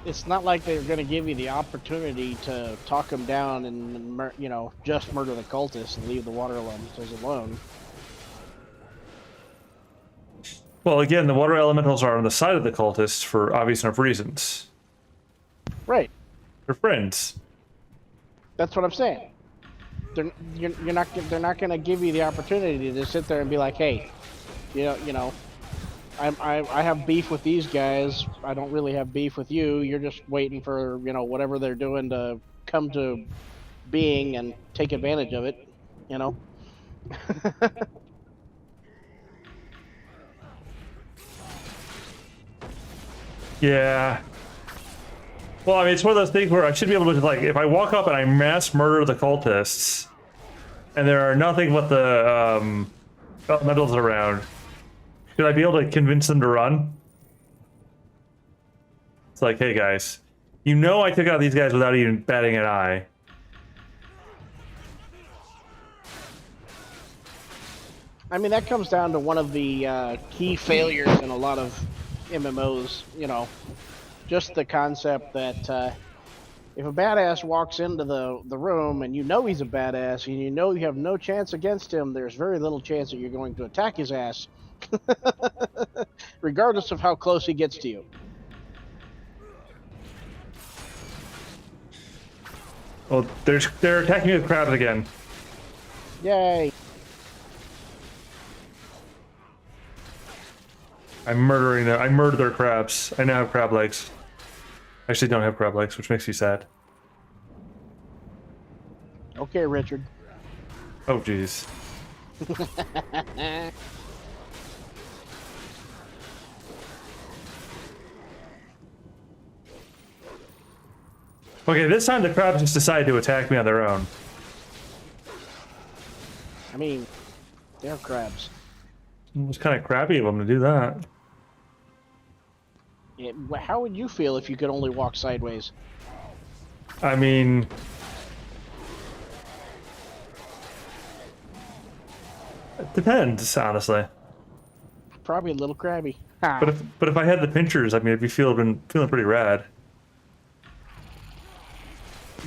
it's not like they're going to give you the opportunity to talk them down and, you know, just murder the cultists and leave the water elementals alone. Well, again, the water elementals are on the side of the cultists for obvious enough reasons. Right. They're friends. That's what I'm saying. They're not going to give you the opportunity to sit there and be like, hey, you know, I have beef with these guys. I don't really have beef with you. You're just waiting for, you know, whatever they're doing to come to being and take advantage of it, you know? Yeah. Well, I mean, it's one of those things where I should be able to, like, if I walk up and I mass murder the cultists, and there are nothing but the elementals around, should I be able to convince them to run? It's like, hey guys, you know I took out these guys without even batting an eye. I mean, that comes down to one of the key failures in a lot of MMOs, you know, just the concept that if a badass walks into the room and you know he's a badass and you know you have no chance against him, there's very little chance that you're going to attack his ass, regardless of how close he gets to you. Well, they're attacking me with crabs again. Yay! I'm murdering them. I murdered their crabs. I now have crab legs. I actually don't have crab legs, which makes me sad. Okay, Richard. Oh, jeez. Okay, this time the crabs just decided to attack me on their own. I mean, they're crabs. It was kind of crappy of them to do that. How would you feel if you could only walk sideways? I mean, it depends, honestly. Probably a little crabby. But if I had the pinchers, I mean, I'd be feeling pretty rad.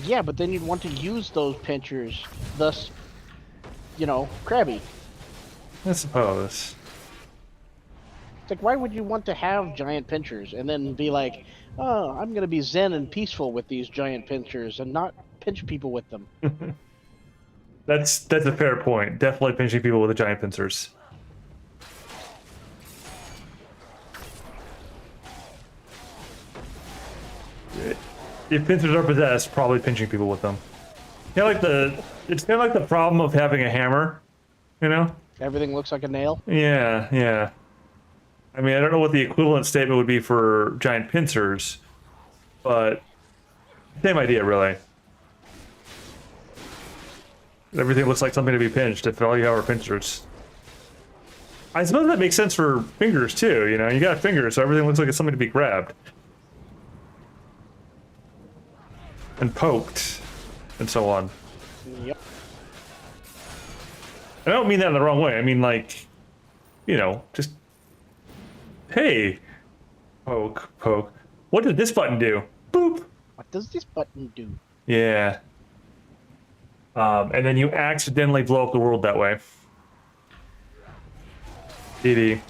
Yeah, but then you'd want to use those pinchers, thus, you know, crabby. I suppose. It's like, why would you want to have giant pinchers and then be like, oh, I'm going to be zen and peaceful with these giant pinchers and not pinch people with them? That's a fair point. Definitely pinching people with the giant pincers. If pincers are possessed, probably pinching people with them. It's kind of like the problem of having a hammer. You know? Everything looks like a nail. Yeah, yeah. I mean, I don't know what the equivalent statement would be for giant pincers, but same idea, really. Everything looks like something to be pinched if all you have are pincers. I suppose that makes sense for fingers too, you know? You got fingers, so everything looks like it's something to be grabbed. And poked. And so on. Yep. I don't mean that in the wrong way. I mean, like, you know, just... Hey! Poke, poke. What did this button do? Boop! What does this button do? Yeah. And then you accidentally blow up the world that way. DD.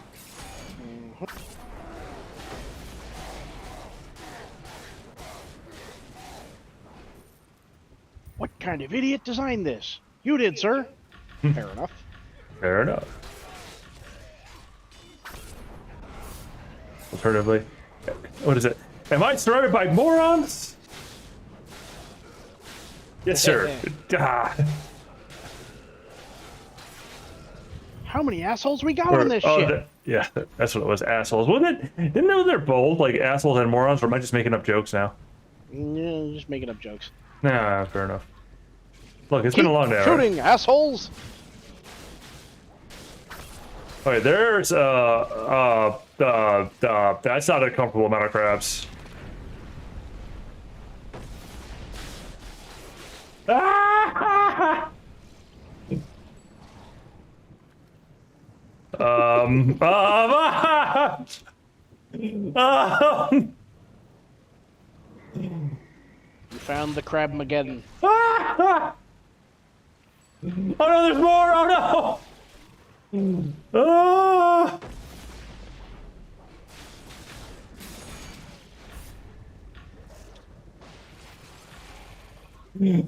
What kind of idiot designed this? You did, sir. Fair enough. Fair enough. Alternatively, what is it? Am I surrounded by morons? Yes, sir. Ah. How many assholes we got on this ship? Yeah, that's what it was. Assholes. Wasn't it? Didn't know they're bold, like assholes and morons? Or am I just making up jokes now? Yeah, just making up jokes. Nah, fair enough. Look, it's Keep been a long day. shooting, Right? assholes! Okay, there's that's not a comfortable amount of crabs. Ah! You found the Crabmageddon. Oh no, there's more! Oh no! Ah!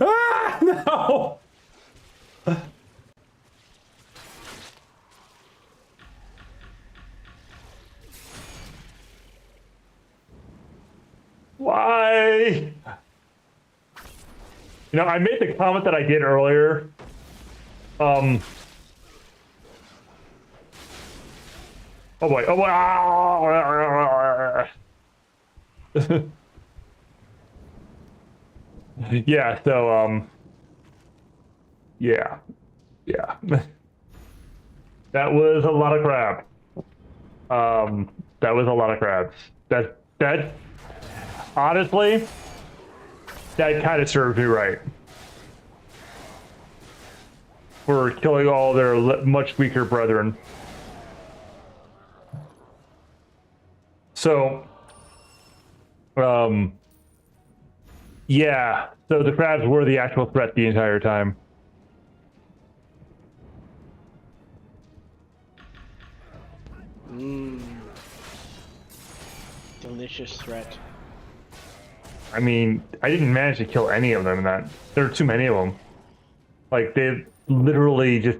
Ah, no! Why? You know, I made the comment that I did earlier. Oh boy, oh boy. Ah! Yeah, so, yeah. Yeah. That was a lot of crap. That was a lot of crabs. That, honestly, that kind of served me right. For killing all their much weaker brethren. So, yeah, so the crabs were the actual threat the entire time. Delicious threat. I mean, I didn't manage to kill any of them in that. There are too many of them. Like, they literally just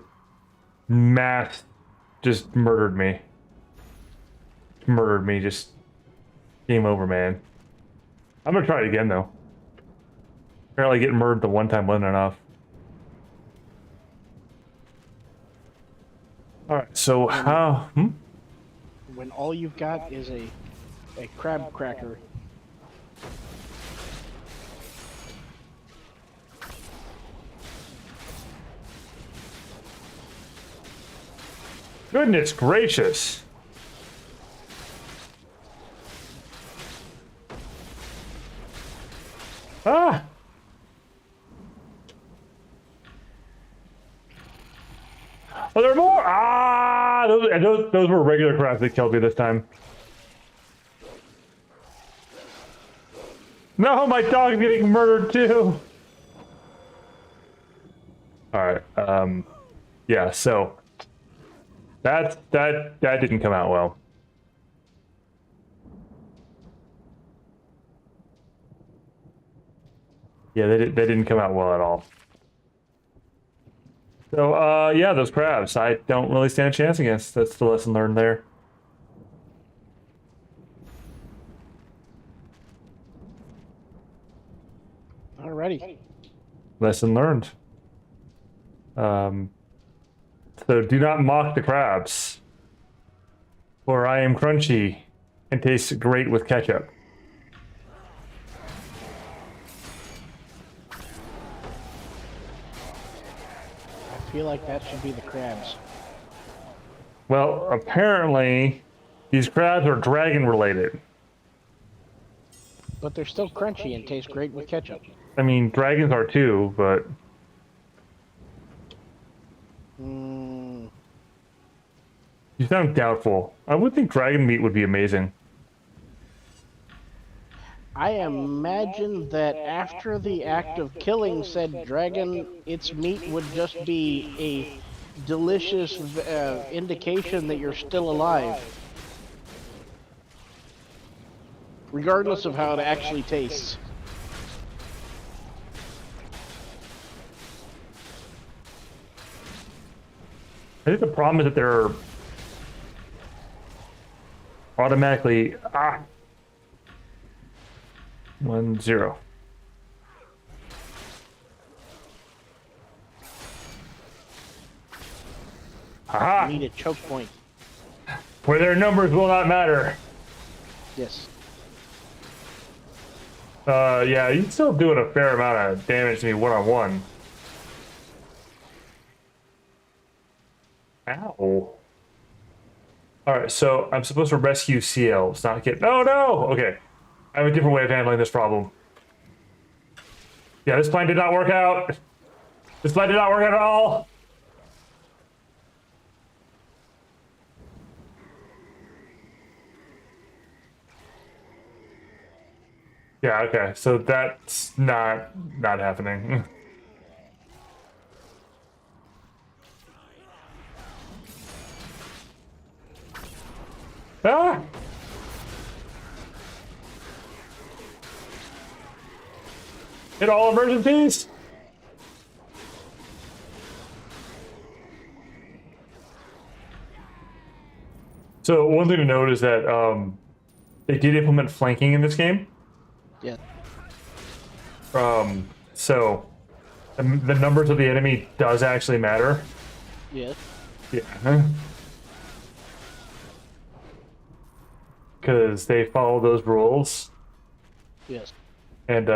just murdered me. Murdered me, just game over, man. I'm gonna try it again, though. Apparently getting murdered the one time wasn't enough. Alright, so how... When all you've got is a crab cracker. Goodness gracious. Ah! Oh, there are more! Ah! Those were regular crabs that killed me this time. No, my dog's getting murdered too! Alright, yeah, so... That didn't come out well. Yeah, that didn't come out well at all. So, yeah, those crabs, I don't really stand a chance against. That's the lesson learned there. Alrighty. Lesson learned. So do not mock the crabs, for I am crunchy and taste great with ketchup. I feel like that should be the crabs. Well, apparently, these crabs are dragon related. But they're still crunchy and taste great with ketchup. I mean, dragons are too, but Mm, you sound doubtful. I would think dragon meat would be amazing. I imagine that after the act of killing said dragon, its meat would just be a delicious indication that you're still alive. Regardless of how it actually tastes. I think the problem is that they're automatically 1-0. Haha! Need a choke point. Where their numbers will not matter. Yes. Yeah, you're still doing a fair amount of damage to me one-on-one. Ow. Alright, so I'm supposed to rescue sea elves, not get... Oh, no! Okay. I have a different way of handling this problem. Yeah, this plan did not work out. This plan did not work out at all. Yeah, okay. So that's not happening. Ah! Hit all emergencies! So one thing to note is that they did implement flanking in this game. Yeah. So the numbers of the enemy does actually matter. Yes. Yeah. Because they follow those rules. Yes. And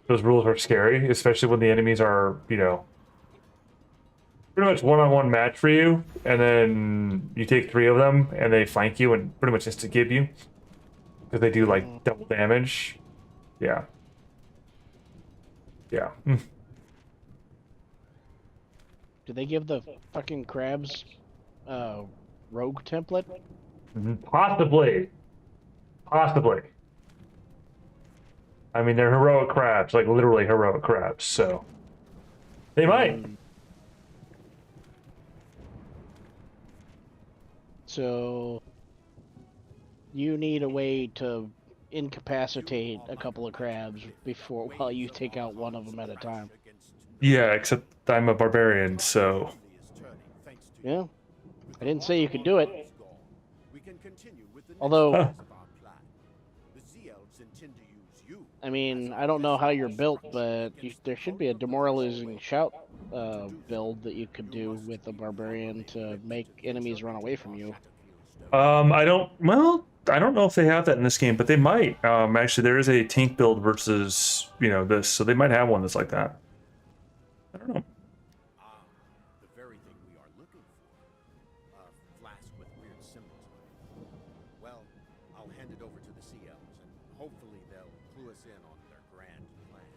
those rules are scary, especially when the enemies are, you know, pretty much one-on-one match for you, and then you take 3 of them, and they flank you and pretty much insta-give you. Because they do, like, double damage. Yeah. Yeah. Did they give the fucking crabs rogue template? Possibly. Possibly. I mean, they're heroic crabs, like literally heroic crabs, so they might. So you need a way to incapacitate a couple of crabs before while you take out one of them at a time. Yeah, except I'm a barbarian, so Yeah. I didn't say you could do it. Although, I mean, I don't know how you're built, but there should be a demoralizing shout build that you could do with a barbarian to make enemies run away from you. I don't know if they have that in this game, but they might. Actually, there is a tank build versus, you know, this, so they might have one that's like that. I don't know. The very thing we are looking for. A flask with weird symbols on it. Well, I'll hand it over to the Sea Elves, and hopefully they'll clue us in on their grand plan.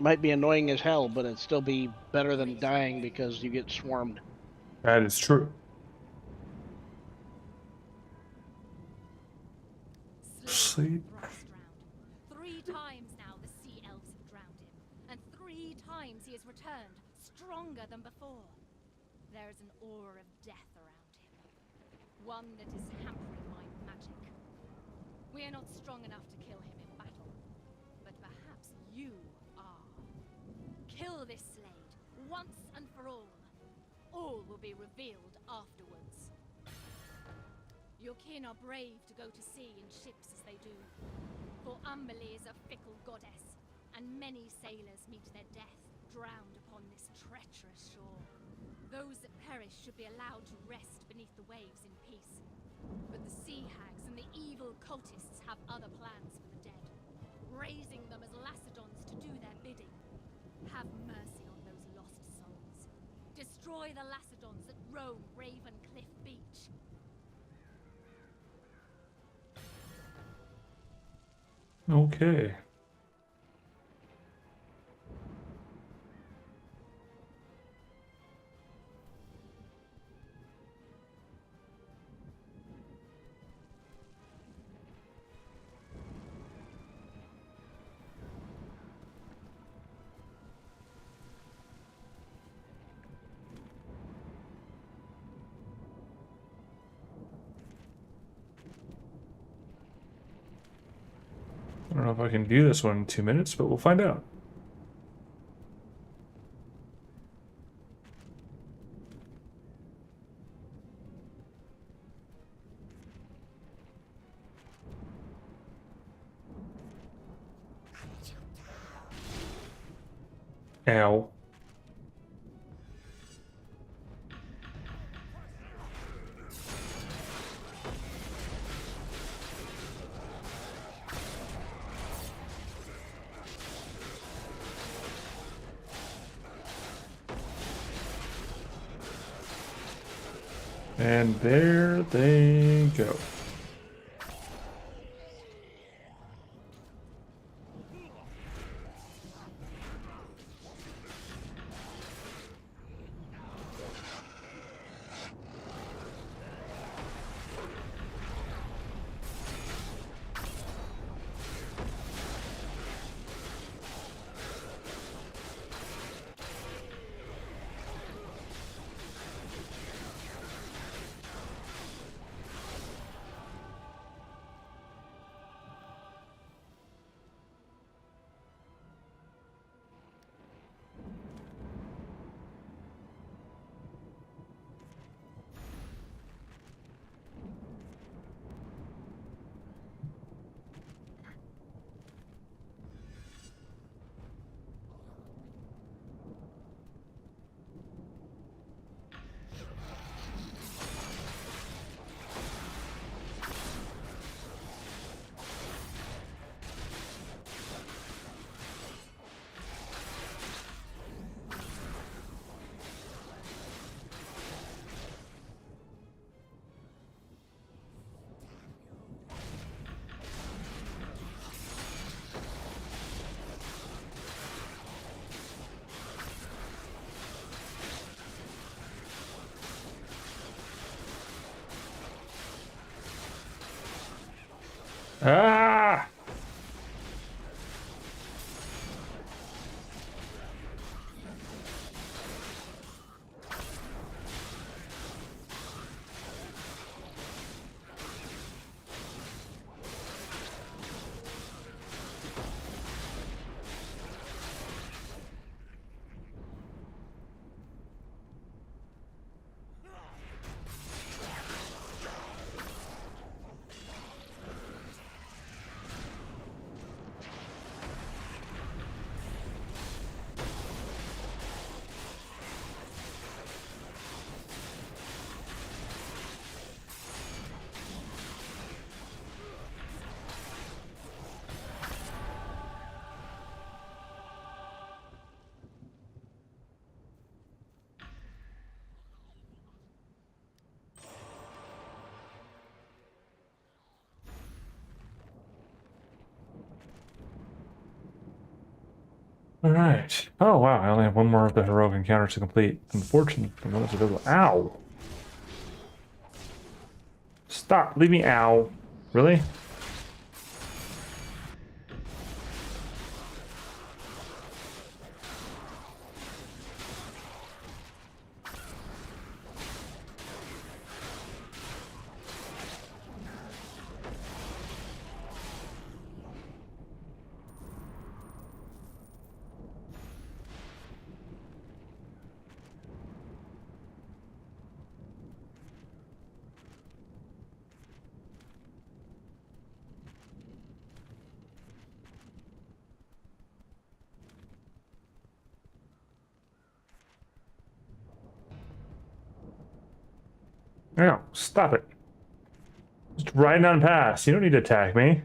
Might be annoying as hell, but it'd still be better than dying because you get swarmed. That is true. Sleep. 3 times now the Sea Elves have drowned him, and 3 times he has returned, stronger than before. There is an aura of death around him, one that is hampering my magic. We are not strong enough to kill him in battle, but perhaps you are. Kill this Slade, once and for all. All will be revealed afterwards. Your kin are brave to go to sea in ships as they do, for Umberlee is a fickle goddess, and many sailors meet their death drowned upon this treacherous shore. Those that perish should be allowed to rest beneath the waves in peace. But the sea hags and the evil cultists have other plans for the dead, raising them as Lacedons to do their bidding. Have mercy on those lost souls. Destroy the Lacedons that roam Raven Cliff Beach. Okay. I don't know if I can do this one in 2 minutes, but we'll find out. Ow. And there they go. Ah! All right. Oh, wow. I only have one more of the heroic encounters to complete. Unfortunately, the one that's available. Ow! Stop! Leave me. Ow! Really? No, stop it. Just riding on past. You don't need to attack me.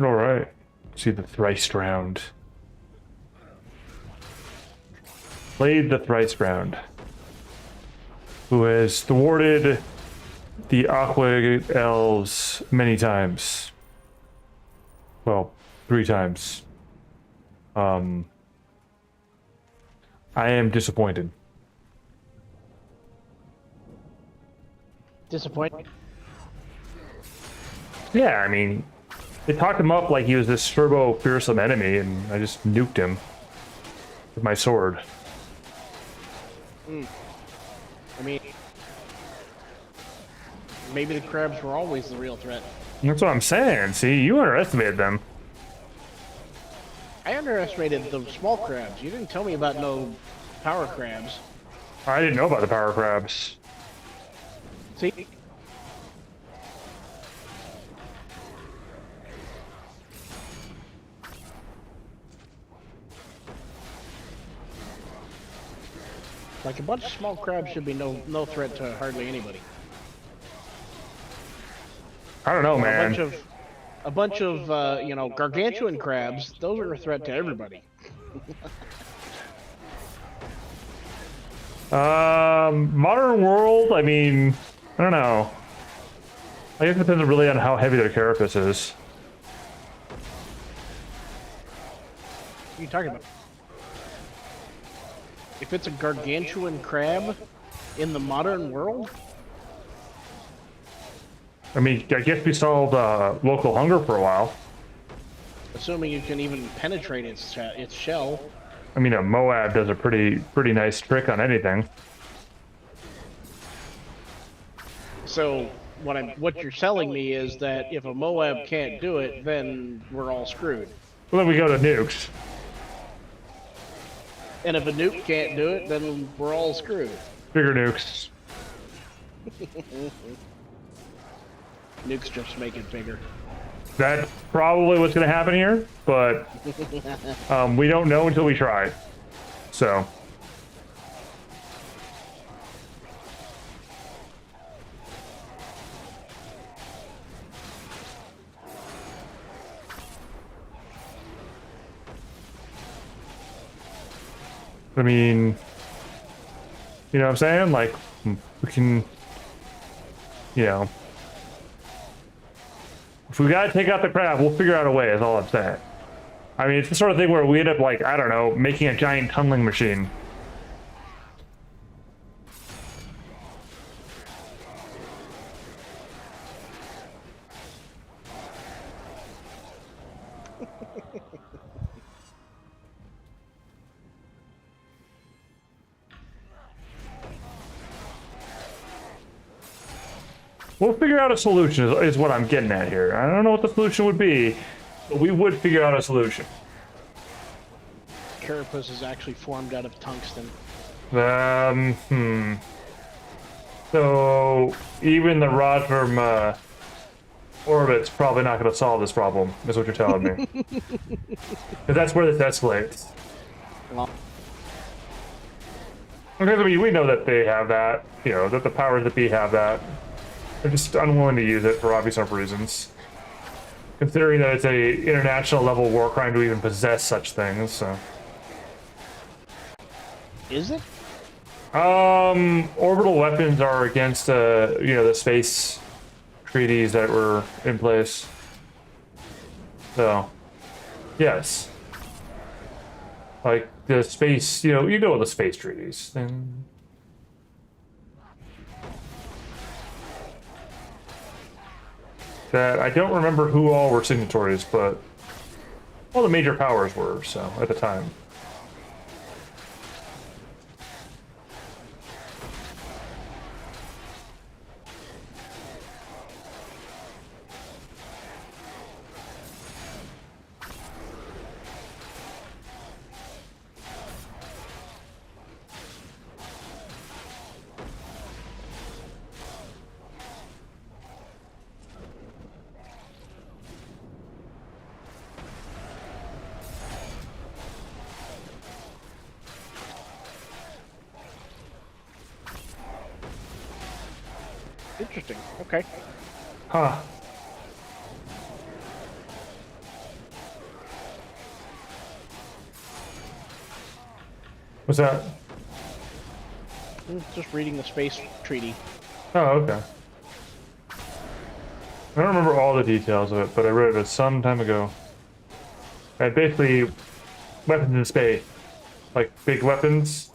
All right. See the thrice round. Played the thrice round. Who has thwarted the Aqua Elves many times. Well, 3 times. I am disappointed. Disappointed? Yeah, I mean, they talked him up like he was this turbo fearsome enemy, and I just nuked him with my sword. I mean, maybe the crabs were always the real threat. That's what I'm saying. See, you underestimated them. I underestimated the small crabs. You didn't tell me about no power crabs. I didn't know about the power crabs. See? Like a bunch of small crabs should be no threat to hardly anybody. I don't know, man. A bunch of you know, gargantuan crabs. Those are a threat to everybody. Modern world. I mean, I don't know. I guess it depends really on how heavy their carapace is. What are you talking about? If it's a gargantuan crab in the modern world? I mean, I guess we solved local hunger for a while. Assuming you can even penetrate its shell. I mean, a Moab does a pretty nice trick on anything. So what you're telling me is that if a Moab can't do it, then we're all screwed. Well, then we go to nukes. And if a nuke can't do it, then we're all screwed. Bigger nukes. Nukes just make it bigger. That's probably what's going to happen here, but we don't know until we try. So. I mean, you know what I'm saying? Like, we can, you know, if we gotta take out the crab, we'll figure out a way, is all I'm saying. I mean, it's the sort of thing where we end up, like, I don't know, making a giant tunneling machine. We'll figure out a solution, is what I'm getting at here. I don't know what the solution would be, but we would figure out a solution. Carapace is actually formed out of tungsten. So, even the rod from orbit's probably not going to solve this problem, is what you're telling me. Because that's where this escalates. Well, Okay, I mean, we know that they have that, you know, that the powers that be have that. They're just unwilling to use it for obvious enough reasons. Considering that it's a international level war crime to even possess such things, so. is it? Orbital weapons are against, you know, the space treaties that were in place. So, yes. Like, the space, you know the space treaties. And that I don't remember who all were signatories, but all the major powers were, so, at the time. Interesting. Okay. Huh. What's that? Just reading the space treaty. Oh, okay. I don't remember all the details of it, but I read it some time ago. And basically, weapons in space, like big weapons,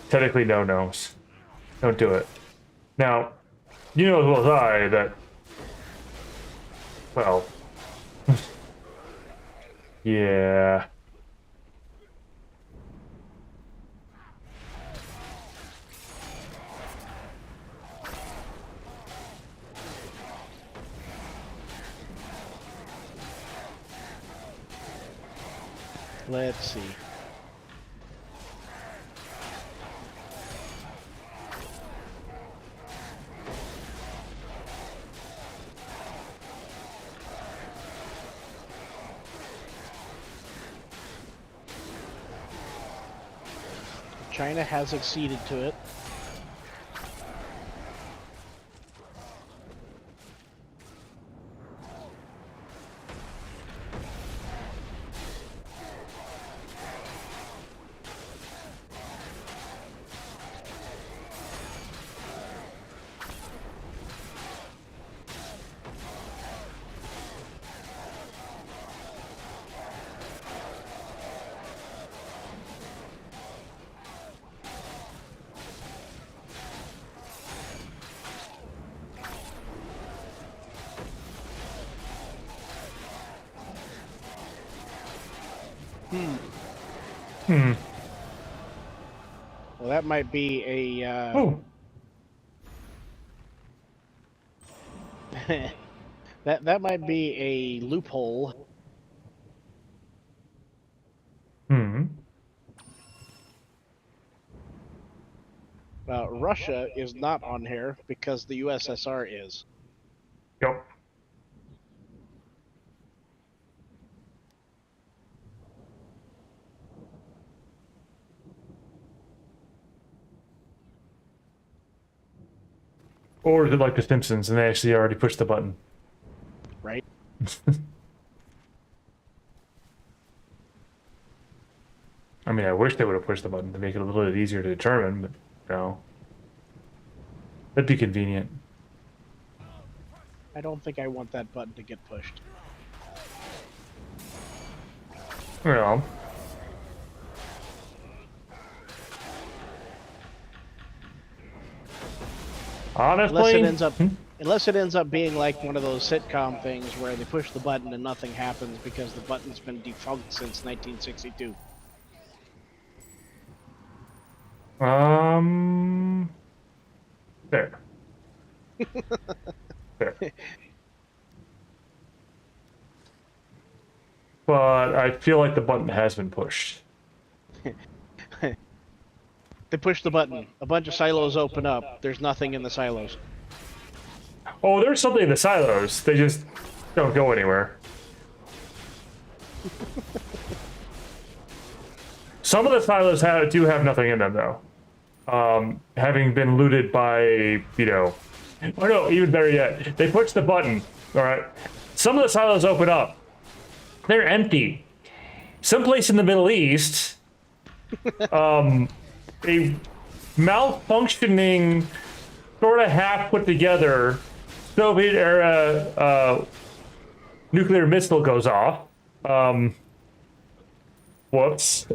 technically no-nos. Don't do it. Now, you know as well as I that, well, yeah. Let's see. China has acceded to it. Well, that might be a. Oh. that might be a loophole. Russia is not on here because the USSR is. Yep. Or is it like The Simpsons and they actually already pushed the button? Right. I mean, I wish they would have pushed the button to make it a little bit easier to determine, but no. That'd be convenient. I don't think I want that button to get pushed. Well. Honestly, unless it ends up being like one of those sitcom things where they push the button and nothing happens because the button's been defunct since 1962. There. There. But I feel like the button has been pushed. They push the button. A bunch of silos open up. There's nothing in the silos. Oh, there's something in the silos. They just don't go anywhere. Some of the silos do have nothing in them, though. Having been looted by, you know... Oh, no, even better yet. They push the button, all right? Some of the silos open up. They're empty. Someplace in the Middle East... a malfunctioning, sort of half put together Soviet era nuclear missile goes off. Whoops.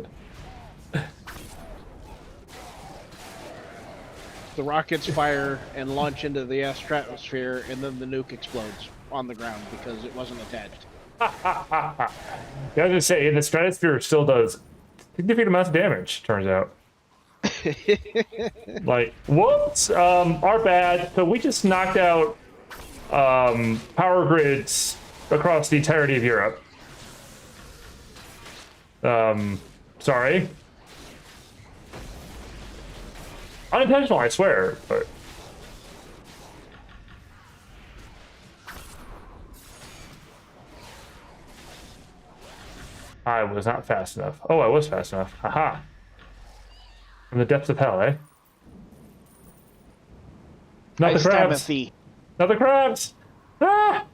The rockets fire and launch into the stratosphere, and then the nuke explodes. on the ground because it wasn't attached. I was gonna say, the stratosphere still does significant amounts of damage, turns out. Like, whoops, our bad. So we just knocked out power grids across the entirety of Europe. Sorry. Unintentional, I swear, but... I was not fast enough. Oh, I was fast enough. Haha. From the depths of hell, eh? Not the crabs. Not the crabs. Ah!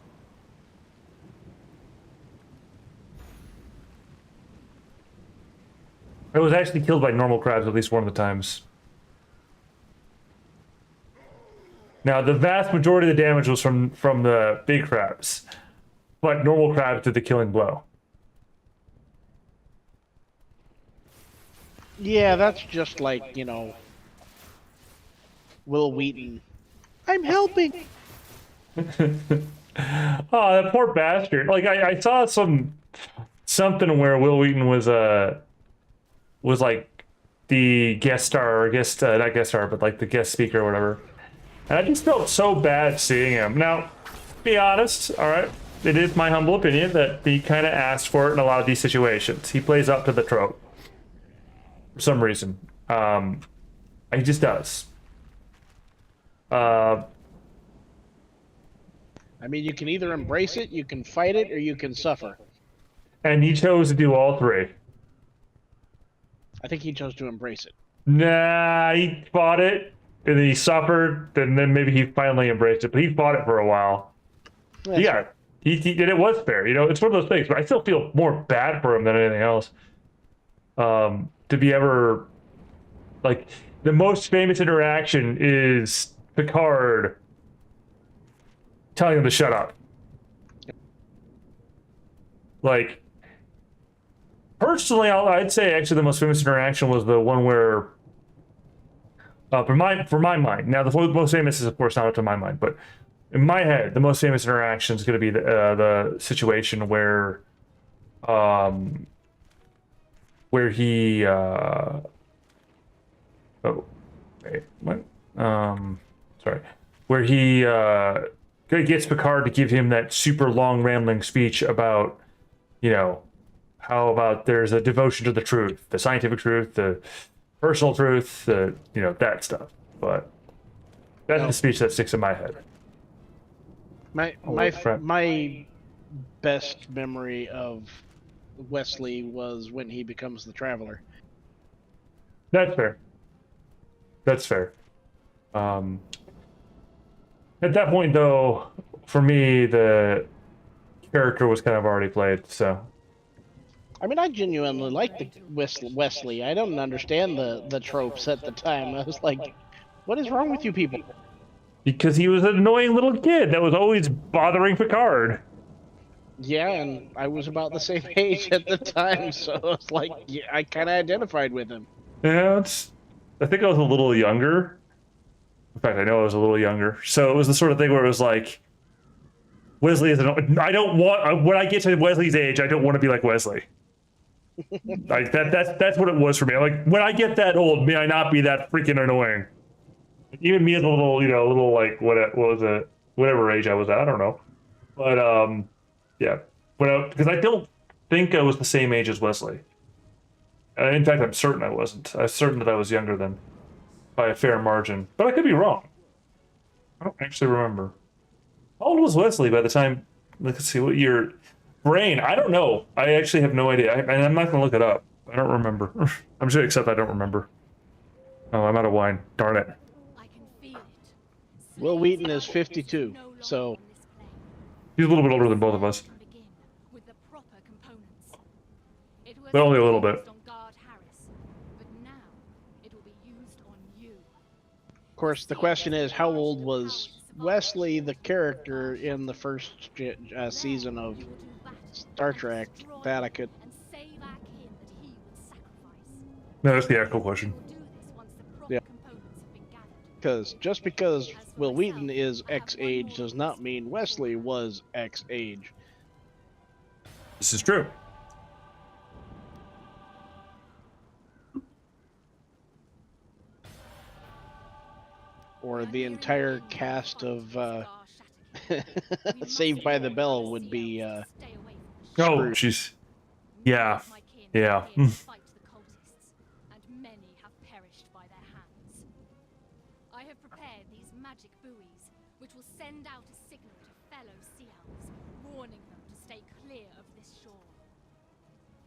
I was actually killed by normal crabs at least one of the times. Now, the vast majority of the damage was from the big crabs, but normal crabs did the killing blow. Yeah, that's just like, you know, Will Wheaton. I'm helping. Oh, that poor bastard. Like, I saw something where Will Wheaton was like the guest star, or not guest star, but like the guest speaker or whatever. And I just felt so bad seeing him. Now, to be honest, all right, it is my humble opinion that he kind of asked for it in a lot of these situations. He plays up to the trope for some reason. He just does. I mean, you can either embrace it, you can fight it, or you can suffer. And he chose to do all three. I think he chose to embrace it. Nah, he fought it, and then he suffered, and then maybe he finally embraced it, but he fought it for a while. That's yeah, right. and it was fair. You know, it's one of those things, but I still feel more bad for him than anything else. To be ever... Like, the most famous interaction is Picard telling him to shut up. Like, personally, I'd say actually the most famous interaction was the one where, for my mind. Now, the most famous is of course not up to my mind, but in my head, the most famous interaction is going to be the situation where he where he gets Picard to give him that super long rambling speech about, you know, how about there's a devotion to the truth, the scientific truth, the personal truth, the, you know, that stuff. But that's the speech that sticks in my head. My best memory of Wesley was when he becomes the Traveler. That's fair. That's fair. At that point, though, for me, the character was kind of already played, so... I mean, I genuinely liked Wesley. I don't understand the tropes at the time. I was like, what is wrong with you people? Because he was an annoying little kid that was always bothering Picard. Yeah, and I was about the same age at the time, so it's like, yeah, I kind of identified with him. Yeah, I think I was a little younger. In fact, I know I was a little younger. So it was the sort of thing where it was like, Wesley is I don't want, when I get to Wesley's age, I don't want to be like Wesley. Like that's what it was for me. Like, when I get that old, may I not be that freaking annoying. Even me as a little, you know, like, what was it? Whatever age I was at, I don't know. But, yeah. Because I don't think I was the same age as Wesley. In fact, I'm certain I wasn't. I'm certain that I was younger than, by a fair margin. But I could be wrong. I don't actually remember. How old was Wesley by the time, let's see, what year? Brain, I don't know. I actually have no idea. I'm not going to look it up. I don't remember. I'm just going to accept I don't remember. Oh, I'm out of wine. Darn it. Will Wheaton is 52, so... He's a little bit older than both of us. But only a little bit. Of course, the question is, how old was Wesley, the character, in the first season of Star Trek? That I could... No, that's the actual question. Yeah. Because just because Will Wheaton is X age does not mean Wesley was X age. This is true. Or the entire cast of Saved by the Bell would be Oh, screwed. jeez. Yeah. Yeah. I have prepared these magic buoys, which will send out a signal to fellow sea elves, warning them to stay clear of this shore.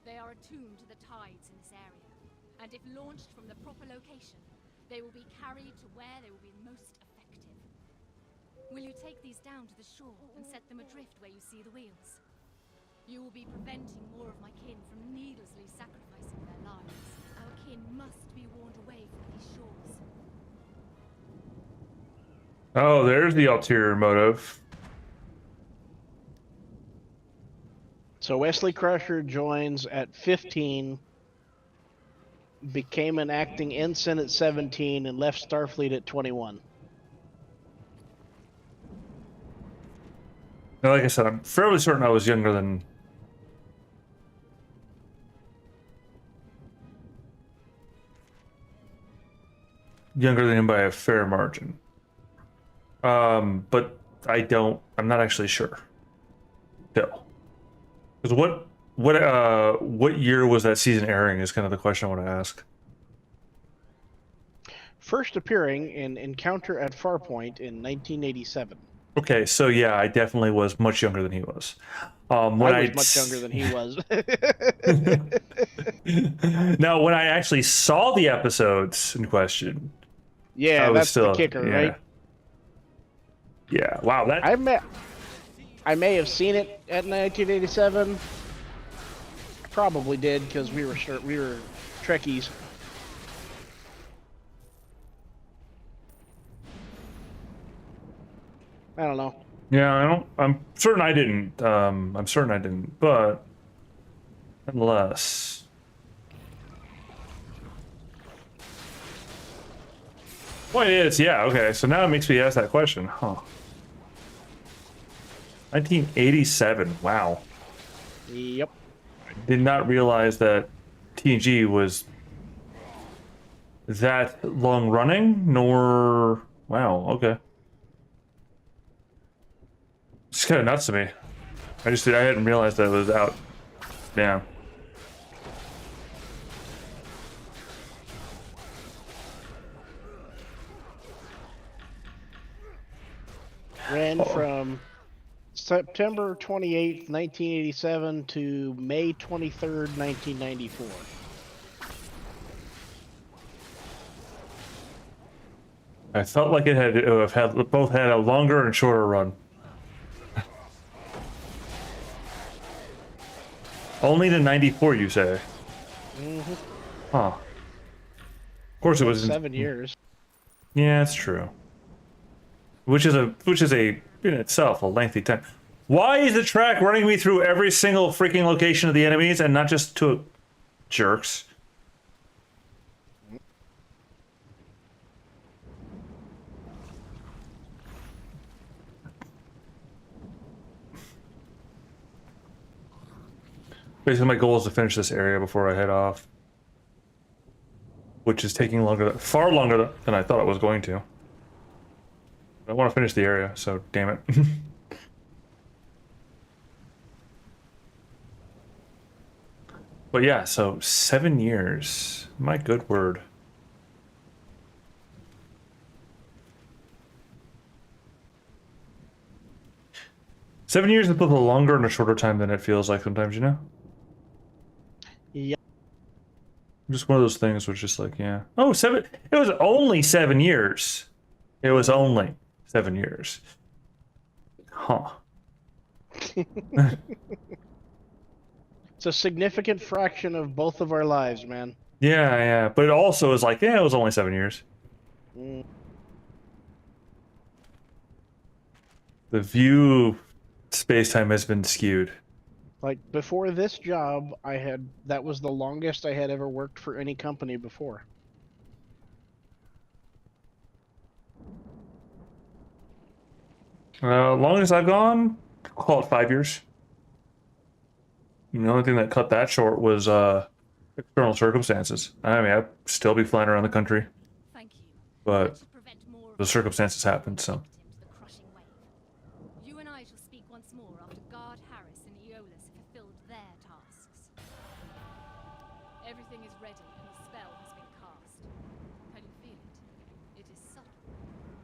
They are attuned to the tides in this area, and if launched from the proper location, they will be carried to where they will be most effective. Will you take these down to the shore and set them adrift where you see the wheels? You will be preventing more of my kin from needlessly sacrificing their lives. Our kin must be warned away from these shores. Oh, there's the ulterior motive. So Wesley Crusher joins at 15, became an acting ensign at 17, and left Starfleet at 21. Now, like I said, I'm fairly certain I was younger than... him by a fair margin. But I'm not actually sure. Still. Because what year was that season airing is kind of the question I want to ask. First appearing in Encounter at Farpoint in 1987. Okay, so yeah, I definitely was much younger than he was. I was much younger than he was. Now, when I actually saw the episodes in question, yeah, that's the kicker, right? Yeah, wow, that I may have seen it at 1987. Probably did because we were Trekkies. I don't know. Yeah, I'm certain I didn't. But nonetheless. Well, it is, yeah, okay. So now it makes me ask that question, huh? 1987, wow. Yep. I did not realize that TNG was that long running, nor... Wow, okay. It's kind of nuts to me. I hadn't realized that it was out. Damn. Ran from September 28th, 1987 to May 23rd, 1994. I felt like it had both had a longer and shorter run. Only to 94, you say? Mm-hmm. Huh. Of course, it was 7 years. Yeah, it's true. Which is a in itself a lengthy time. Why is the track running me through every single freaking location of the enemies and not just to jerks? Basically, my goal is to finish this area before I head off, which is taking far longer than I thought it was going to. I want to finish the area, so damn it. But yeah, so 7 years. My good word. Seven years is both a longer and a shorter time than it feels like sometimes, you know? Yep. Just one of those things which just like, yeah. Oh, it was only 7 years. It was only 7 years. Huh. It's a significant fraction of both of our lives, man. Yeah. But it also is like, yeah, it was only 7 years. Mm. The view space-time has been skewed. Like, before this job, that was the longest I had ever worked for any company before. Long as I've gone, call it 5 years. The only thing that cut that short was external circumstances. I mean, I'd still be flying around the country. Thank you. But To prevent more the circumstances happened, so. victims of the crushing wave. You and I shall speak once more after Guard Harris and Aeolus have fulfilled their tasks. Everything is ready and the spell has been cast. Can you feel it? It is subtle,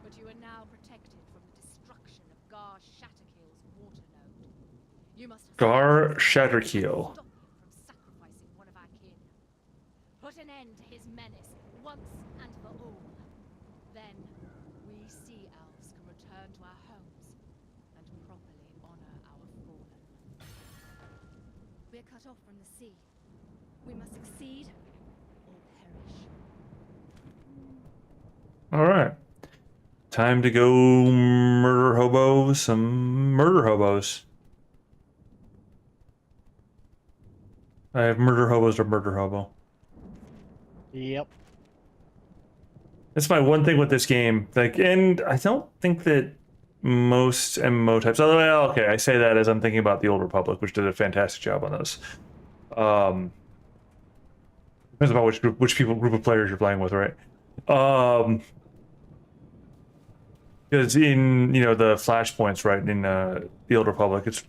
but you are now protected from the destruction of Gar Shatterkeel's water node. You must Gar Shatterkeel. stop him from sacrificing one of our kin. Put an end to his menace once and for all. Then we sea elves can return to our homes and properly honor our fallen. We're cut off from the sea. We must succeed or perish. Alright. Time to go murder hobos, some murder hobos. I have murder hobos or murder hobo. Yep. That's my one thing with this game. Like, and I don't think that most MMO types. Although, okay, I say that as I'm thinking about the Old Republic, which did a fantastic job on those. Depends about which group of players you're playing with, right? Because in the flashpoints, right, in the Old Republic, it's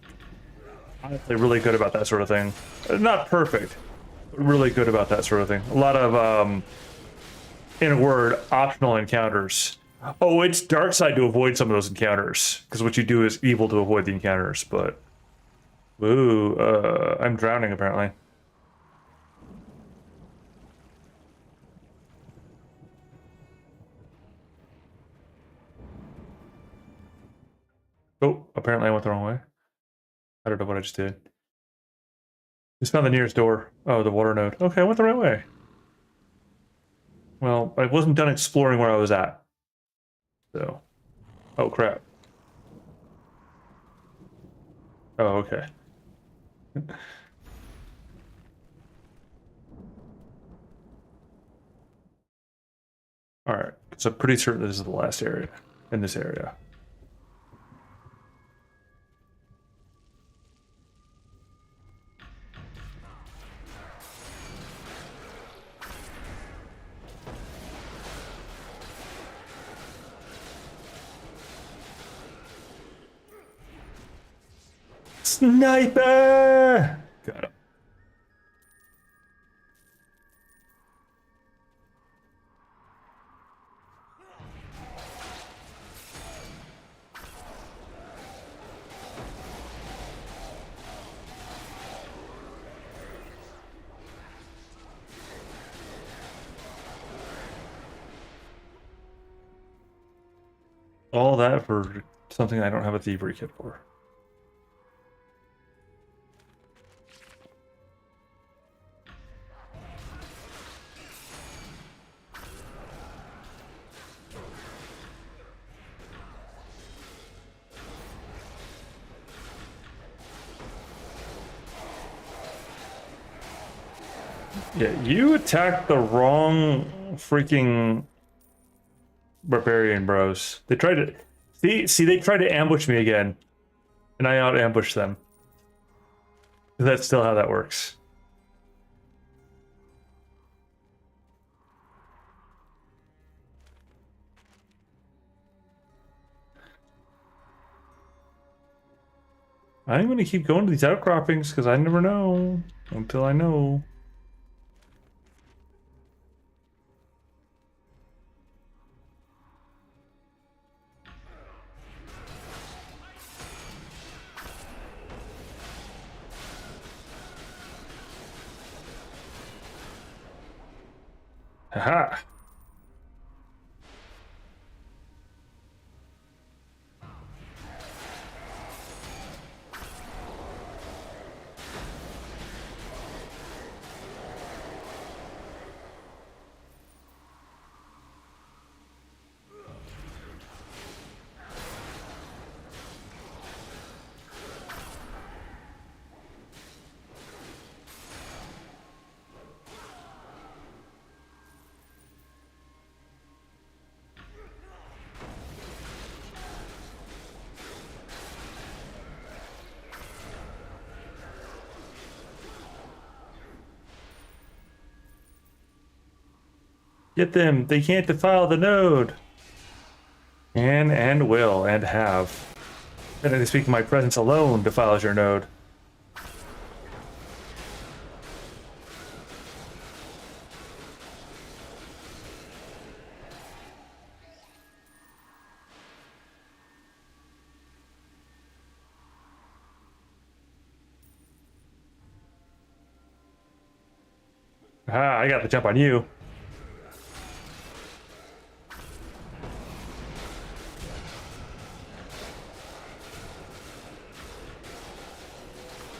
honestly really good about that sort of thing. Not perfect, but really good about that sort of thing. A lot of in a word, optional encounters. Oh, it's dark side to avoid some of those encounters, because what you do is evil to avoid the encounters. But, ooh, I'm drowning apparently. Oh, apparently I went the wrong way. I don't know what I just did. Just found the nearest door. Oh, the water node. Okay, I went the right way. Well, I wasn't done exploring where I was at. So. Oh, crap. Oh, okay. Alright, so I'm pretty certain this is the last area. In this area. Sniper! Got him. All that for something I don't have a thievery kit for. Yeah, you attacked the wrong freaking barbarian bros. They tried to see they tried to ambush me again, and I out ambushed them. That's still how that works. I'm gonna keep going to these outcroppings because I never know until I know. Haha. Get them. They can't defile the node. Can and will and have. And I speak, my presence alone defiles your node. Ah, I got the jump on you.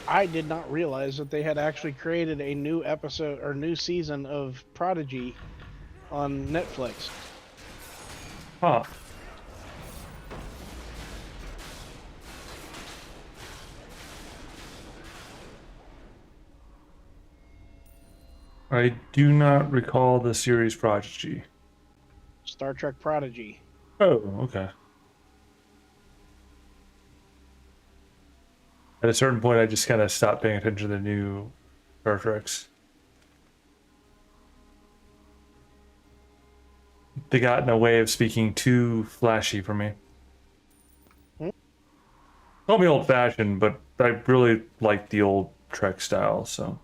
I did not realize that they had actually created a new episode or new season of Prodigy on Netflix. Huh. I do not recall the series Prodigy. Star Trek Prodigy. Oh, okay. At a certain point, I just kind of stopped paying attention to the new Star Treks. They got in a way of speaking too flashy for me. Call me old-fashioned, but I really like the old Trek style, so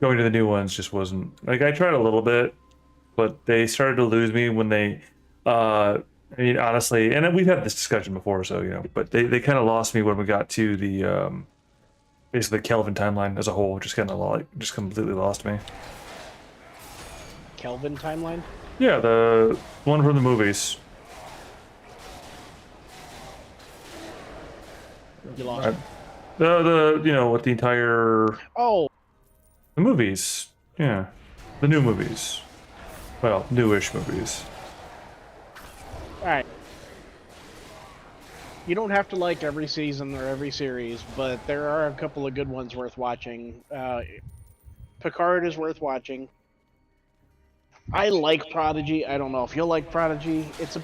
going to the new ones just wasn't like I tried a little bit, but they started to lose me when they I mean honestly, and we've had this discussion before, so you know, but they kind of lost me when we got to the basically the Kelvin timeline as a whole, just kind of like just completely lost me. Kelvin timeline? Yeah, the one from the movies. You lost. The you know, with the entire Oh, the movies. Yeah. The new movies. Well, newish movies. alright. You don't have to like every season or every series, but there are a couple of good ones worth watching. Picard is worth watching. I like Prodigy. I don't know if you'll like Prodigy. It's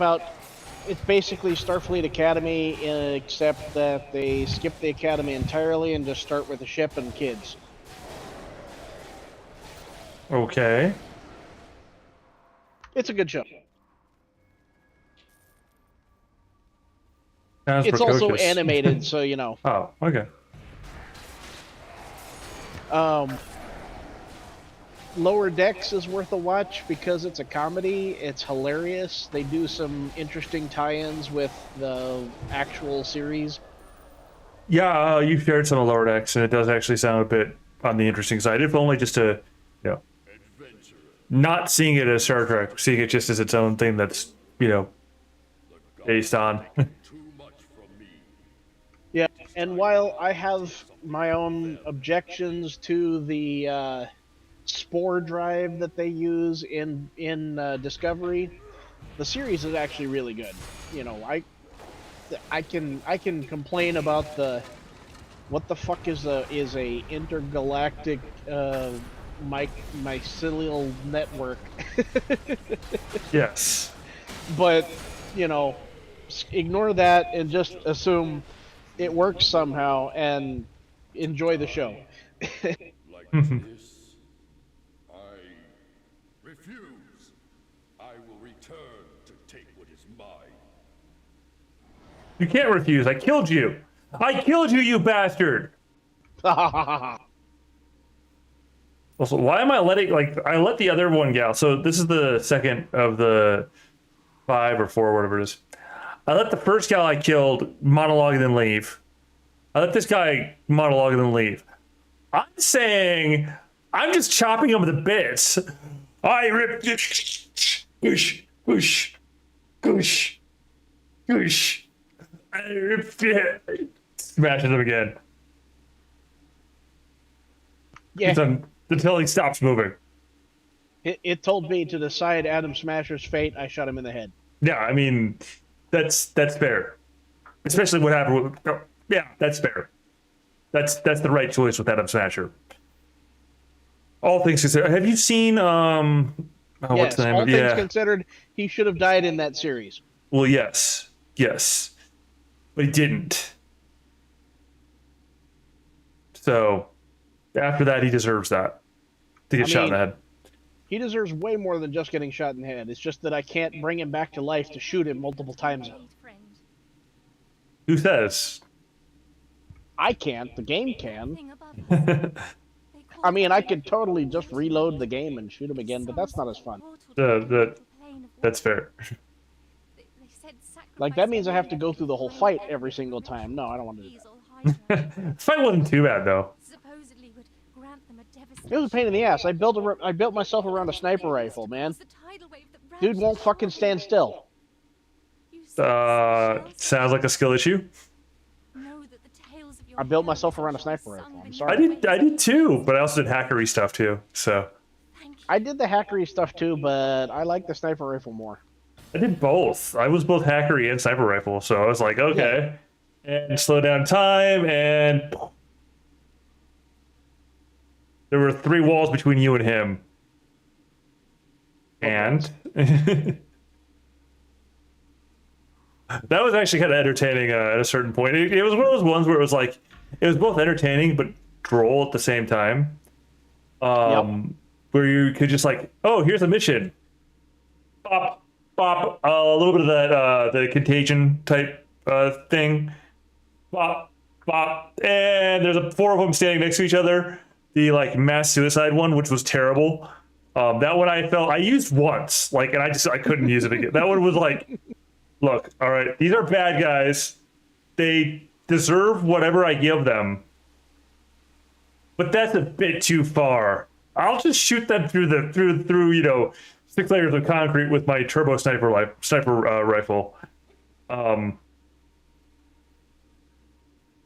basically Starfleet Academy, except that they skip the academy entirely and just start with a ship and kids. Okay. It's a good show. Sounds It's also precocious. animated, so you know. Oh, okay. Lower Decks is worth a watch because it's a comedy. It's hilarious. They do some interesting tie-ins with the actual series. Yeah, you shared some of Lower Decks, and it does actually sound a bit on the interesting side, if only just to, you know, not seeing it as Star Trek, seeing it just as its own thing that's, you know, based on. Yeah, and while I have my own objections to the spore drive that they use in Discovery, the series is actually really good. You know, I can complain about the what the fuck is a intergalactic mycelial network. Yes. But you know, ignore that and just assume it works somehow and enjoy the show. Like this, I refuse. I will return to take what is mine. You can't refuse. I killed you. I killed you, you bastard. Also, why am I letting, like, I let the other one go. So this is the second of the 5 or 4, whatever it is. I let the first gal I killed monologue and then leave. I let this guy monologue and then leave. I'm saying I'm just chopping him to bits. I rip goosh, goosh, goosh, goosh. I rip it. Smashes him again. Yeah. Until he stops moving. It told me to decide Adam Smasher's fate, I shot him in the head. Yeah, I mean, that's fair. Especially what happened with... Oh, yeah, that's fair. That's the right choice with Adam Smasher. All things considered, have you seen what's the name all of things considered, he should have died in that series. Well, yes, but he didn't. So after that, he deserves that to get shot in the head. He deserves way more than just getting shot in the head. It's just that I can't bring him back to life to shoot him multiple times. Who says? I can't. The game can. I mean, I could totally just reload the game and shoot him again, but that's not as fun. That's fair. Like, that means I have to go through the whole fight every single time. No, I don't want to do that. Fight wasn't too bad, though. It was a pain in the ass. I built myself around a sniper rifle, man. Dude won't fucking stand still. Sounds like a skill issue. I built myself around a sniper rifle. I'm sorry. I did too, but I also did hackery stuff too. So I did the hackery stuff too, but I like the sniper rifle more. I did both. I was both hackery and sniper rifle, so I was like, okay, and slow down time, and there were 3 walls between you and him, and that was actually kind of entertaining at a certain point. It was one of those ones where it was like, it was both entertaining but droll at the same time. Where you could just like, oh, here's a mission. Bop, bop, a little bit of that, the contagion type thing. Bop, bop, and there's 4 of them standing next to each other. The like mass suicide one, which was terrible. That one I used once, like, and I couldn't use it again. That one was like, look, all right, these are bad guys. They deserve whatever I give them. But that's a bit too far. I'll just shoot them through you know, 6 layers of concrete with my turbo sniper rifle.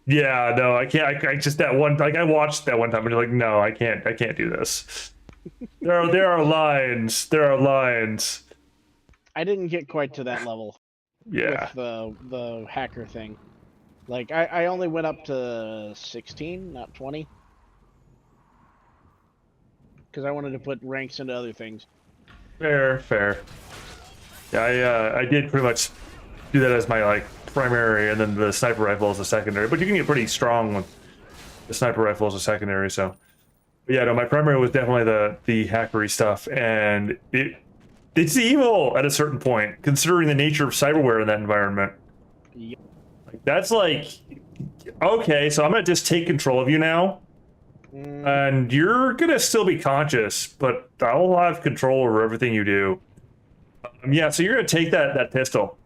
Yeah, no, I can't. I just that one, like, I watched that one time and you're like, no, I can't do this. There are lines. There are lines. I didn't get quite to that level. Yeah. With the hacker thing. Like, I only went up to 16, not 20. Because I wanted to put ranks into other things. Fair. Yeah, I did pretty much do that as my like primary, and then the sniper rifle as a secondary. But you can get pretty strong with the sniper rifle as a secondary. So, but yeah, no, my primary was definitely the hackery stuff, and it's evil at a certain point, considering the nature of cyberware in that environment. Yep. Like, that's like, okay, so I'm gonna just take control of you now. And you're gonna still be conscious, but I'll have control over everything you do. Yeah, so you're gonna take that pistol,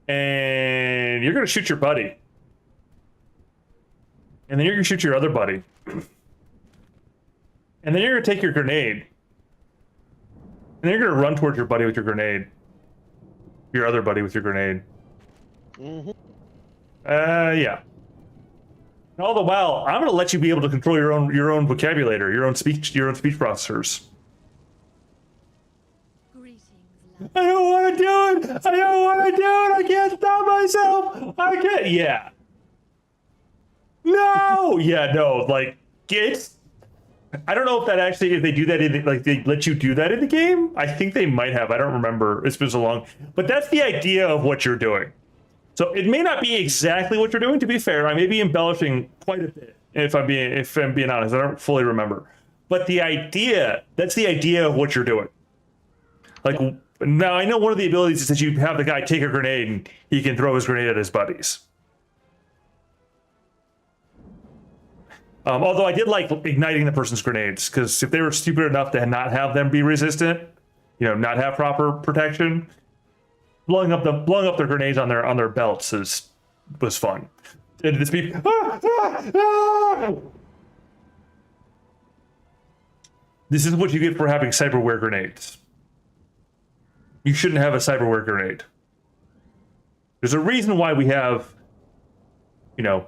and you're gonna shoot your buddy, and then you're gonna shoot your other buddy, and then you're gonna take your grenade, and then you're gonna run towards your buddy with your grenade, your other buddy with your grenade. Yeah. All the while, I'm going to let you be able to control your own vocabulary, your own speech processors. I don't want to do it. I don't want to do it. I can't stop myself. I can't. Yeah. No. Yeah. No. Like, it's. I don't know if that actually, if they do that in, like, they let you do that in the game. I think they might have. I don't remember. It's been so long. But that's the idea of what you're doing. So it may not be exactly what you're doing, to be fair. I may be embellishing quite a bit, if I'm being honest. I don't fully remember. But the idea, that's the idea of what you're doing. Like, now I know one of the abilities is that you have the guy take a grenade and he can throw his grenade at his buddies. Although I did like igniting the person's grenades, because if they were stupid enough to not have them be resistant, you know, not have proper protection, blowing up their grenades on their belts was fun. And this be This is what you get for having cyberware grenades. You shouldn't have a cyberware grenade. There's a reason why we have, you know,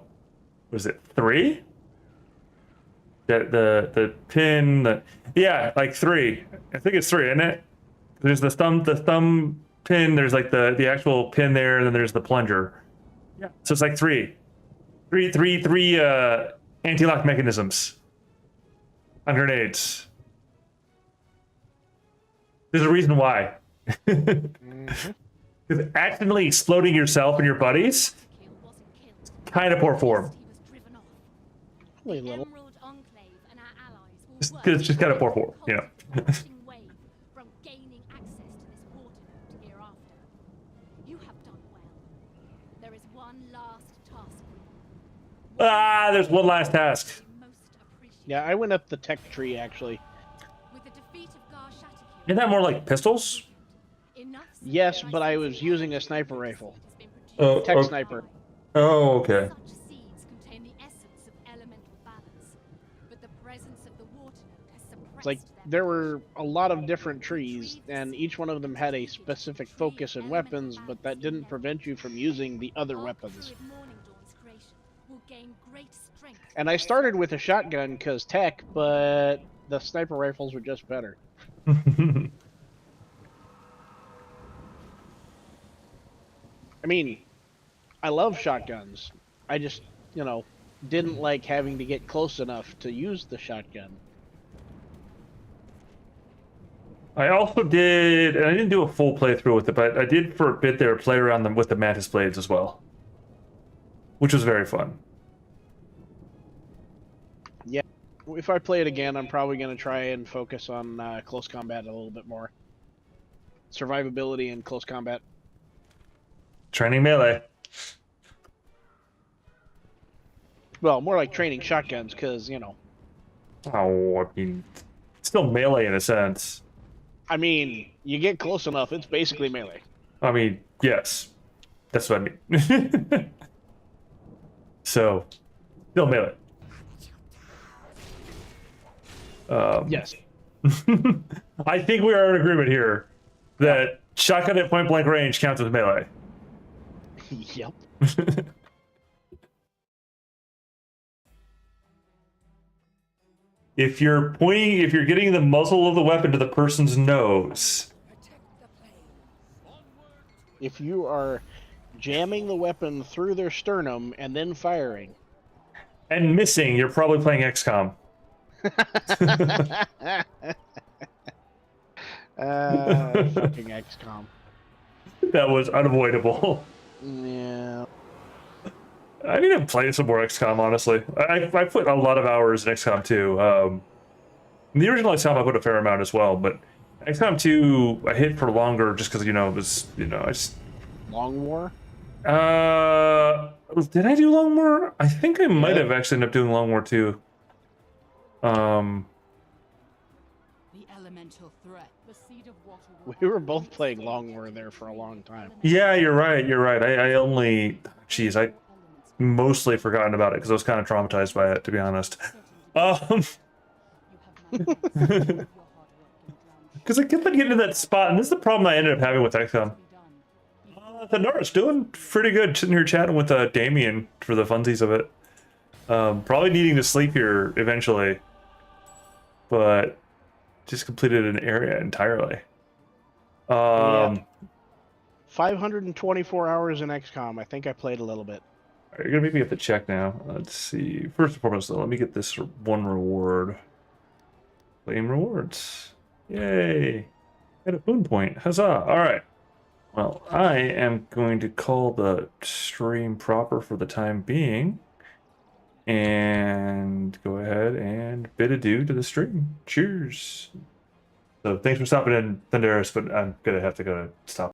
was it 3? The pin, yeah, like 3. I think it's 3, isn't it? There's the thumb pin, there's like the actual pin there, and then there's the plunger. Yeah. So it's like three anti-lock mechanisms on grenades. There's a reason why. Because accidentally exploding yourself and your buddies, kind of poor form. A little. It's just kind of poor form, you know. Ah, there's one last task. Yeah, I went up the tech tree actually. With the defeat of Gar Shattuck, Isn't that more like pistols? Yes, but I was using a sniper rifle. Oh, Tech oh. sniper. Oh, okay. Such seeds contain the essence of elemental balance, but the presence of the water node has suppressed It's like their there were a lot of different trees, and each one of them had a specific focus and weapons, but that didn't prevent you from using the other weapons. with Morning Dawn's creation will gain great strength. And I started with a shotgun because tech, but the sniper rifles were just better. I mean, I love shotguns. I just, didn't like having to get close enough to use the shotgun. I also did, and I didn't do a full playthrough with it, but I did for a bit there play around them with the Mantis Blades as well, which was very fun. Yeah, if I play it again, I'm probably going to try and focus on close combat a little bit more. Survivability and close combat. Training melee. Well, more like training shotguns, because, Oh, I mean, still melee in a sense. I mean, you get close enough, it's basically melee. I mean, yes. That's what I mean. So, still melee. Yes. I think we are in agreement here that shotgun at point blank range counts as melee. Yep. If you're getting the muzzle of the weapon to the person's nose. If you are jamming the weapon through their sternum and then firing. And missing, you're probably playing XCOM. Fucking XCOM. That was unavoidable. Yeah. I need to play some more XCOM, honestly. I put a lot of hours in XCOM 2. The original XCOM I put a fair amount as well, but XCOM 2 I hit for longer just because, it was, I just... Long War? Did I do Long War? I think I might have actually ended up doing Long War 2. The elemental threat. The seed of water. We were both playing Long War there for a long time. Yeah, you're right. I only... Jeez, I mostly forgotten about it because I was kind of traumatized by it, to be honest. Because I kept on getting to that spot, and this is the problem I ended up having with XCOM. Thanara's doing pretty good, sitting here chatting with Damien for the funsies of it. Probably needing to sleep here eventually, but just completed an area entirely. Yeah. 524 hours in XCOM. I think I played a little bit. You're gonna make me have to check now. Let's see. First and foremost, though, let me get this one reward. Claim rewards. Yay! Got a boon point. Huzzah! All right. Well, I am going to call the stream proper for the time being, and go ahead and bid adieu to the stream. Cheers. So thanks for stopping in, Thunderous, but I'm gonna have to go stop.